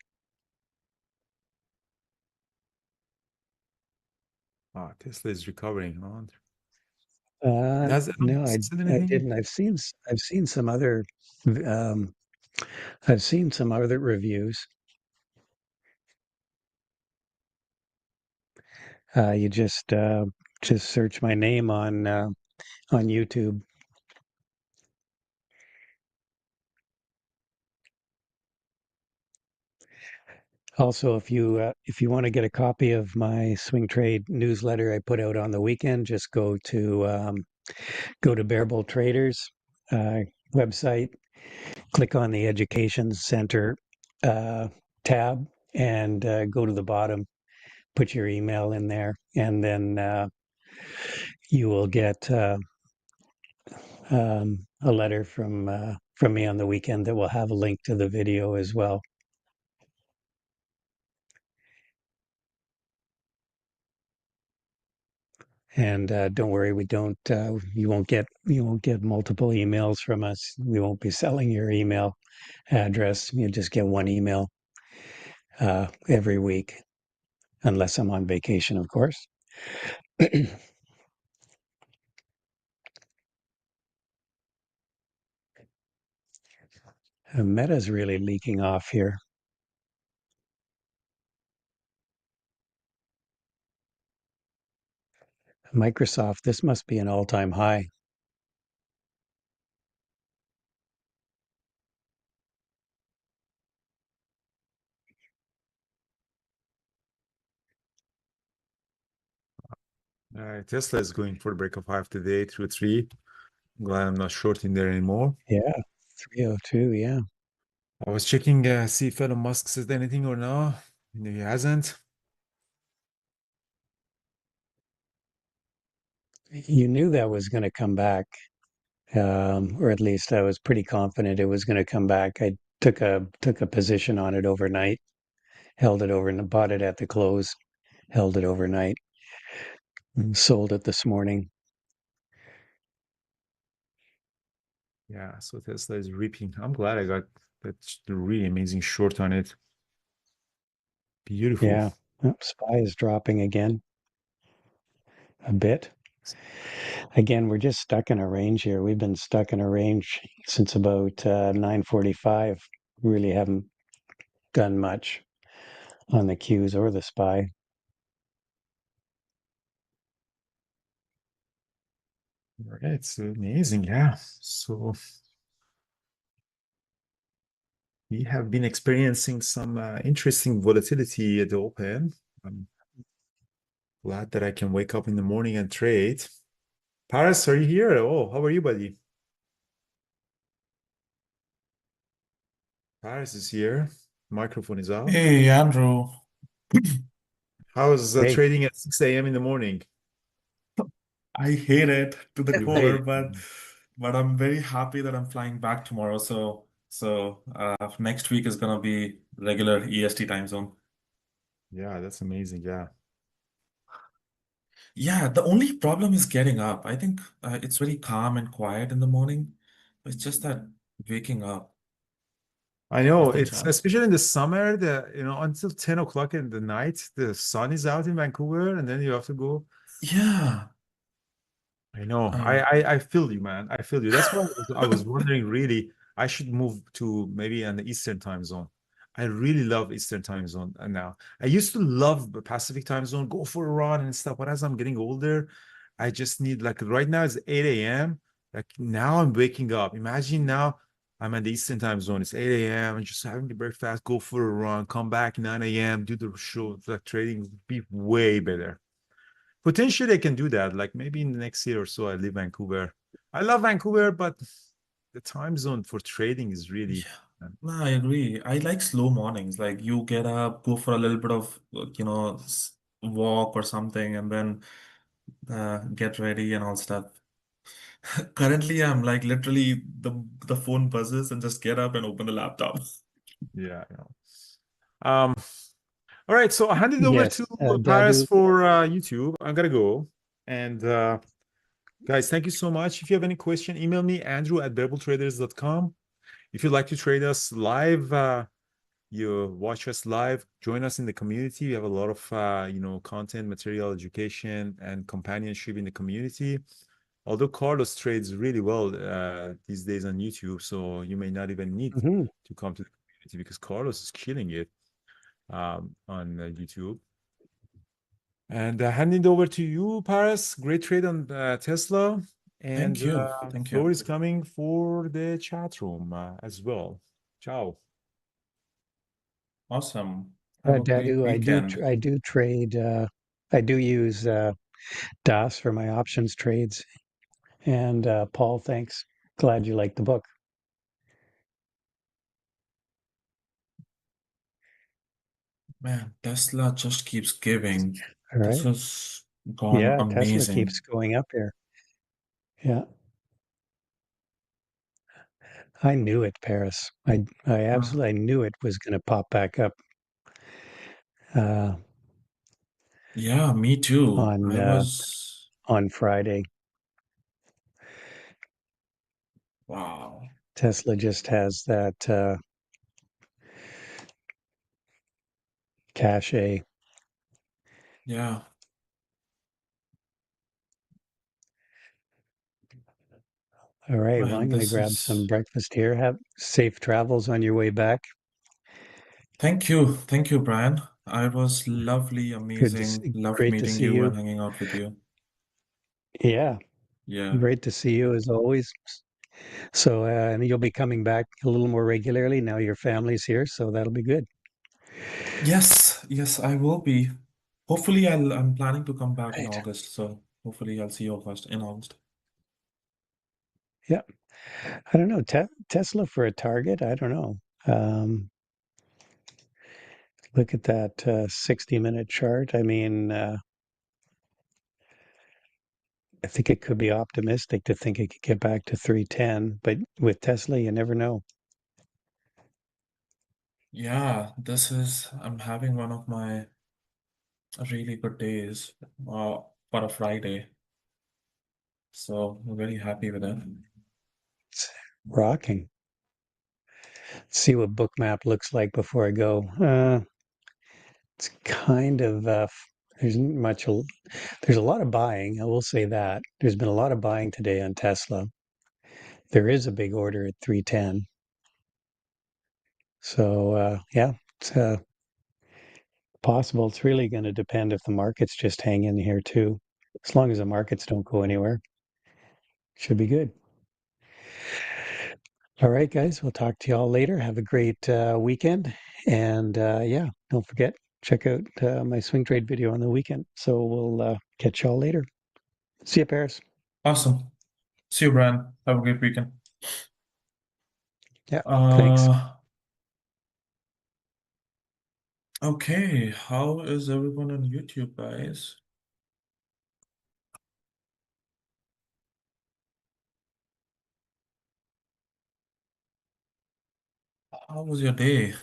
Tesla is recovering, huh? No, Said I anything? didn't. I've seen some other um, I've seen some other reviews. You just search my name on YouTube. Also, if you want to get a copy of my swing trade newsletter I put out on the weekend, just go to Bear Bull Traders website, click on the Education Center tab, and go to the bottom, put your email in there, and then you will get a letter from me on the weekend that will have a link to the video as well. And don't worry, you won't get multiple emails from us. We won't be selling your email address. You just get one email every week, unless I'm on vacation, of course. Meta's really leaking off here. Microsoft, this must be an all-time high. All right, Tesla is going for the break of half today through three. Glad I'm not short in there anymore. Yeah, 302, yeah. I was checking, see if Elon Musk says anything or no. No, he hasn't. You knew that was going to come back, or at least I was pretty confident it was going to come back. I took a position on it overnight, held it over and bought it at the close, held it overnight, and sold it this morning. Yeah, so Tesla is reaping. I'm glad I got that really amazing short on it. Beautiful. Yeah, SPY is dropping again a bit. Again, we're just stuck in a range here. We've been stuck in a range since about 9:45. Really haven't done much on the Qs or the SPY. Right, it's amazing. Yeah. So we have been experiencing some interesting volatility at the open. I'm glad that I can wake up in the morning and trade. Paris, are you here? Oh, how are you, buddy? Paris is here. Microphone is out. Hey, Andrew. How's Hey, trading at 6 a.m. in the morning? I hate it to the You hate core, it. but I'm very happy that I'm flying back tomorrow. So next week is gonna be regular EST time zone. Yeah, that's amazing. Yeah. Yeah, the only problem is getting up. I think it's very calm and quiet in the morning. It's just that waking up I is know the it's challenge. especially in the summer, until 10 o'clock in the night, the sun is out in Vancouver, and then you have to go. Yeah. I know. I, Um, I I feel you, man. I feel you. That's why I was wondering, really, I should move to maybe an Eastern time zone. I really love Eastern time zone now. I used to love the Pacific time zone, go for a run and stuff. But as I'm getting older, I just need, like, right now it's 8 a.m. Like, now I'm waking up. Imagine now I'm at the Eastern time zone. It's 8 a.m. and just having the breakfast, go for a run, come back 9 a.m., do the show, like trading would be way better. Potentially, I can do that. Like, maybe in the next year or so, I leave Vancouver. I love Vancouver, but the time zone for trading is really. yeah. No, I agree. I like slow mornings. Like you get up, go for a little bit of, walk or something, and then get ready and all stuff. Currently, I'm like literally the phone buzzes and just get up and open the laptop. Yeah, yeah. Um, all right, so I hand it over yes, to Paris Dadu. for YouTube. I'm gonna go. And guys, thank you so much. If you have any question, email me, andrew@bearbletraders.com. If you'd like to trade us live, you watch us live, join us in the community. We have a lot of content, material, education, and companionship in the community. Although Carlos trades really well these days on YouTube, so you may not even need Mhm. to come to the community because Carlos is killing it on YouTube. And handing it over to you, Paris. Great trade on Tesla. And Thank you. Thank floor you. is coming for the chat room as well. Ciao. Awesome. Have a great Dadu, weekend. I do trade. I do use DAS for my options trades. And Paul, thanks. Glad you liked the book. Man, Tesla just keeps giving. All This right. has gone Yeah, Tesla keeps amazing. going up here. Yeah, I knew it, Paris. I Uh, absolutely knew it was going to pop back up uh, yeah, me too. on I uh, was, on Friday. wow. Tesla just has that cachet. All right. Well, Well, I'm going to this grab some is breakfast here. Have safe travels on your way back. thank you. Thank you, Brian. It was lovely, Good to amazing. see, Loved great to meeting see you you. and hanging out with you. Yeah, Yeah. great to see you as always. So, and you'll be coming back a little more regularly now your family's here, so that'll be good. Yes, yes, I will be. Hopefully, I'm planning to come back in Right. August, so hopefully I'll see you first in August. Yeah. I don't know. Tesla for a target? I don't know. Look at that 60-minute chart. I mean, I think it could be optimistic to think it could get back to 310, but with Tesla, you never know. Yeah, I'm having one of my really good days for a Friday, so I'm very happy with it. It's rocking. See what Bookmap looks like before I go. It's kind of there's not much. There's a lot of buying. I will say that there's been a lot of buying today on Tesla. There is a big order at 310. So yeah, it's possible. It's really going to depend if the markets just hang in here too. As long as the markets don't go anywhere, should be good. All right, guys. We'll talk to you all later. Have a great weekend. And yeah, don't forget, check out my swing trade video on the weekend. So we'll catch y'all later. See you, Paris. Awesome. See you, Brian. Have a great weekend. Yeah, thanks. Uh, okay. How is everyone on YouTube, guys? How was your day?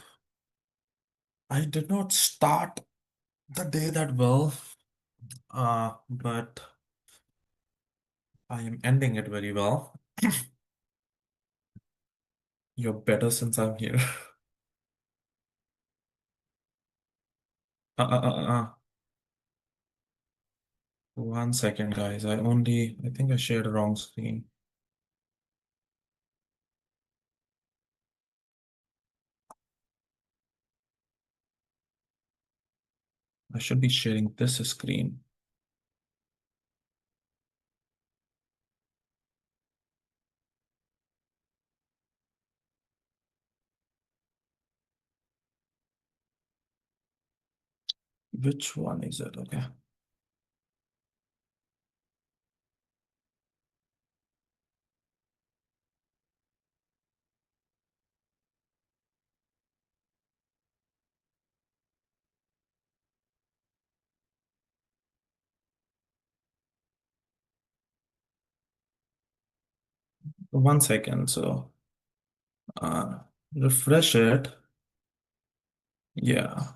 I did not start the day that well, but I am ending it very well. You're better since I'm here. 1 second, guys. I think I shared the wrong screen. I should be sharing this screen. Which one is it? Okay. 1 second. So, uh, refresh it. Yeah.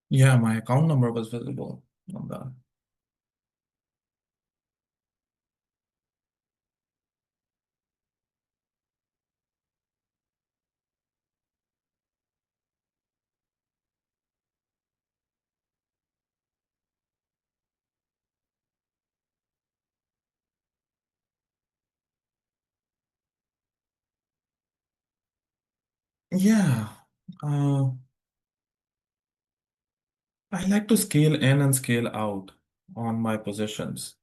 Yeah, my account number was visible on that. Yeah. Uh, I like to scale in and scale out on my positions.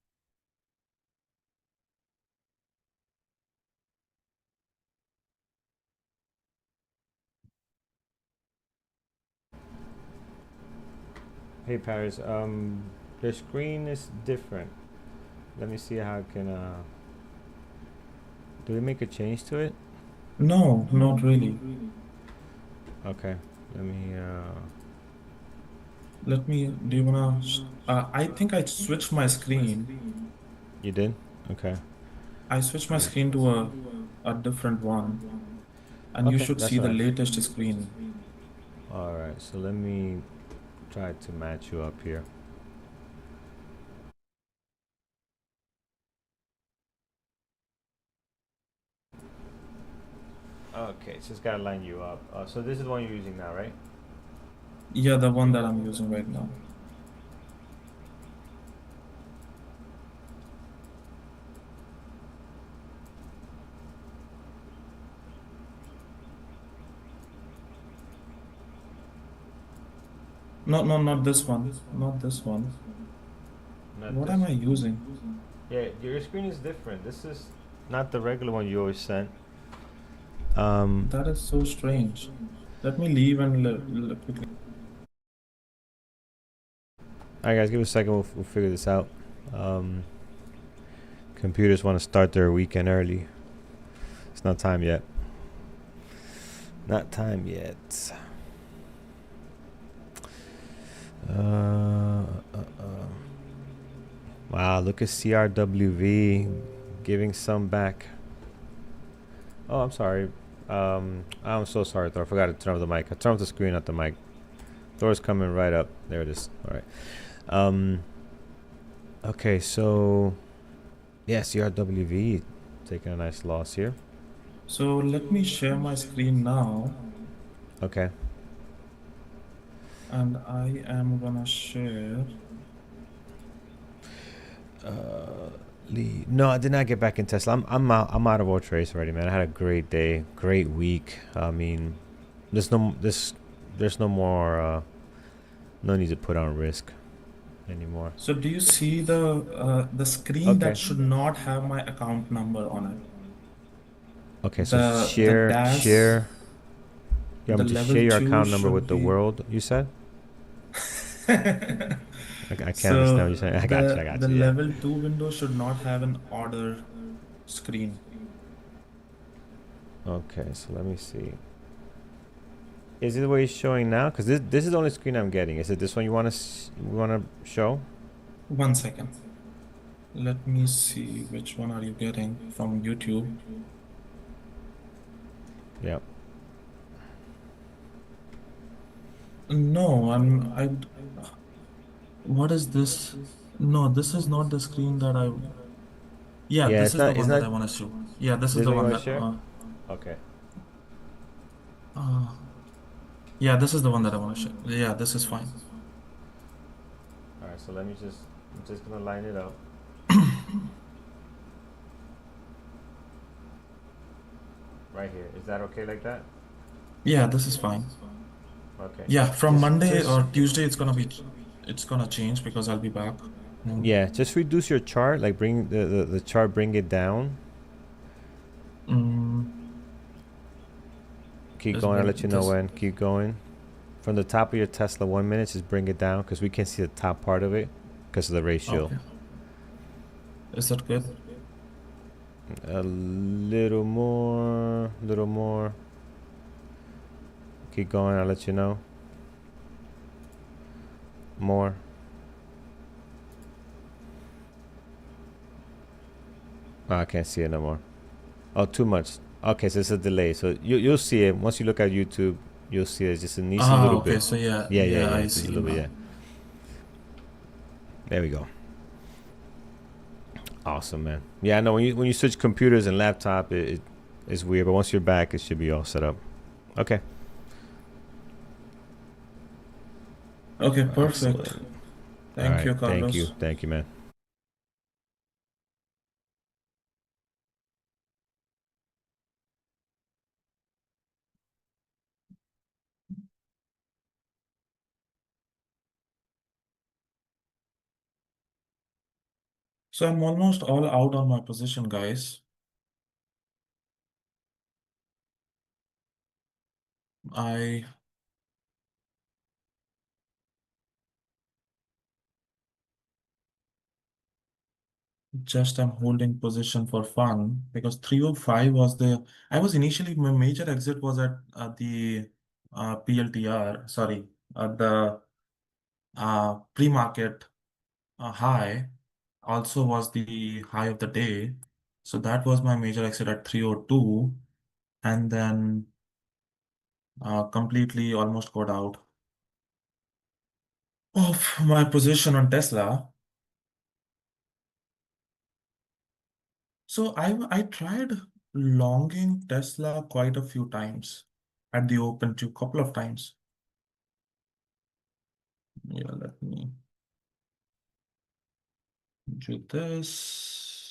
Hey Paris, the screen is different. Let me see how I can. Do we make a change to it? No, not really. Okay, let me. Let me, do you wanna, I think I switched my screen. You did? Okay. I switched my screen to a different one, and you Okay, should that's see all the right. latest screen. All right, so let me try to match you up here. Okay, just gotta line you up. So this is the one you're using now, right? Yeah, the one that I'm using right now. No, no, not this one. Not this one. Not What this. am I using? Yeah, your screen is different. This is not the regular one you always sent. That is so strange. Let me leave and quickly. All right, guys, give it a second. We'll figure this out. Computers want to start their weekend early. It's not time yet. Not time yet. Wow, look at CRWV giving some back. Oh, I'm sorry. I'm so sorry, Thor. I forgot to turn off the mic. I turned off the screen, not the mic. Thor's coming right up. There it is. All right. Okay, so yeah, CRWV taking a nice loss here. So let me share my screen now, Okay. and I am gonna share. No, I did not get back in Tesla. I'm out of all trades already, man. I had a great day, great week. I mean, there's no more no need to put on risk anymore. So do you see the screen Okay. that should not have my account number on it? Okay, so The dash, share. You want the me to level share your two account number should with the be. world? You said. I can't understand what So you're saying. I got you. I got the you. Yeah. level 2 window should not have an order screen. Okay, so let me see. Is it the way it's showing now? Because this is the only screen I'm getting. Is it this one you want to show? 1 second. Let me see, which one are you getting from YouTube? Yeah. No, what is this? No, this is not the screen that yeah, Yeah, this is the it's one that not. I want to show. Yeah, this is This the one you one want to that, share? Okay. uh, yeah, this is the one that I want to show. Yeah, this is fine. All right. So I'm just gonna line it up right here. Is that okay like that? Yeah, this is fine. Okay. Yeah, from Monday Just or Tuesday, it's gonna change because I'll be back. yeah. Just reduce your chart. Like bring the chart. Bring it down. Mm, Keep is going. I'll bring let you know this when. Keep going. From the top of your Tesla 1 minute, just bring it down because we can see the top part of it because of the ratio. okay. Is that good? A little more. Little more. Keep going. I'll let you know. More. Oh, I can't see it no more. Oh, too much. Okay, so it's a delay. So you'll see it once you look at YouTube. You'll see it. It's just needs a little Okay. bit. So yeah, Yeah. I Just a see little bit. Yeah. now. There we go. Awesome, man. Yeah, I know when you switch computers and laptop, it's weird, but once you're back, it should be all set up. Okay. Okay, perfect. Excellent. All Thank right. you, Thank you. Carlos. Thank you, man. So I'm almost all out on my position, guys. I just am holding position for fun because 305 was I was initially, my major exit was at the PLTR, sorry, at the pre-market high also was the high of the day. So that was my major exit at 302, and then completely almost got out of my position on Tesla. So I tried longing Tesla quite a few times at the open too, couple of times. Yeah, let me do this.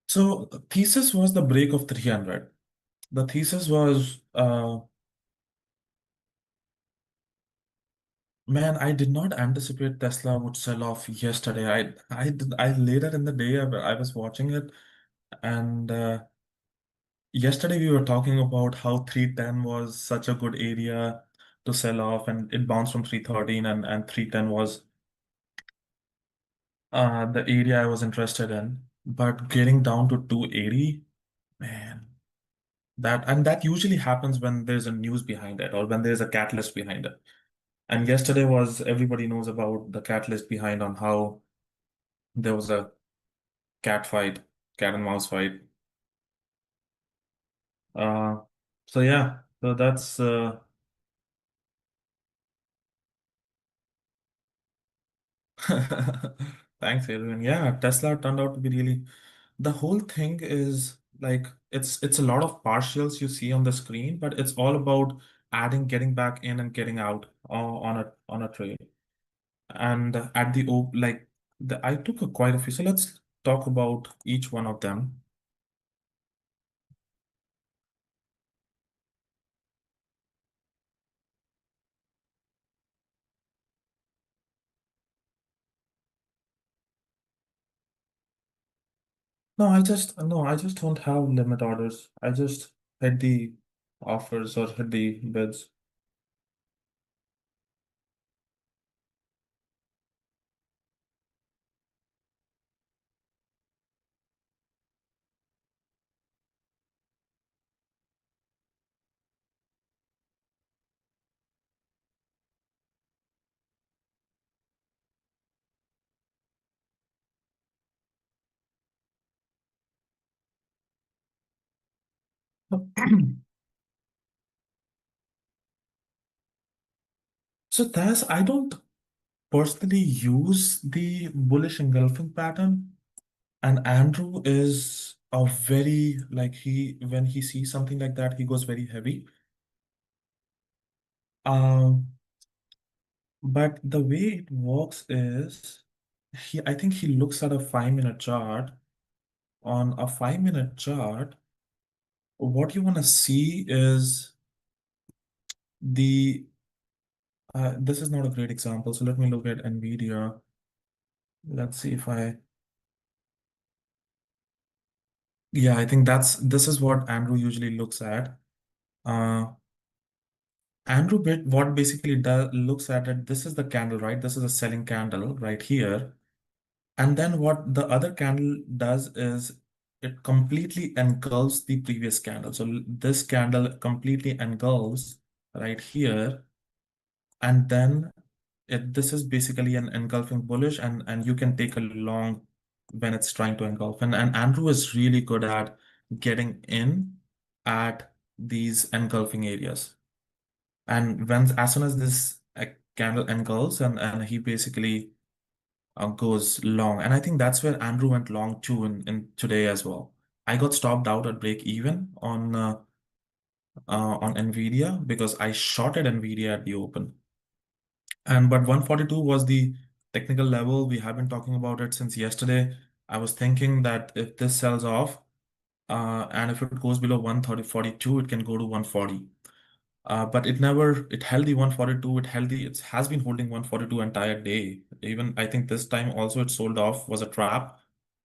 So the thesis was the break of 300. The thesis was, man, I did not anticipate Tesla would sell off yesterday. I later in the day I was watching it, and yesterday we were talking about how 310 was such a good area to sell off, and it bounced from 313, and 310 was the area I was interested in. But getting down to 280, man, that usually happens when there's a news behind it or when there's a catalyst behind it. And yesterday was everybody knows about the catalyst behind on how there was a cat fight, cat and mouse fight. Uh, so yeah, so that's thanks, Adrian. Yeah, Tesla turned out to be really the whole thing is like it's a lot of partials you see on the screen, but it's all about adding, getting back in and getting out on a trade. And at the op like I took quite a few. So let's talk about each one of them. No, I just don't have limit orders. I just hit the offers or hit the bids. So that's I don't personally use the bullish engulfing pattern, and Andrew is a very like he when he sees something like that, he goes very heavy. Um, but the way it works is I think he looks at a 5 minute chart. On a 5 minute chart, what you want to see is the this is not a great example, so let me look at Nvidia. Let's see if I yeah, I think this is what Andrew usually looks at. Uh, Andrew bit what basically does looks at it. This is the candle, right? This is a selling candle right here. And then what the other candle does is it completely engulfs the previous candle. So this candle completely engulfs right here. And then this is basically an engulfing bullish, and you can take a long when it's trying to engulf. And Andrew is really good at getting in at these engulfing areas. And when as soon as this candle engulfs and he basically goes long. And I think that's where Andrew went long too in today as well. I got stopped out at break even on Nvidia because I shorted Nvidia at the open. And but 142 was the technical level. We have been talking about it since yesterday. I was thinking that if this sells off, and if it goes below 130.42, it can go to 140. But it held the 142. It has been holding 142 entire day. Even I think this time also it sold off, was a trap,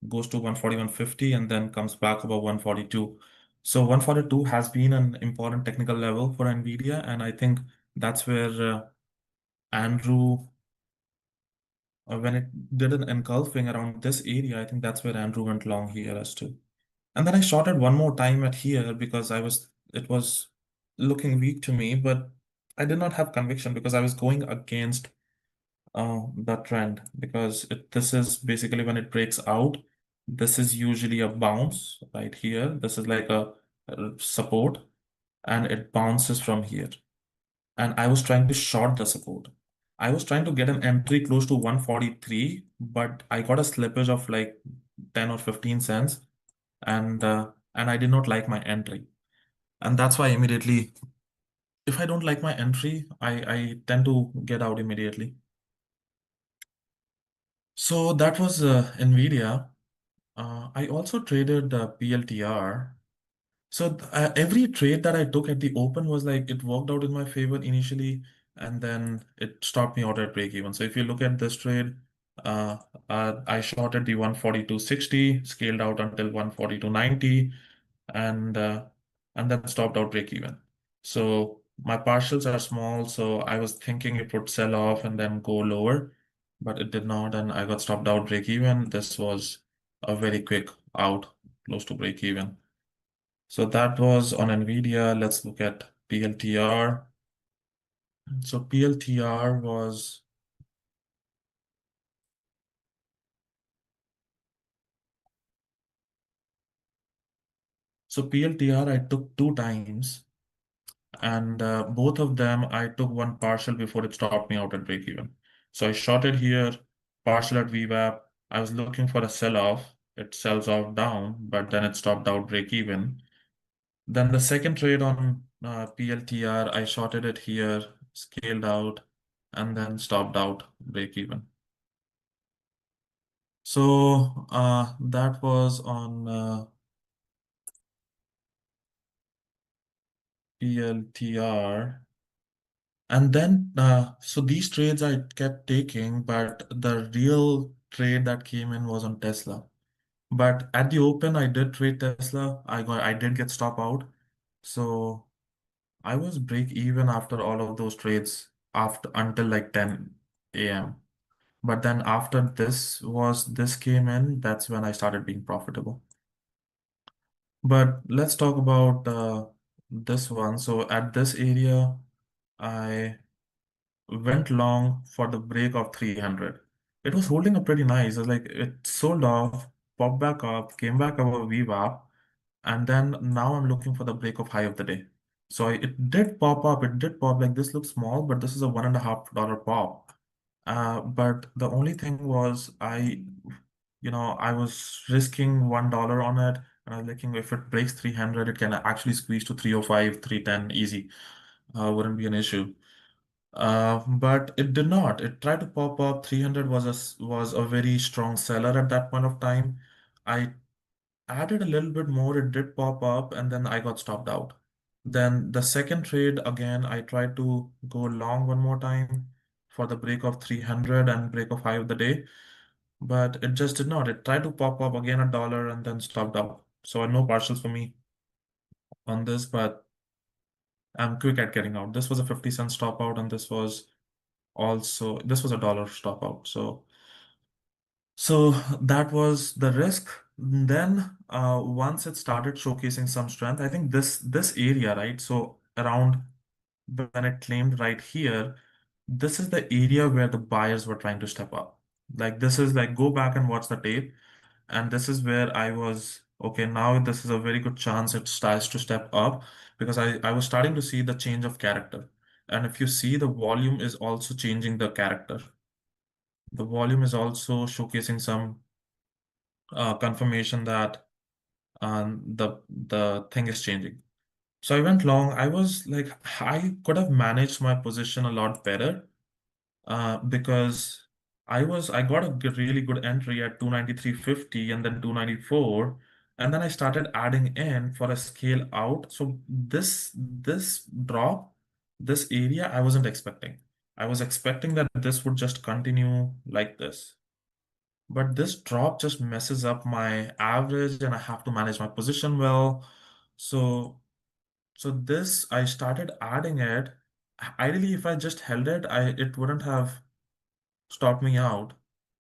goes to 140, 150, and then comes back above 142. So 142 has been an important technical level for Nvidia, and I think that's where Andrew, when it did an engulfing around this area, I think that's where Andrew went long here as to. And then I shorted one more time at here because it was looking weak to me, but I did not have conviction because I was going against the trend because this is basically when it breaks out. This is usually a bounce right here. This is like a support and it bounces from here. And I was trying to short the support. I was trying to get an entry close to 143, but I got a slippage of like 10 or 15 cents and I did not like my entry. And that's why immediately, if I don't like my entry, I tend to get out immediately. So that was Nvidia. I also traded PLTR. So every trade that I took at the open was like it worked out in my favor initially, and then it stopped me out at break even. So if you look at this trade, uh, I shorted the 142.60, scaled out until 142.90, and uh, and then stopped out break even. So my partials are small, so I was thinking it would sell off and then go lower, but it did not, and I got stopped out break even. This was a very quick out, close to break even. So that was on Nvidia. Let's look at PLTR. So PLTR was PLTR I took two times, and both of them I took one partial before it stopped me out at break even. So I shorted here, partial at VWAP. I was looking for a sell-off. It sells off down, but then it stopped out break even. Then the second trade on PLTR, I shorted it here, scaled out, and then stopped out break even. So that was on PLTR. And then, so these trades I kept taking, but the real trade that came in was on Tesla. But at the open, I did trade Tesla. I did get stop out. So I was break even after all of those trades after until like 10 a.m. But then after this came in, that's when I started being profitable. But let's talk about this one. So at this area, I went long for the break of 300. It was holding up pretty nice. It was like it sold off, popped back up, came back above VWAP, and then now I'm looking for the break of high of the day. So it did pop up. It did pop. Like this looks small, but this is a $1.50 pop. But the only thing was I was risking $1 on it, and I was thinking if it breaks 300, it can actually squeeze to 305, 310 easy. Wouldn't be an issue. But it did not. It tried to pop up. 300 was a very strong seller at that point of time. I added a little bit more. It did pop up, and then I got stopped out. Then the second trade, again, I tried to go long one more time for the break of 300 and break of high of the day, but it just did not. It tried to pop up again $1 and then stopped out. So no partials for me on this, but I'm quick at getting out. This was a 50 cent stop out, and this was a dollar stop out. So that was the risk. Then once it started showcasing some strength, I think this area, right? So around when it claimed right here, this is the area where the buyers were trying to step up. Like this is like go back and watch the tape. And this is where I was, okay, now this is a very good chance it starts to step up because I was starting to see the change of character. And if you see the volume is also changing the character. The volume is also showcasing some confirmation that the thing is changing. So I went long. I was like, I could have managed my position a lot better because I got a really good entry at 293.50 and then 294, and then I started adding in for a scale out. So this drop this area I wasn't expecting. I was expecting that this would just continue like this. But this drop just messes up my average and I have to manage my position well. So this I started adding it. Ideally, if I just held it, it wouldn't have stopped me out.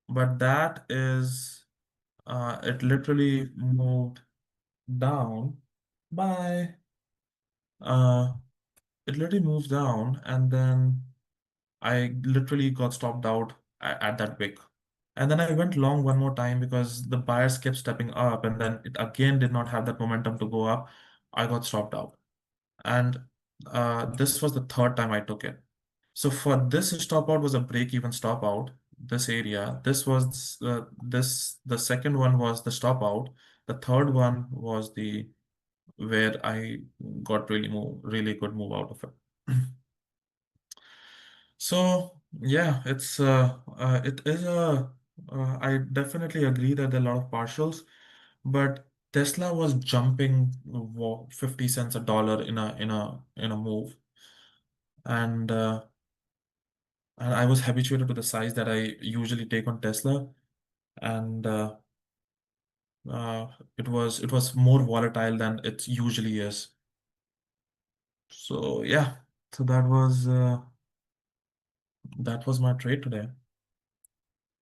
But that is it literally moved down by uh it literally moves down and then I literally got stopped out at that wick. And then I went long one more time because the buyers kept stepping up and then it again did not have that momentum to go up. I got stopped out. And this was the third time I took it. So for this stop out was a break even stop out, this area. This was the second one was the stop out. The third one was the where I got really good move out of it. So yeah, it is I definitely agree that there are a lot of partials, but Tesla was jumping 50 cents a dollar in a move, and I was habituated to the size that I usually take on Tesla, and uh, it was more volatile than it usually is. So yeah, so that was my trade today.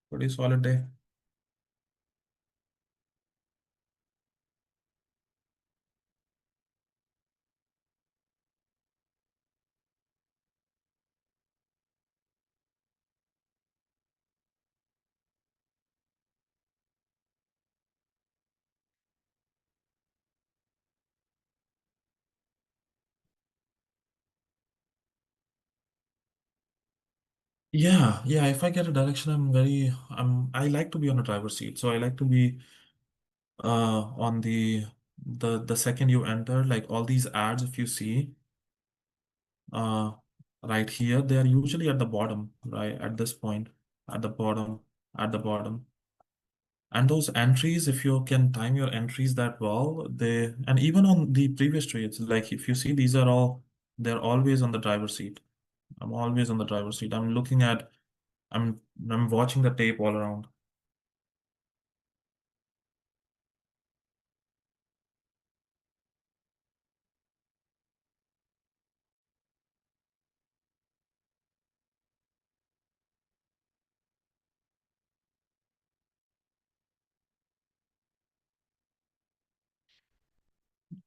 Pretty solid day. Yeah, yeah. If I get a direction, I like to be on the driver's seat. So I like to be on the second you enter, like all these ads, if you see uh right here, they are usually at the bottom, right? At this point, at the bottom, at the bottom. And those entries, if you can time your entries that well, and even on the previous trades, like if you see these are all they're always on the driver's seat. I'm always on the driver's seat. I'm watching the tape all around.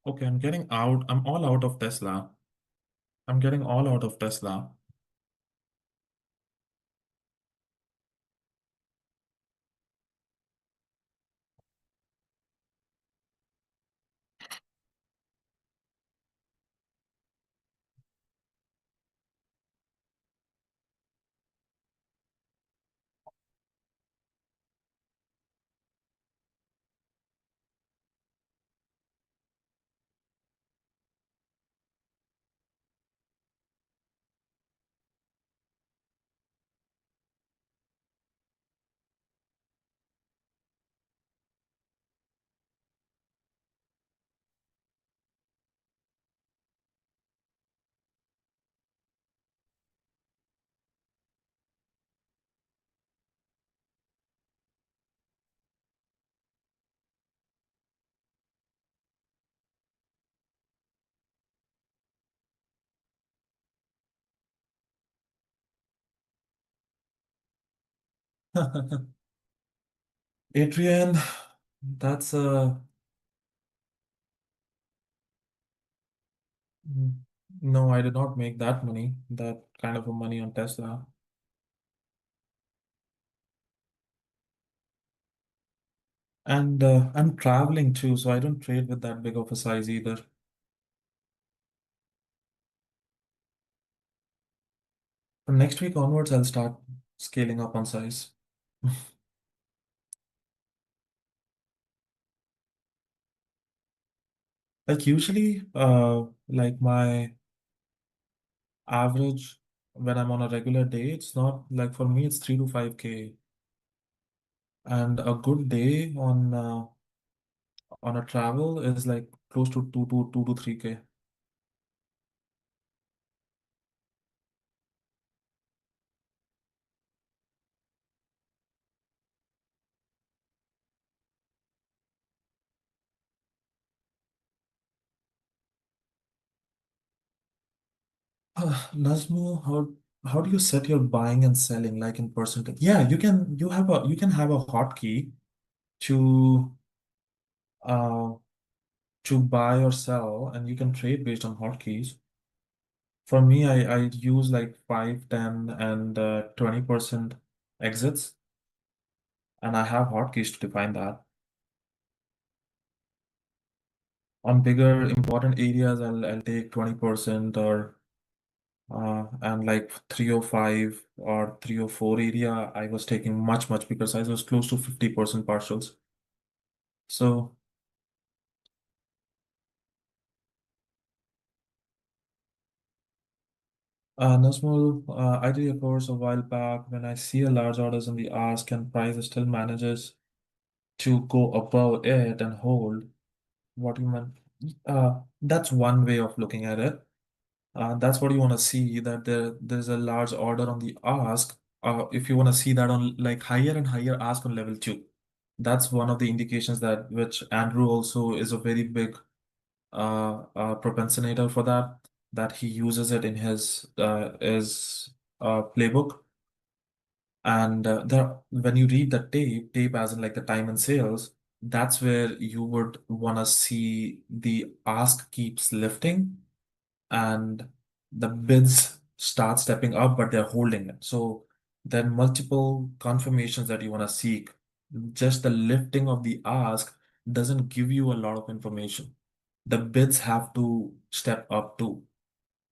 Okay, I'm getting out. I'm all out of Tesla. I'm getting all out of Tesla. Adrian, that's mm, no, I did not make that kind of a money on Tesla. And I'm traveling too, so I don't trade with that big of a size either. From next week onwards, I'll start scaling up on size. Like usually, like my average when I'm on a regular day, it's not like for me, it's 3 to 5K. And a good day on a travel is like close to 2 to 3K. Nazmu, how do you set your buying and selling like in percentage? Yeah, you can have a hotkey to uh buy or sell, and you can trade based on hotkeys. For me, I use like 5, 10, and 20% exits, and I have hotkeys to define that. On bigger important areas, I'll take 20% or and like 305 or 304 area, I was taking much bigger size. I was close to 50% partials. So Nazmul, I did a course a while back. When I see a large orders in the ask and price still manages to go above it and hold, what you meant? That's one way of looking at it. That's what you want to see, that there's a large order on the ask. If you want to see that on like higher and higher ask on level 2, that's one of the indications that which Andrew also is a very big propensinator for that, that he uses it in his playbook. And there, when you read the tape as in like the time and sales, that's where you would want to see the ask keeps lifting and the bids start stepping up, but they're holding it. So there are multiple confirmations that you want to seek. Just the lifting of the ask doesn't give you a lot of information. The bids have to step up too.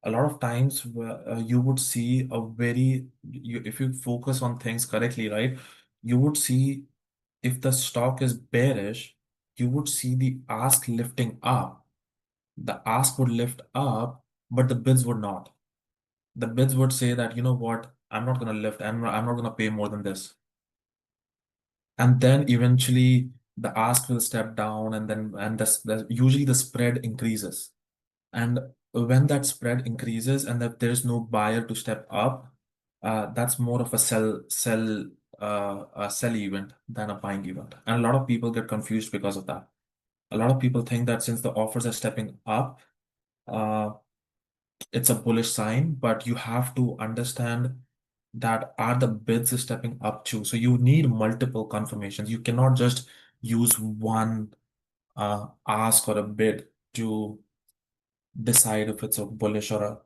A lot of times you would see if you focus on things correctly, right? You would see if the stock is bearish, you would see the ask lifting up. The ask would lift up, but the bids would not. The bids would say that, you know what, I'm not going to lift, I'm not going to pay more than this. And then eventually the ask will step down, and then usually the spread increases. And when that spread increases and that there's no buyer to step up, that's more of a sell event than a buying event. And a lot of people get confused because of that. A lot of people think that since the offers are stepping up, uh, it's a bullish sign, but you have to understand that are the bids stepping up too. So you need multiple confirmations. You cannot just use one ask or a bid to decide if it's a bullish or a.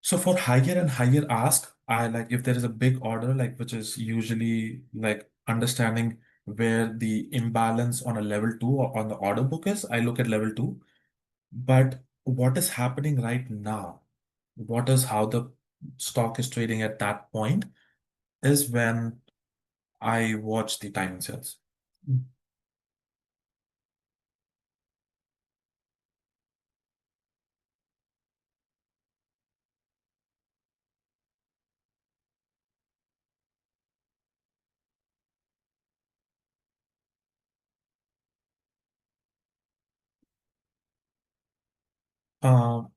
So for higher and higher ask, I like if there is a big order, like which is usually like understanding where the imbalance on a level 2 or on the order book is, I look at level 2. But what is happening right now, what is how the stock is trading at that point is when I watch the time and sales.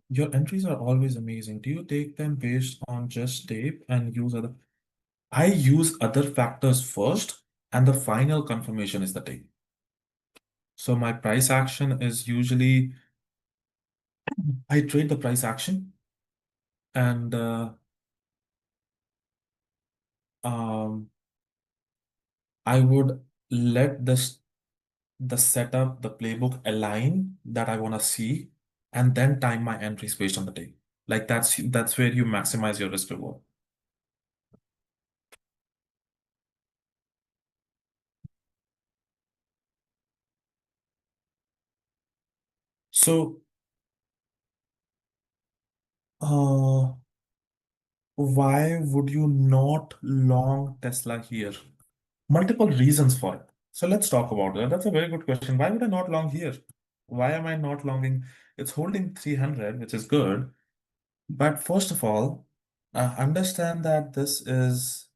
Your entries are always amazing. Do you take them based on just tape and use other? I use other factors first, and the final confirmation is the tape. So my price action is usually I trade the price action, and um, I would let the setup, the playbook align that I want to see, and then time my entries based on the tape. Like that's where you maximize your risk reward. So, uh, why would you not long Tesla here? Multiple reasons for it. So let's talk about it. That's a very good question. Why would I not long here? Why am I not longing? It's holding 300, which is good. But first of all, understand that this is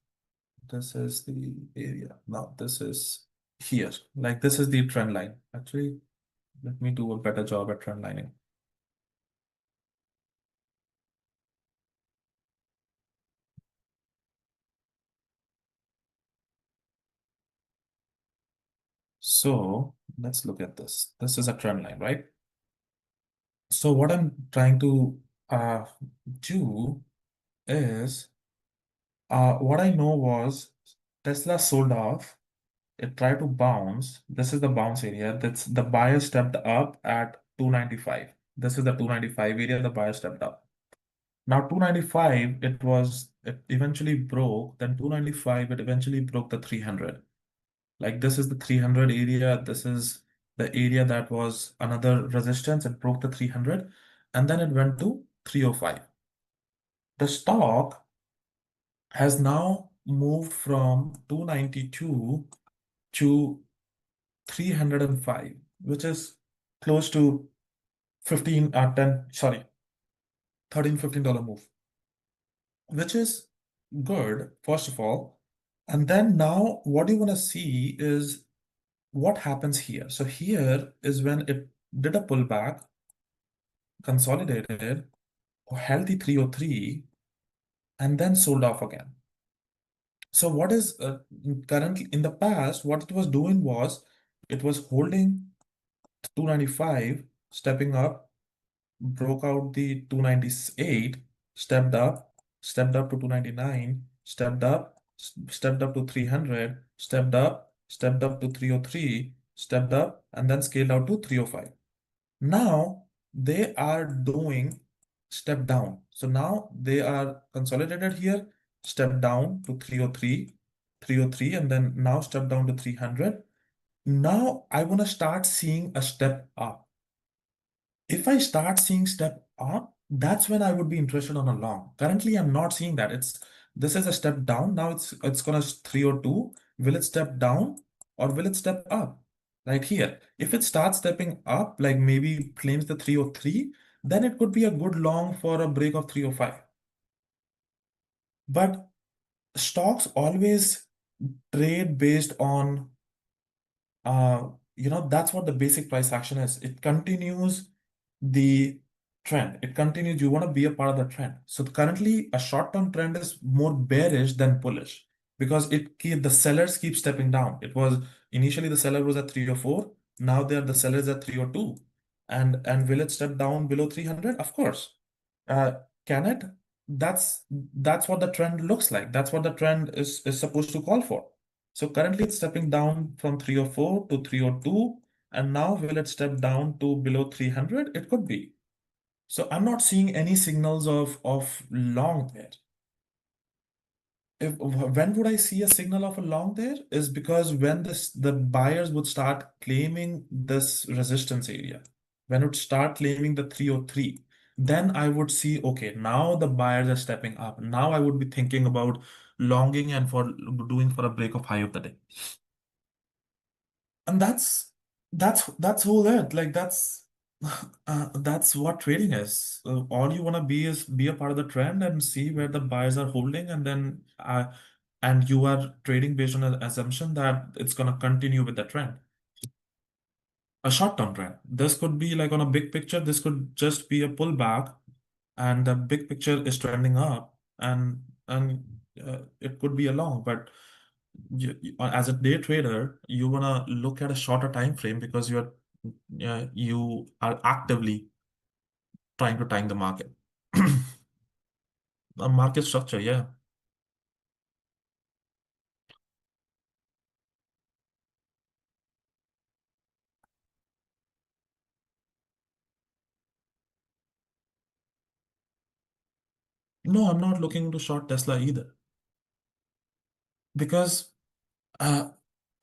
the area. Now this is here. Like this is the trend line. Actually, let me do a better job at trend lining. So let's look at this. This is a trend line, right? So what I'm trying to do is what I know was Tesla sold off. It tried to bounce. This is the bounce area. That's the buyer stepped up at 295. This is the 295 area. The buyer stepped up. Now 295, it eventually broke. Then 295, it eventually broke the 300. Like this is the 300 area. This is the area that was another resistance. It broke the 300, and then it went to 305. The stock has now moved from 292 to 305, which is close to 15 10, sorry, 13, $15 move, which is good, first of all. And then now what you want to see is what happens here. So here is when it did a pullback, consolidated, healthy 303, and then sold off again. So what is currently in the past, what it was doing was it was holding 295, stepping up, broke out the 298, stepped up to 299, stepped up to 300, stepped up to 303, stepped up, and then scaled out to 305. Now they are doing step down. So now they are consolidated here, step down to 303, 303, and then now step down to 300. Now I want to start seeing a step up. If I start seeing step up, that's when I would be interested on a long. Currently, I'm not seeing that. This is a step down. Now it's gonna 302. Will it step down or will it step up? Right here. If it starts stepping up, like maybe claims the 303, then it could be a good long for a break of 305. But stocks always trade based on that's what the basic price action is. It continues the trend. It continues. You want to be a part of the trend. So currently, a short-term trend is more bearish than bullish because the sellers keep stepping down. It was initially the seller was at 304. Now the sellers at 302. And will it step down below 300? Of course. Uh, can it? That's what the trend looks like. That's what the trend is supposed to call for. So currently it's stepping down from 304 to 302, and now will it step down to below 300? It could be. So I'm not seeing any signals of long there. When would I see a signal of a long there? Is because when the buyers would start claiming this resistance area, when it would start claiming the 303, then I would see, okay, now the buyers are stepping up. Now I would be thinking about longing and for doing for a break of high of the day. And that's whole it. Like that's what trading is. All you want to be is be a part of the trend and see where the buyers are holding, and then and you are trading based on an assumption that it's gonna continue with the trend. A short-term trend. This could be like on a big picture, this could just be a pullback, and the big picture is trending up, and it could be a long, but as a day trader, you wanna look at a shorter time frame because you are actively trying to time the market. A market structure, yeah. No, I'm not looking to short Tesla either because uh,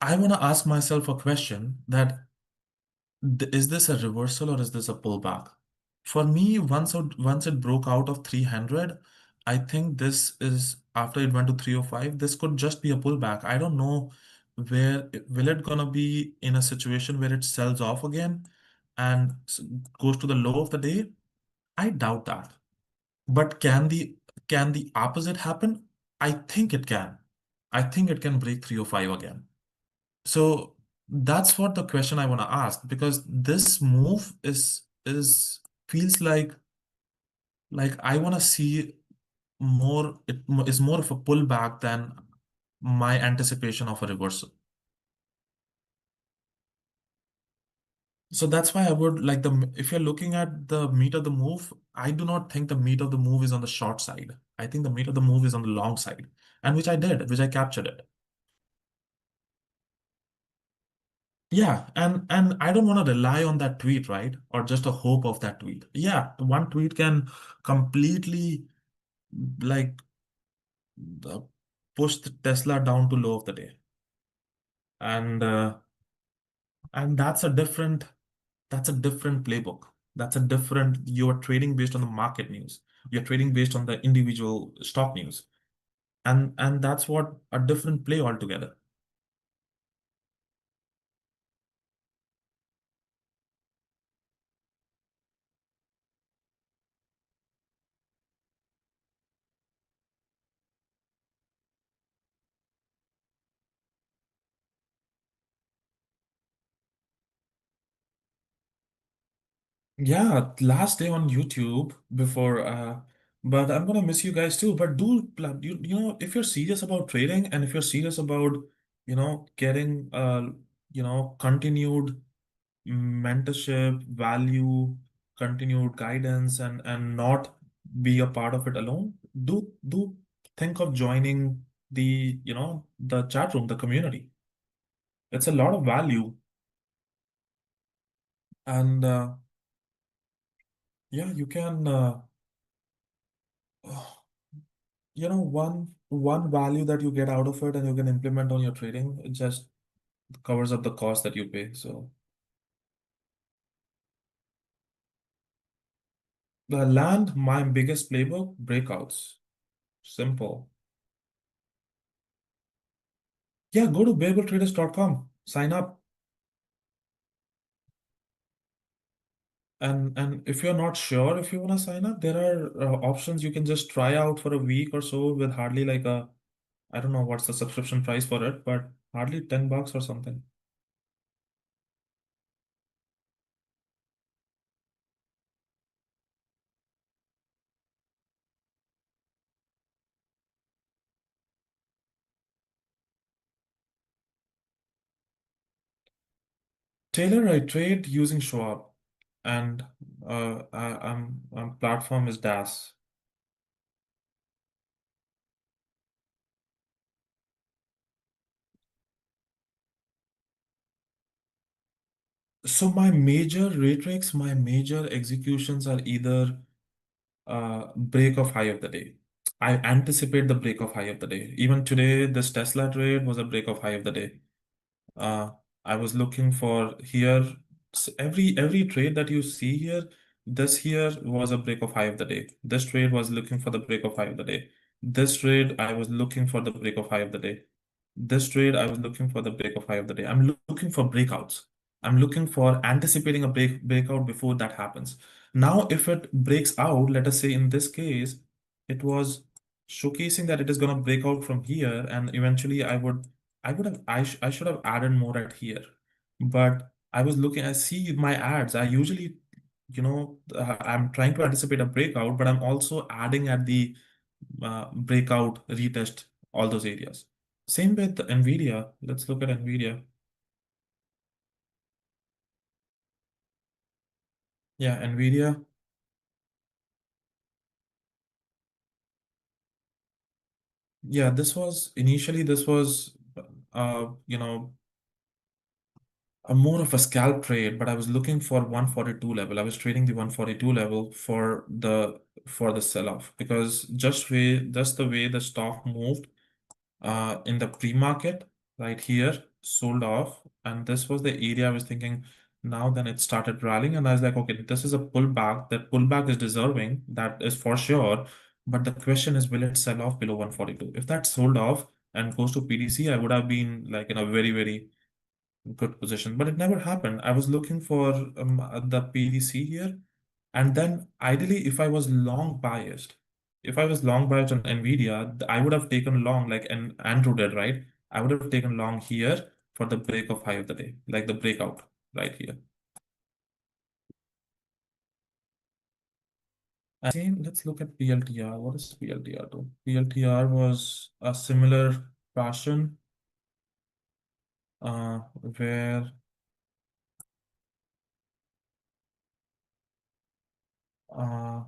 I want to ask myself a question that is this a reversal or is this a pullback? For me, once it broke out of 300, I think this is after it went to 305, this could just be a pullback. I don't know will it gonna be in a situation where it sells off again and goes to the low of the day? I doubt that. But can the opposite happen? I think it can. I think it can break 305 again. So that's what the question I want to ask because this move is feels like I want to see more. Is more of a pullback than my anticipation of a reversal. So that's why I would like if you're looking at the meat of the move, I do not think the meat of the move is on the short side. I think the meat of the move is on the long side, and which I did, which I captured it. Yeah, and I don't want to rely on that tweet, right? Or just a hope of that tweet. Yeah, one tweet can completely like uh, push the Tesla down to low of the day, and that's a different playbook. That's a different. You're trading based on the market news. You're trading based on the individual stock news, and that's what a different play altogether. Yeah, last day on YouTube before but I'm gonna miss you guys too. But if you're serious about trading and if you're serious about, getting continued mentorship, value, continued guidance and not be a part of it alone, do think of joining the chat room, the community. It's a lot of value and yeah, you can one value that you get out of it and you can implement on your trading, it just covers up the cost that you pay. So the land, my biggest playbook, breakouts. Simple. Yeah, go to bearbulltraders.com, sign up. And if you're not sure if you want to sign up, there are options you can just try out for a week or so with hardly like I don't know what's the subscription price for it, but hardly $10 or something. Taylor, I trade using Schwab, and platform is DAS. So my major rate tricks, my major executions are either break of high of the day. I anticipate the break of high of the day. Even today, this Tesla trade was a break of high of the day. Uh, I was looking for here every trade that you see here. This here was a break of high of the day. This trade was looking for the break of high of the day. This trade I was looking for the break of high of the day. This trade I was looking for the break of high of the day. I'm looking for breakouts. I'm looking for anticipating a breakout before that happens. Now, if it breaks out, let us say in this case, it was showcasing that it is going to break out from here, and eventually I should have added more at here. But I see my ads. I usually, I'm trying to anticipate a breakout, but I'm also adding at the breakout, retest, all those areas. Same with NVIDIA. Let's look at NVIDIA. Yeah, NVIDIA. Yeah, this was, you know, a more of a scalp trade, but I was looking for 142 level. I was trading the 142 level for the sell-off because just the way the stock moved in the pre-market right here sold off, and this was the area I was thinking. Now then it started rallying, and I was like, okay, this is a pullback. That pullback is deserving, that is for sure. But the question is, will it sell off below 142? If that sold off and goes to PDC, I would have been like in a very, very good position, but it never happened. I was looking for the PDC here, and then ideally, if I was long biased on Nvidia, I would have taken long like Andrew did, right? I would have taken long here for the break of high of the day, like the breakout right here. And same, let's look at PLTR. What is PLTR do? PLTR was a similar fashion, where Uh,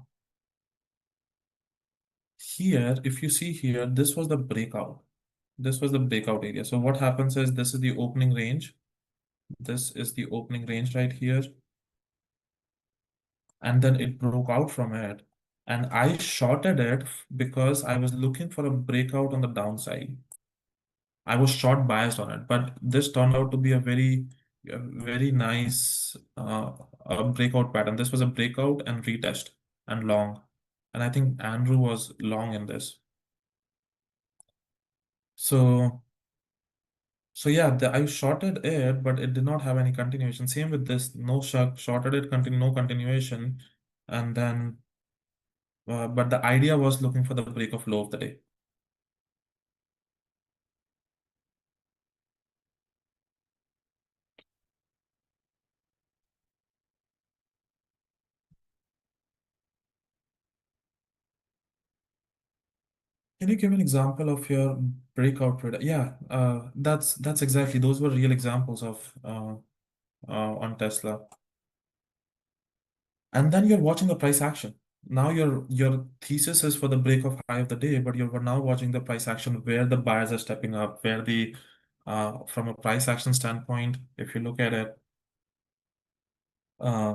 Here, if you see here, this was the breakout. This was the breakout area. So what happens is this is the opening range. This is the opening range right here. And then it broke out from it. And I shorted it because I was looking for a breakout on the downside. I was short biased on it, but this turned out to be a very nice breakout pattern. This was a breakout and retest and long. And I think Andrew was long in this. So yeah, I shorted it, but it did not have any continuation. Same with this, no shorted it, no continuation, and then, but the idea was looking for the break of low of the day. Can you give an example of your breakout trade? Yeah, that's exactly, those were real examples of on Tesla. And then you're watching the price action. Now your thesis is for the break of high of the day, but you're now watching the price action where the buyers are stepping up, where the from a price action standpoint, if you look at it, uh,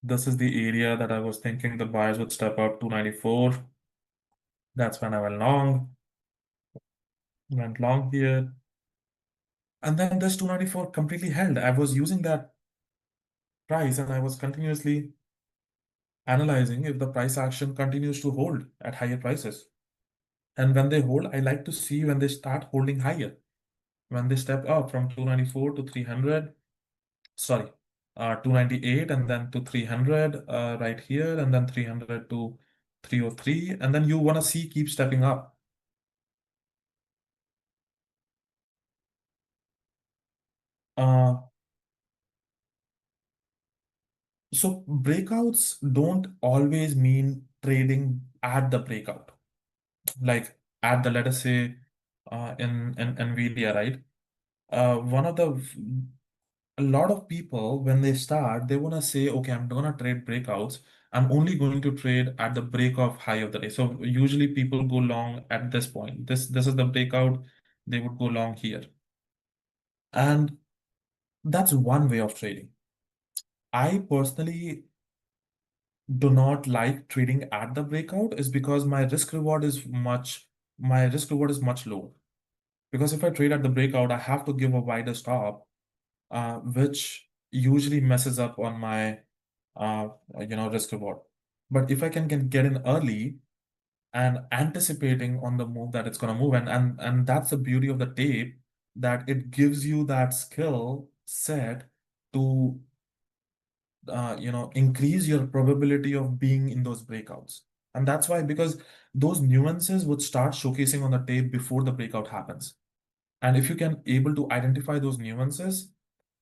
this is the area that I was thinking the buyers would step up 294. That's when I went long here. And then this 294 completely held. I was using that price and I was continuously analyzing if the price action continues to hold at higher prices. And when they hold, I like to see when they start holding higher. When they step up from 294 to 300, sorry, 298 and then to 300 right here, and then 300 to 303. And then you want to see keep stepping up. Uh, so breakouts don't always mean trading at the breakout. Like at the, let us say, in Nvidia, right? One of the A lot of people when they start, they want to say, okay, I'm gonna trade breakouts. I'm only going to trade at the break of high of the day. So usually people go long at this point. This is the breakout. They would go long here, and that's one way of trading. I personally do not like trading at the breakout is because my risk reward is much lower. Because if I trade at the breakout, I have to give a wider stop, which usually messes up on my risk reward. But if I can get in early and anticipating on the move that it's going to move, and that's the beauty of the tape, that it gives you that skill set to increase your probability of being in those breakouts. And that's why, because those nuances would start showcasing on the tape before the breakout happens. And if you can able to identify those nuances,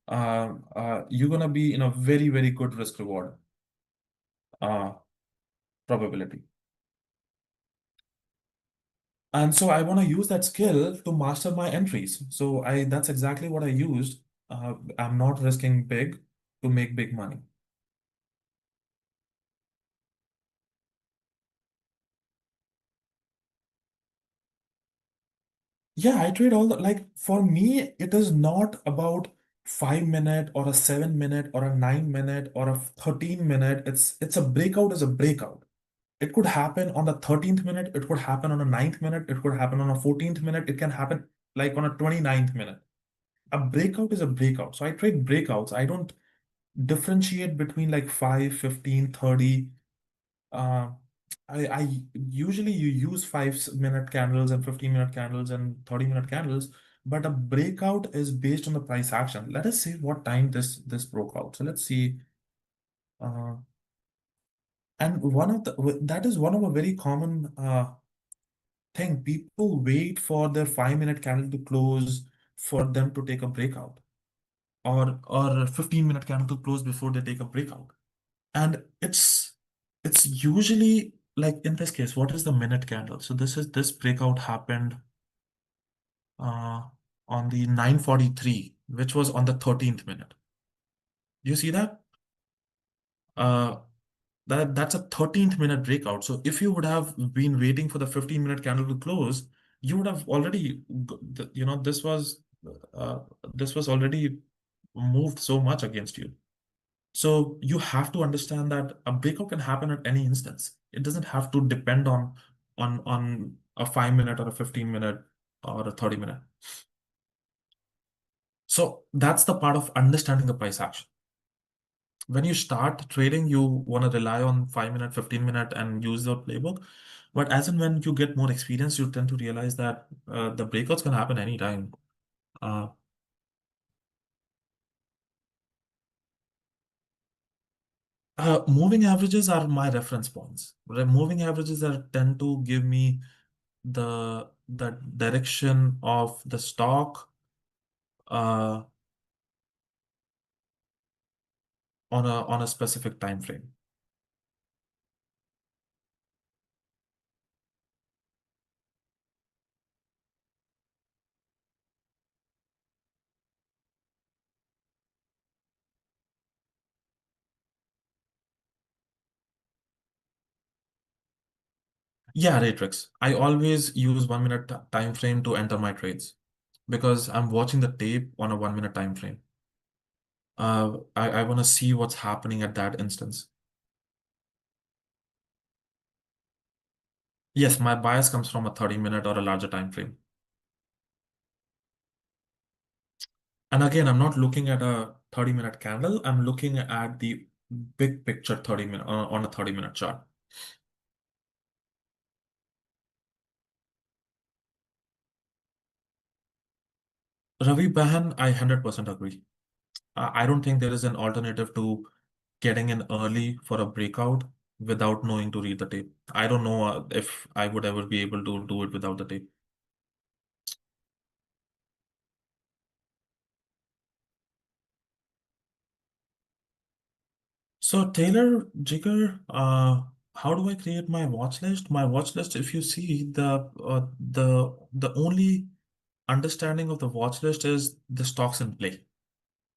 you're gonna be in a very, very good risk reward uh, probability. And so I want to use that skill to master my entries. So that's exactly what I used. I'm not risking big to make big money. Yeah, I trade all the, like, for me, it is not about 5 minute or a 7 minute or a 9 minute or a 13 minute. It's a breakout is a breakout. It could happen on the 13th minute, it could happen on a 9th minute, it could happen on a 14th minute, it can happen like on a 29th minute. A breakout is a breakout. So I trade breakouts. I don't differentiate between like 5, 15, 30. Uh, I usually you use 5 minute candles and 15-minute candles and 30-minute candles, but a breakout is based on the price action. Let us see what time this broke out. So let's see. Uh, and that is one of a very common thing. People wait for their 5 minute candle to close for them to take a breakout, or a 15-minute candle to close before they take a breakout. And it's usually like in this case, what is the minute candle? So this breakout happened uh, on the 9:43, which was on the 13th minute. You see that? Uh, That's a 13th minute breakout. So if you would have been waiting for the 15-minute candle to close, you would have already, uh, this was already moved so much against you. So you have to understand that a breakout can happen at any instance. It doesn't have to depend on a 5-minute or a 15-minute or a 30-minute. So that's the part of understanding the price action. When you start trading, you want to rely on 5-minute, 15-minute and use the playbook. But as and when you get more experience, you tend to realize that the breakouts can happen anytime. Uh, Moving averages are my reference points. Moving averages tend to give me the direction of the stock uh, on a specific time frame. Yeah, Ratrix. I always use 1 minute time frame to enter my trades because I'm watching the tape on a 1 minute time frame. I want to see what's happening at that instance. Yes, my bias comes from a 30-minute or a larger time frame. And again, I'm not looking at a 30-minute candle. I'm looking at the big picture 30-minute on a 30-minute chart. Ravi Bahan, I 100% agree. I don't think there is an alternative to getting in early for a breakout without knowing to read the tape. I don't know if I would ever be able to do it without the tape. So Taylor, Jigar, how do I create my watch list? My watch list, if you see the only understanding of the watch list is the stocks in play.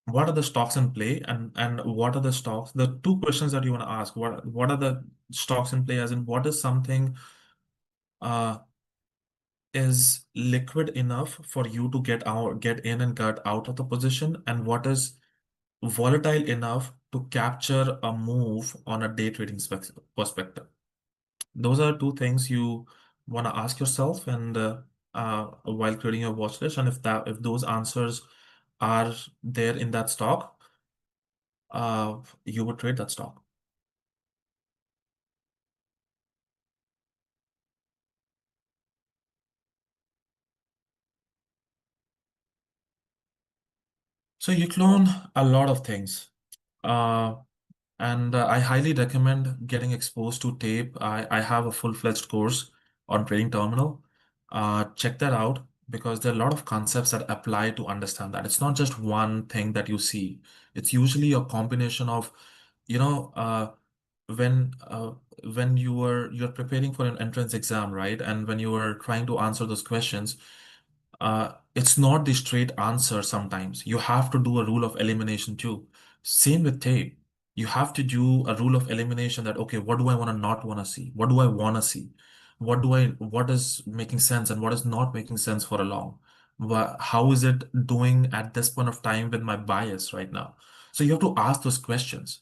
What are the stocks in play, and what are the stocks? The two questions that you want to ask: what are the stocks in play? As in, what is something uh is liquid enough for you to get in and get out of the position, and what is volatile enough to capture a move on a day trading perspective. Those are two things you want to ask yourself and while creating your watch list. And if those answers are there in that stock, you would trade that stock. So you clone a lot of things. Uh, and I highly recommend getting exposed to tape. I have a full-fledged course on trading terminal. Check that out because there are a lot of concepts that apply to understand that. It's not just one thing that you see. It's usually a combination of, you know, when uh, when you're preparing for an entrance exam, right? And when you are trying to answer those questions, it's not the straight answer sometimes. You have to do a rule of elimination too. Same with tape. You have to do a rule of elimination that, okay, what do I want to not want to see? What do I want to see? What is making sense and what is not making sense for a long? How is it doing at this point of time with my bias right now? So you have to ask those questions.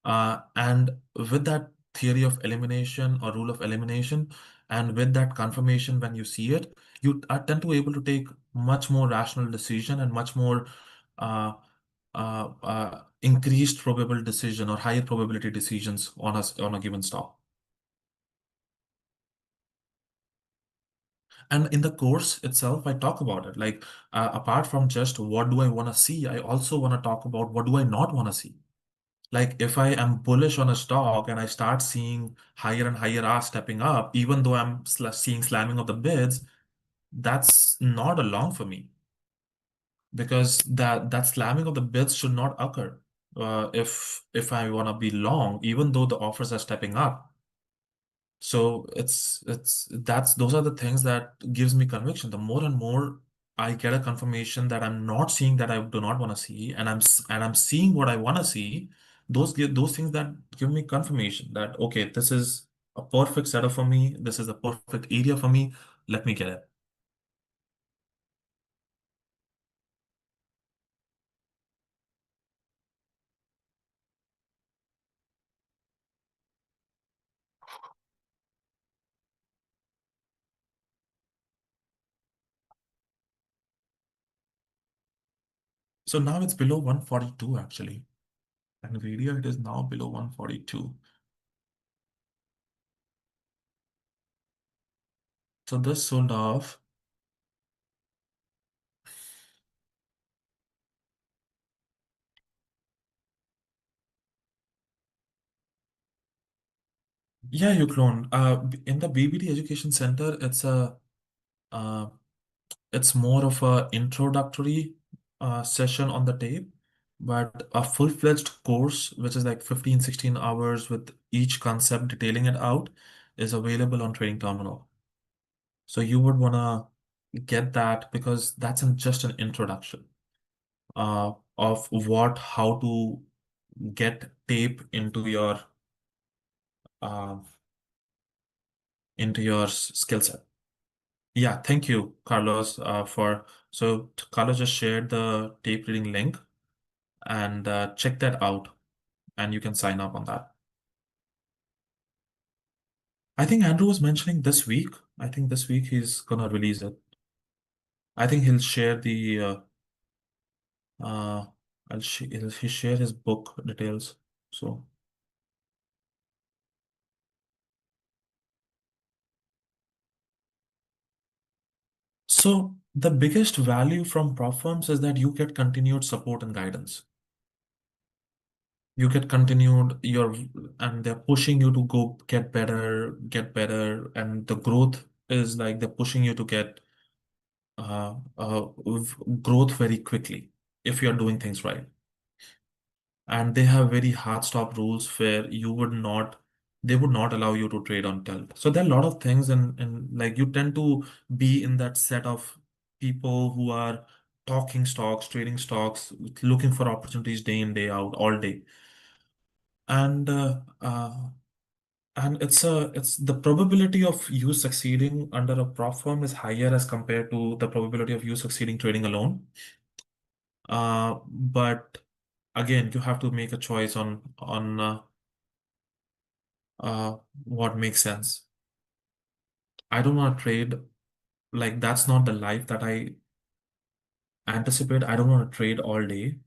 And with that theory of elimination or rule of elimination, and with that confirmation when you see it, you tend to be able to take much more rational decision and much more uh, increased probable decision or higher probability decisions on a given stock. And in the course itself, I talk about it. Like apart from just what do I want to see, I also want to talk about what do I not want to see. Like if I am bullish on a stock and I start seeing higher and higher R stepping up, even though I'm seeing slamming of the bids, that's not a long for me because that slamming of the bids should not occur if I want to be long, even though the offers are stepping up. So that's those are the things that gives me conviction. The more and more I get a confirmation that I'm not seeing that I do not want to see, and I'm seeing what I want to see, those things that give me confirmation that okay, this is a perfect setup for me. This is a perfect area for me. Let me get it. So now it's below 142 actually. Nvidia, it is now below 142. So this sold off. Yeah, you cloned. In the BBD Education Center, uh, it's more of a introductory session on the tape, but a full-fledged course, which is like 15, 16 hours with each concept detailing it out, is available on Training Terminal. So you would wanna get that because that's just an introduction of how to get tape uh, into your skill set. Yeah, thank you, Carlos, Carlos just shared the tape reading link and check that out and you can sign up on that. I think Andrew was mentioning this week. I think this week he's gonna release it. I think he'll share the uh he'll share his book details. So the biggest value from prop firms is that you get continued support and guidance. You get continued your and they're pushing you to go get better, and the growth is like they're pushing you to get growth very quickly if you're doing things right. And they have very hard stop rules where they would not allow you to trade on tilt. So there are a lot of things, and like you tend to be in that set of people who are talking stocks, trading stocks, looking for opportunities day in, day out, all day. And it's the probability of you succeeding under a prop firm is higher as compared to the probability of you succeeding trading alone. But again, you have to make a choice on what makes sense. I don't want to trade like that's not the life that I anticipate. I don't want to trade all day.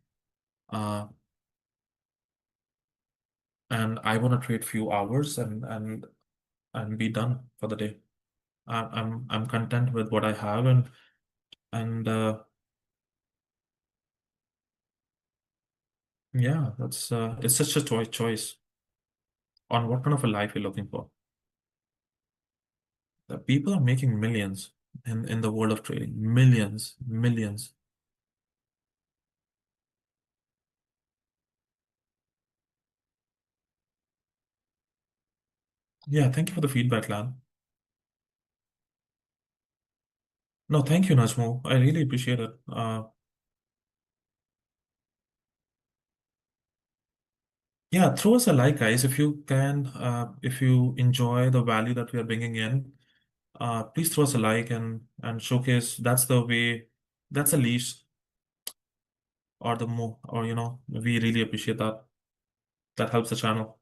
Uh, and I want to trade few hours and be done for the day. I'm content with what I have and yeah, that's it's such a choice on what kind of a life you're looking for. The people are making millions in the world of trading. Millions, millions. Yeah, thank you for the feedback, Lan. No, thank you, Najmo. I really appreciate it. Yeah, throw us a like, guys, if you can. If you enjoy the value that we are bringing in, please throw us a like and showcase. That's the way. That's the least or the more, or we really appreciate that. That helps the channel.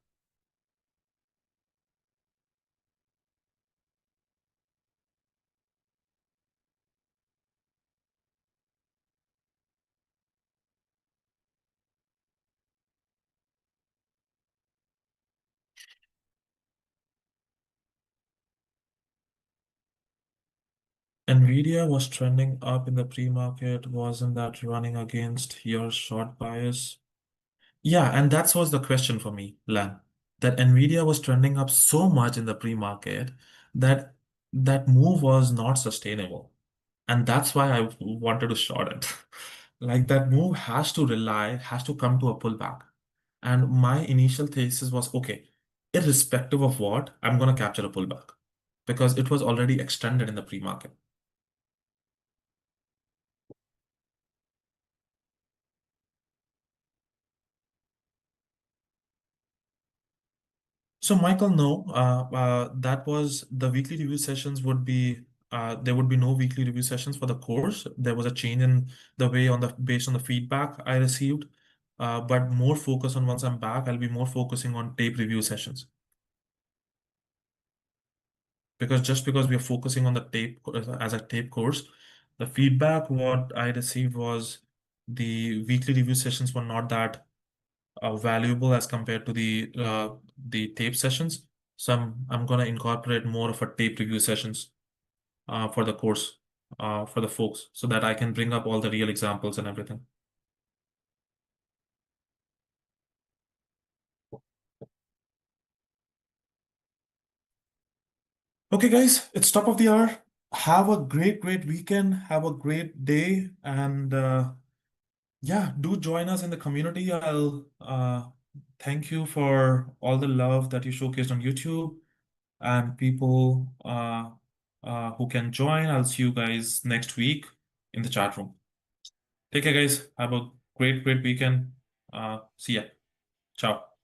Nvidia was trending up in the pre-market. Wasn't that running against your short bias? Yeah, and that was the question for me, Lan. That Nvidia was trending up so much in the pre-market that that move was not sustainable. And that's why I wanted to short it. Like that move has to come to a pullback. And my initial thesis was okay, irrespective of what, I'm gonna capture a pullback because it was already extended in the pre-market. So Michael, no, that was the weekly review sessions would be there would be no weekly review sessions for the course. There was a change in the way based on the feedback I received, but more focus on once I'm back, I'll be more focusing on tape review sessions. Because just because we are focusing on the tape as a tape course, the feedback what I received was the weekly review sessions were not that valuable as compared to the tape sessions. So I'm gonna incorporate more of a tape review sessions for the course for the folks so that I can bring up all the real examples and everything. Okay, guys, it's top of the hour. Have a great weekend. Have a great day, and yeah, do join us in the community. I'll thank you for all the love that you showcased on YouTube and people who can join. I'll see you guys next week in the chat room. Take care, guys. Have a great weekend. See ya. Ciao.